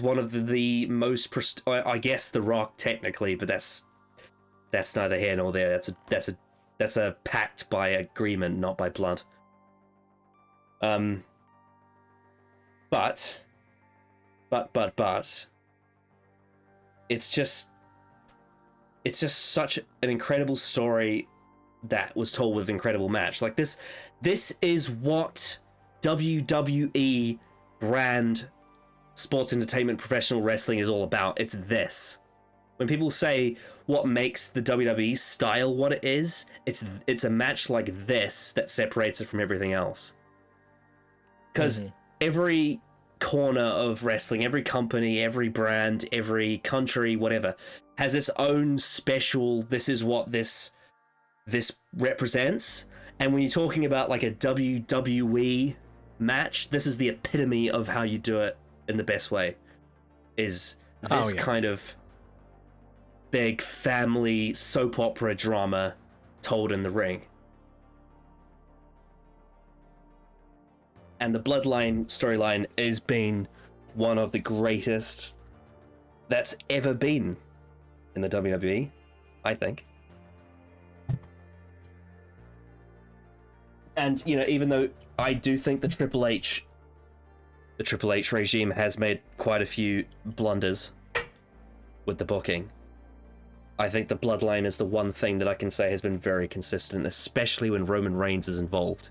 one of the most I guess The Rock technically, but that's neither here nor there. That's a pact by agreement, not by blood. But it's just such an incredible story that was told with an incredible match. Like this is what WWE brand sports entertainment professional wrestling is all about. It's this. When people say what makes the WWE style what it is, it's a match like this that separates it from everything else. Because every corner of wrestling, every company, every brand, every country, whatever, has its own special, this is what this represents. And when you're talking about like a WWE match, this is the epitome of how you do it in the best way. Is this kind of big family soap opera drama told in the ring. And the Bloodline storyline has been one of the greatest that's ever been in the WWE, I think. And, you know, even though I do think the Triple H regime has made quite a few blunders with the booking, I think the Bloodline is the one thing that I can say has been very consistent, especially when Roman Reigns is involved.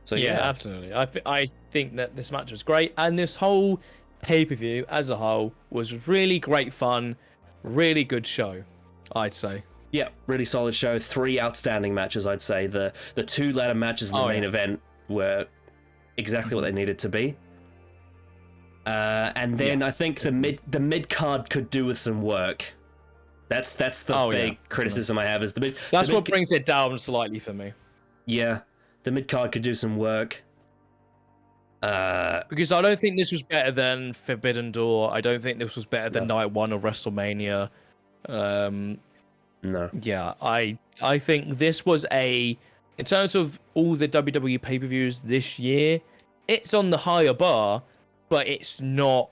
So yeah, absolutely. I think that this match was great, and this whole pay-per-view as a whole was really great fun, really good show, I'd say. Yeah, really solid show. 3 outstanding matches, I'd say. The 2 ladder matches in the main event were exactly what they needed to be. And then I think the mid card could do with some work. That's the big criticism I have is the mid. That's what brings it down slightly for me. Yeah, the mid card could do some work. Because I don't think this was better than Forbidden Door. I don't think this was better than Night 1 of WrestleMania. No. Yeah, I think this was in terms of all the WWE pay-per-views this year, it's on the higher bar, but it's not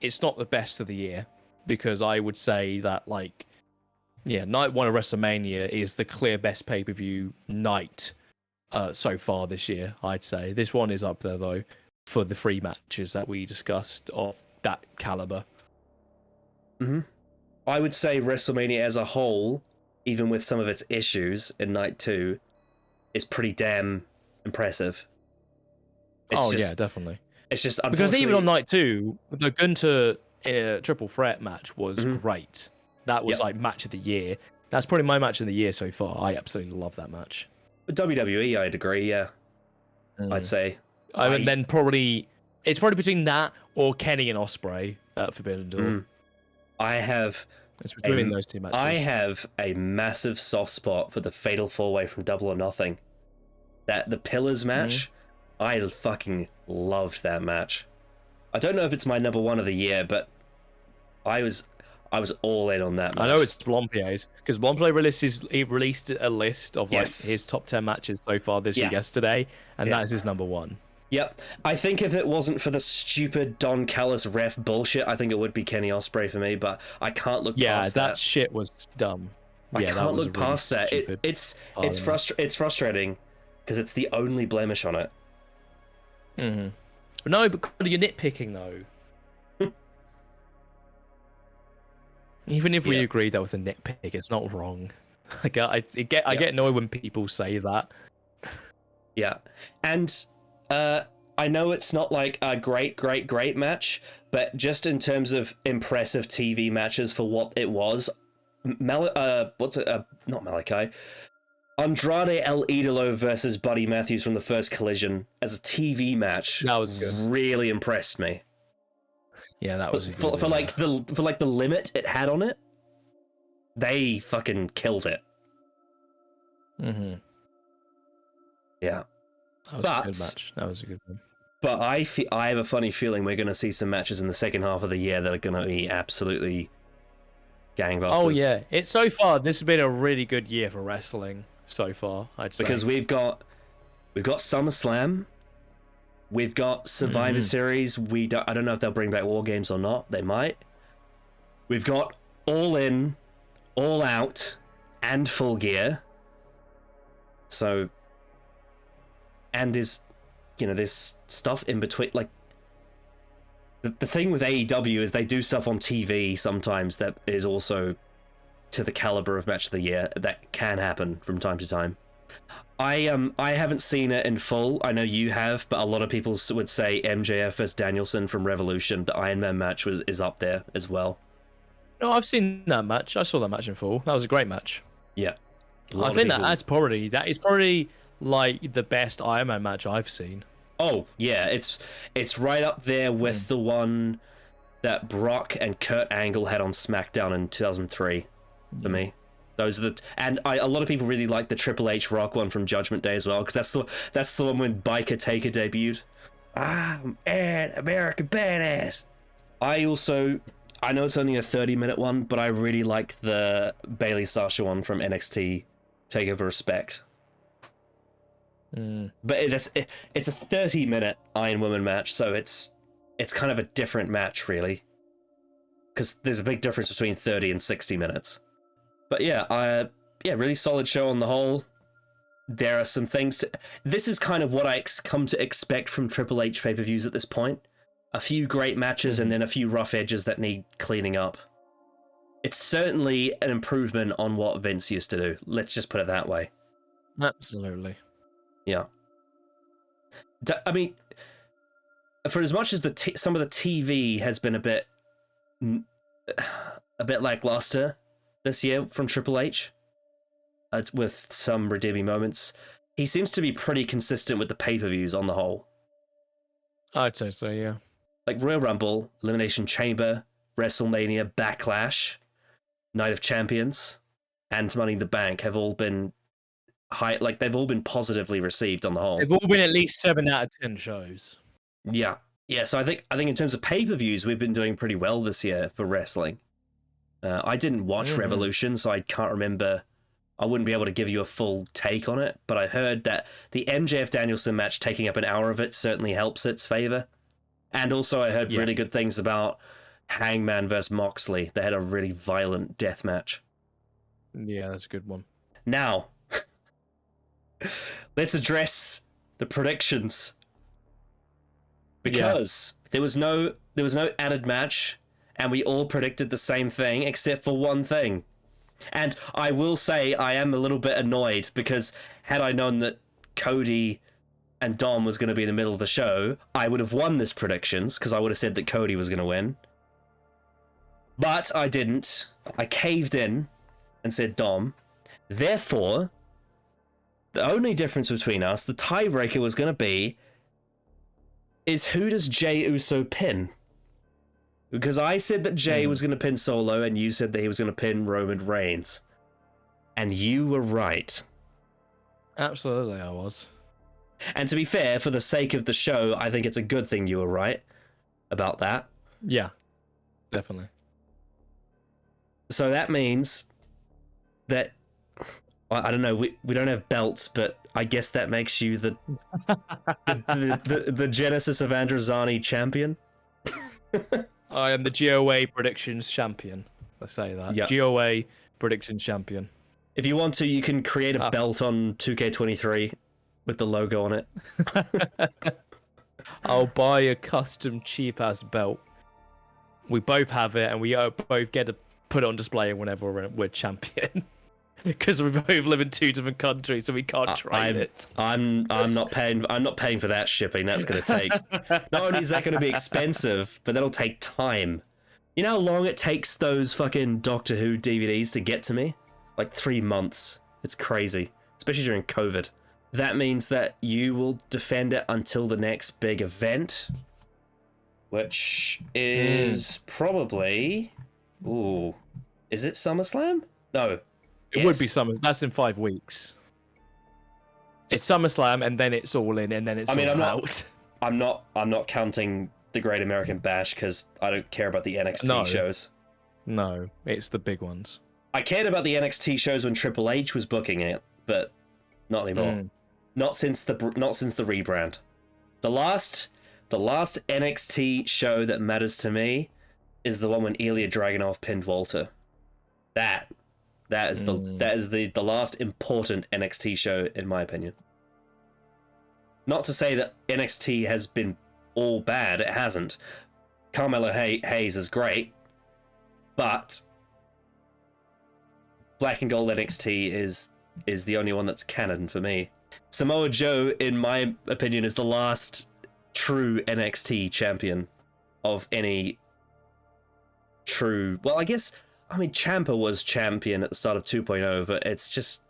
the best of the year, because I would say that Night 1 of WrestleMania is the clear best pay-per-view night so far this year, I'd say. This one is up there though for the 3 matches that we discussed of that caliber. I would say WrestleMania as a whole, even with some of its issues in Night 2, is pretty damn impressive. Definitely. It's just because even on Night 2, the Gunter triple threat match was great. That was like match of the year. That's probably my match of the year so far. I absolutely love that match. But WWE, I'd agree. Yeah, I'd say. And then it's probably between that or Kenny and Ospreay at Forbidden Door. It's between those 2 matches. I have a massive soft spot for the Fatal 4-Way from Double or Nothing. The Pillars match, I fucking loved that match. I don't know if it's my number 1 of the year, but I was all in on that match. I know it's Blompier's, because Blompier released a list of his top 10 matches so far this year yesterday, and that is his number 1. Yep. I think if it wasn't for the stupid Don Callis ref bullshit, I think it would be Kenny Ospreay for me, but I can't look past that. That shit was dumb. I That can't was look a really past that. stupid It's frustrating because it's the only blemish on it. Mm-hmm. No, but you're nitpicking though. Even if we agree that was a nitpick, it's not wrong. I get annoyed when people say that. Yeah, and I know it's not like a great match, but just in terms of impressive TV matches for what it was, not Malachi, Andrade El Idolo versus Buddy Matthews from the first Collision as a TV match. That was good. Really impressed me. Yeah, that was for the limit it had on it. They fucking killed it. Mm-hmm. Yeah. That was a good match. That was a good one. But I have a funny feeling we're going to see some matches in the second half of the year that are going to be absolutely gangbusters. Oh yeah, so far this has been a really good year for wrestling so far. I'd say because we've got SummerSlam, we've got Survivor Series. I don't know if they'll bring back War Games or not. They might. We've got All In, All Out, and Full Gear. So. And there's stuff in between. Like, the thing with AEW is they do stuff on TV sometimes that is also to the caliber of Match of the Year. That can happen from time to time. I haven't seen it in full. I know you have, but a lot of people would say MJF vs Danielson from Revolution, the Iron Man match, is up there as well. No, I've seen that match. I saw that match in full. That was a great match. Yeah. I think that is probably like the best Iron Man match I've seen. Oh yeah, it's right up there with the one that Brock and Kurt Angle had on SmackDown in 2003 for me. Those are a lot of people really like the Triple H Rock one from Judgment Day as well, because that's the one when Biker Taker debuted. I'm an American badass. I know it's only a 30-minute one, but I really like the Bayley Sasha one from NXT Takeover Respect. But it's a 30-minute Iron Woman match, so it's kind of a different match, really, because there's a big difference between 30 and 60 minutes. But yeah, really solid show on the whole. There are some things. This is kind of what I come to expect from Triple H pay-per-views at this point. A few great matches and then a few rough edges that need cleaning up. It's certainly an improvement on what Vince used to do. Let's just put it that way. Absolutely. Yeah. I mean, for as much as some of the TV has been a bit lackluster this year from Triple H, with some redeeming moments, he seems to be pretty consistent with the pay-per-views on the whole. I'd say so, yeah. Like Royal Rumble, Elimination Chamber, WrestleMania, Backlash, Night of Champions, and Money in the Bank have all been they've all been positively received on the whole. They've all been at least 7 out of 10 shows. Yeah. So I think in terms of pay-per-views, we've been doing pretty well this year for wrestling. I didn't watch Revolution, so I can't remember. I wouldn't be able to give you a full take on it, but I heard that the MJF Danielson match taking up an hour of it certainly helps its favor. And also I heard really good things about Hangman versus Moxley. They had a really violent death match. Yeah, that's a good one. Now, let's address the predictions, because there was no added match, and we all predicted the same thing except for one thing. And I will say I am a little bit annoyed, because had I known that Cody and Dom was going to be in the middle of the show, I would have won this predictions, because I would have said that Cody was going to win. But I didn't. I caved in and said Dom. Therefore, the only difference between us, the tiebreaker was going to be, is who does Jey Uso pin? Because I said that Jey was going to pin Solo, and you said that he was going to pin Roman Reigns. And you were right. Absolutely, I was. And to be fair, for the sake of the show, I think it's a good thing you were right about that. Yeah, definitely. So that means that I don't know. We don't have belts, but I guess that makes you the the Genesis of Androzani champion. I am the GOA predictions champion. Let's say that. Yep. GOA predictions champion. If you want to, you can create a belt on 2K23 with the logo on it. I'll buy a custom cheap ass belt. We both have it, and we both get to put it on display whenever we're champion. Because we both live in 2 different countries, so we can't trade it. I'm not paying. I'm not paying for that shipping. That's going to take. Not only is that going to be expensive, but that'll take time. You know how long it takes those fucking Doctor Who DVDs to get to me? Like 3 months. It's crazy, especially during COVID. That means that you will defend it until the next big event, which is probably. Ooh, is it SummerSlam? No. It would be Summer. That's in 5 weeks. It's SummerSlam, and then it's All In, and then it's out. I'm not counting the Great American Bash because I don't care about the NXT shows. No, it's the big ones. I cared about the NXT shows when Triple H was booking it, but not anymore. Not since the rebrand. The last NXT show that matters to me is the one when Ilya Dragunov pinned Walter. That is the last important NXT show, in my opinion. Not to say that NXT has been all bad, it hasn't. Carmelo Hayes is great, but Black and Gold NXT is the only one that's canon for me. Samoa Joe, in my opinion, is the last true NXT champion of any true... Well, I guess... I mean, Ciampa was champion at the start of 2.0, but it's just...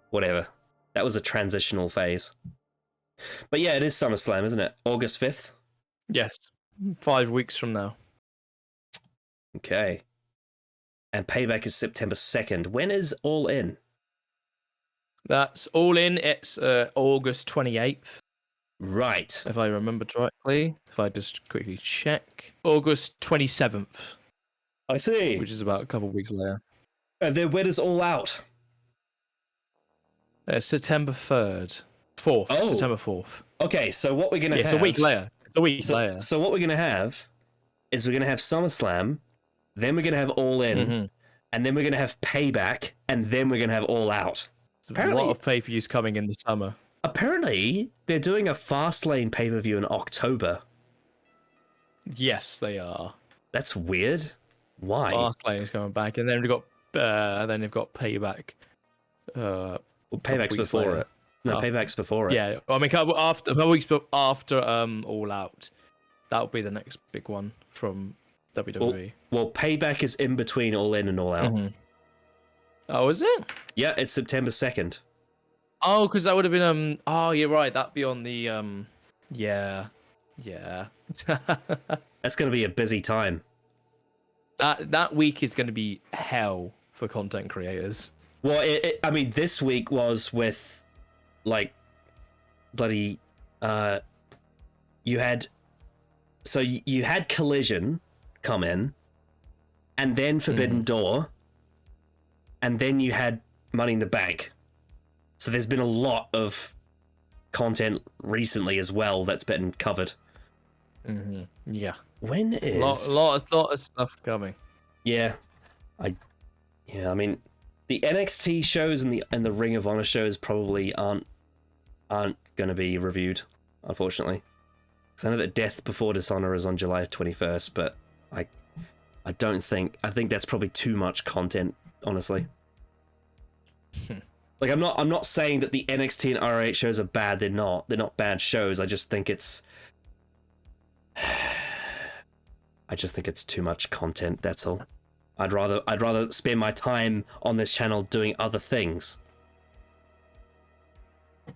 whatever. That was a transitional phase. But yeah, it is SummerSlam, isn't it? August 5th? Yes. 5 weeks from now. Okay. And Payback is September 2nd. When is All In? That's All In. It's August 28th. Right. If I remember correctly. If I just quickly check. August 27th. I see. Which is about a couple of weeks later. And then when is All Out? September 3rd. 4th. Oh. September 4th. Okay, so what we're going to have... It's a week later. So what we're going to have is we're going to have SummerSlam, then we're going to have All In, and then we're going to have Payback, and then we're going to have All Out. Apparently, a lot of pay-per-views coming in the summer. Apparently, they're doing a Fastlane pay-per-view in October. Yes, they are. That's weird. Why? Fastlane is coming back, and then they've got Payback. Well, Payback's before it. No, Payback's before it. Yeah, I mean, a couple weeks after All Out, that will be the next big one from WWE. Well, Payback is in between All In and All Out. Oh, is it? Yeah, it's September 2nd. Oh, because that would have been oh, you're right. That'd be on the yeah. That's going to be a busy time. That week is going to be hell for content creators. Well, I mean, this week was with, like, bloody, you had Collision come in, and then Forbidden Door, and then you had Money in the Bank. So there's been a lot of content recently as well that's been covered. Yeah. When is lot of stuff coming? Yeah, I mean, the NXT shows and the Ring of Honor shows probably aren't going to be reviewed, unfortunately. Because I know that Death Before Dishonor is on July 21st, but I think that's probably too much content, honestly. Like, I'm not saying that the NXT and ROH shows are bad. They're not bad shows. I just think it's too much content, that's all. I'd rather spend my time on this channel doing other things.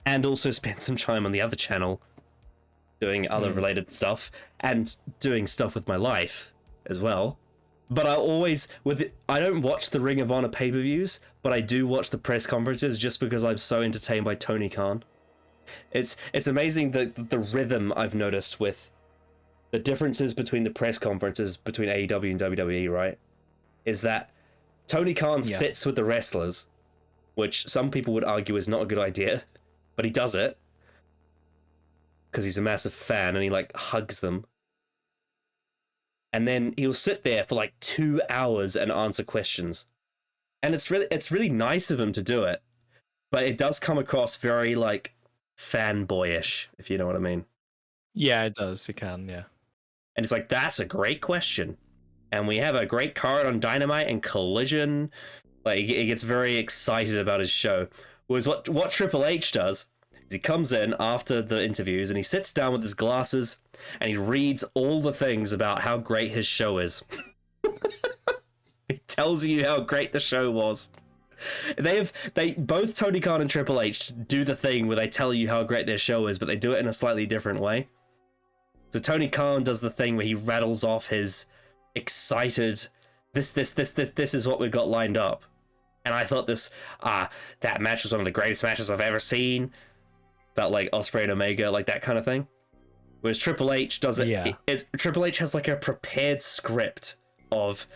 And also spend some time on the other channel doing other related stuff and doing stuff with my life as well. But I don't watch the Ring of Honor pay-per-views, but I do watch the press conferences just because I'm so entertained by Tony Khan. It's amazing the rhythm I've noticed with the differences between the press conferences between AEW and WWE, right? Is that Tony Khan sits with the wrestlers which some people would argue is not a good idea, but he does it because he's a massive fan and he like hugs them. And then he'll sit there for like 2 hours and answer questions. And it's really nice of him to do it, but it does come across very like fanboyish, if you know what I mean. Yeah, it does. It can, yeah. And it's like, that's a great question. And we have a great card on Dynamite and Collision. Like, he gets very excited about his show. Whereas what Triple H does is he comes in after the interviews and he sits down with his glasses and he reads all the things about how great his show is. He tells you how great the show was. They both Tony Khan and Triple H do the thing where they tell you how great their show is, but they do it in a slightly different way. So Tony Khan does the thing where he rattles off his excited, this is what we've got lined up. And I thought that match was one of the greatest matches I've ever seen. Felt like Ospreay and Omega, like that kind of thing. Whereas Triple H does it, Triple H has like a prepared script of,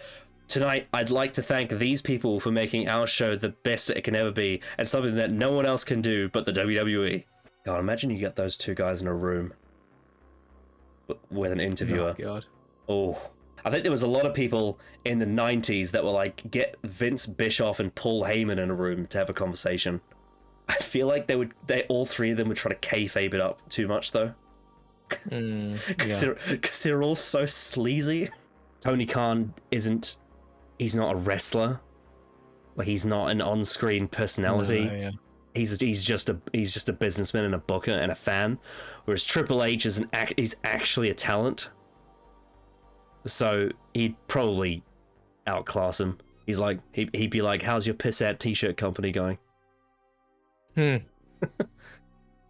tonight I'd like to thank these people for making our show the best it can ever be, and something that no one else can do but the WWE. God, imagine you get those two guys in a room with an interviewer. Oh, God. Oh, I think there was a lot of people in the 90s that were like, get Vince Bischoff and Paul Heyman in a room to have a conversation. I feel like all three of them would try to kayfabe it up too much though. Because they're all so sleazy. Tony Khan he's not a wrestler. Like, he's not an on-screen personality. No, yeah. He's just a businessman and a booker and a fan, whereas Triple H is he's actually a talent. So he'd probably outclass him. He's like he'd be like, "How's your piss-out t-shirt company going?" I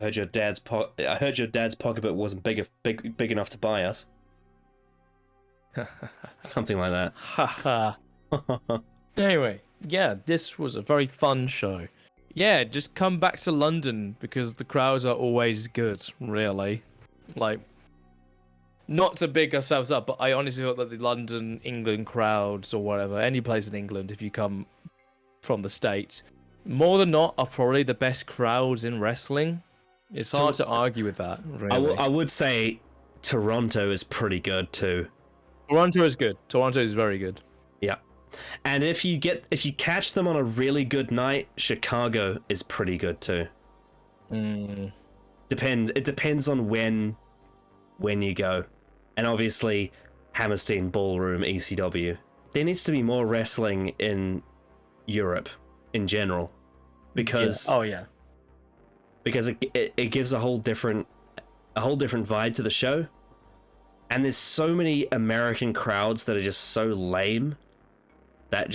heard your dad's pocketbook wasn't big enough to buy us. Something like that. Haha. Anyway, yeah, this was a very fun show. Yeah, just come back to London because the crowds are always good, really. Like, not to big ourselves up, but I honestly feel that the London, England crowds or whatever, any place in England, if you come from the States, more than not, are probably the best crowds in wrestling. It's hard to argue with that, really. I would say Toronto is pretty good too. Toronto is good. Toronto is very good. Yeah. And if you catch them on a really good night, Chicago is pretty good too. It depends on when you go. And obviously Hammerstein Ballroom, ECW. There needs to be more wrestling in Europe in general. Because because it gives a whole different vibe to the show. And there's so many American crowds that are just so lame that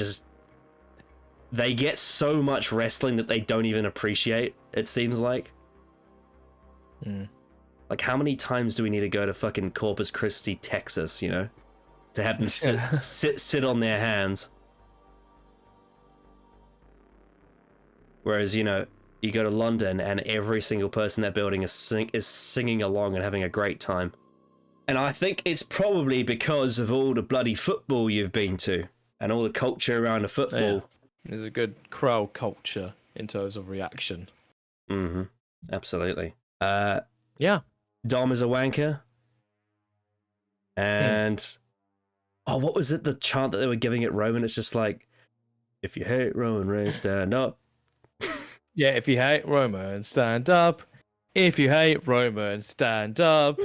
they get so much wrestling that they don't even appreciate, it seems like. Like, how many times do we need to go to fucking Corpus Christi, Texas, to have them sit on their hands? Whereas, you go to London and every single person in that building is singing along and having a great time. And I think it's probably because of all the bloody football you've been to and all the culture around the football. Yeah. There's a good crowd culture in terms of reaction. Mm-hmm. Absolutely. Yeah. Dom is a wanker. And what was it? The chant that they were giving at Roman? It's just like, if you hate Roman Reigns, stand up. Yeah, if you hate Roman, stand up. If you hate Roman, stand up.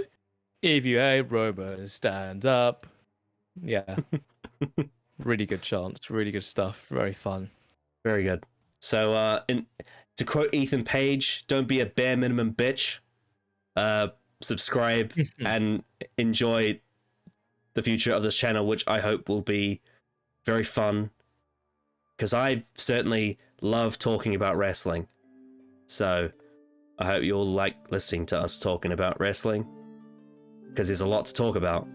If you hate Roman, stand up. Yeah. Really good chants. Really good stuff. Very fun. Very good. So, to quote Ethan Page, don't be a bare minimum bitch. Subscribe and enjoy the future of this channel, which I hope will be very fun. Because I certainly love talking about wrestling. So, I hope you all like listening to us talking about wrestling. Because there's a lot to talk about.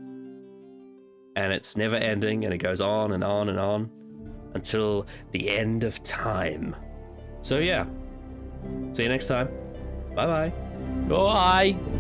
And it's never ending, and it goes on and on and on until the end of time. So yeah, see you next time. Bye-bye. Bye.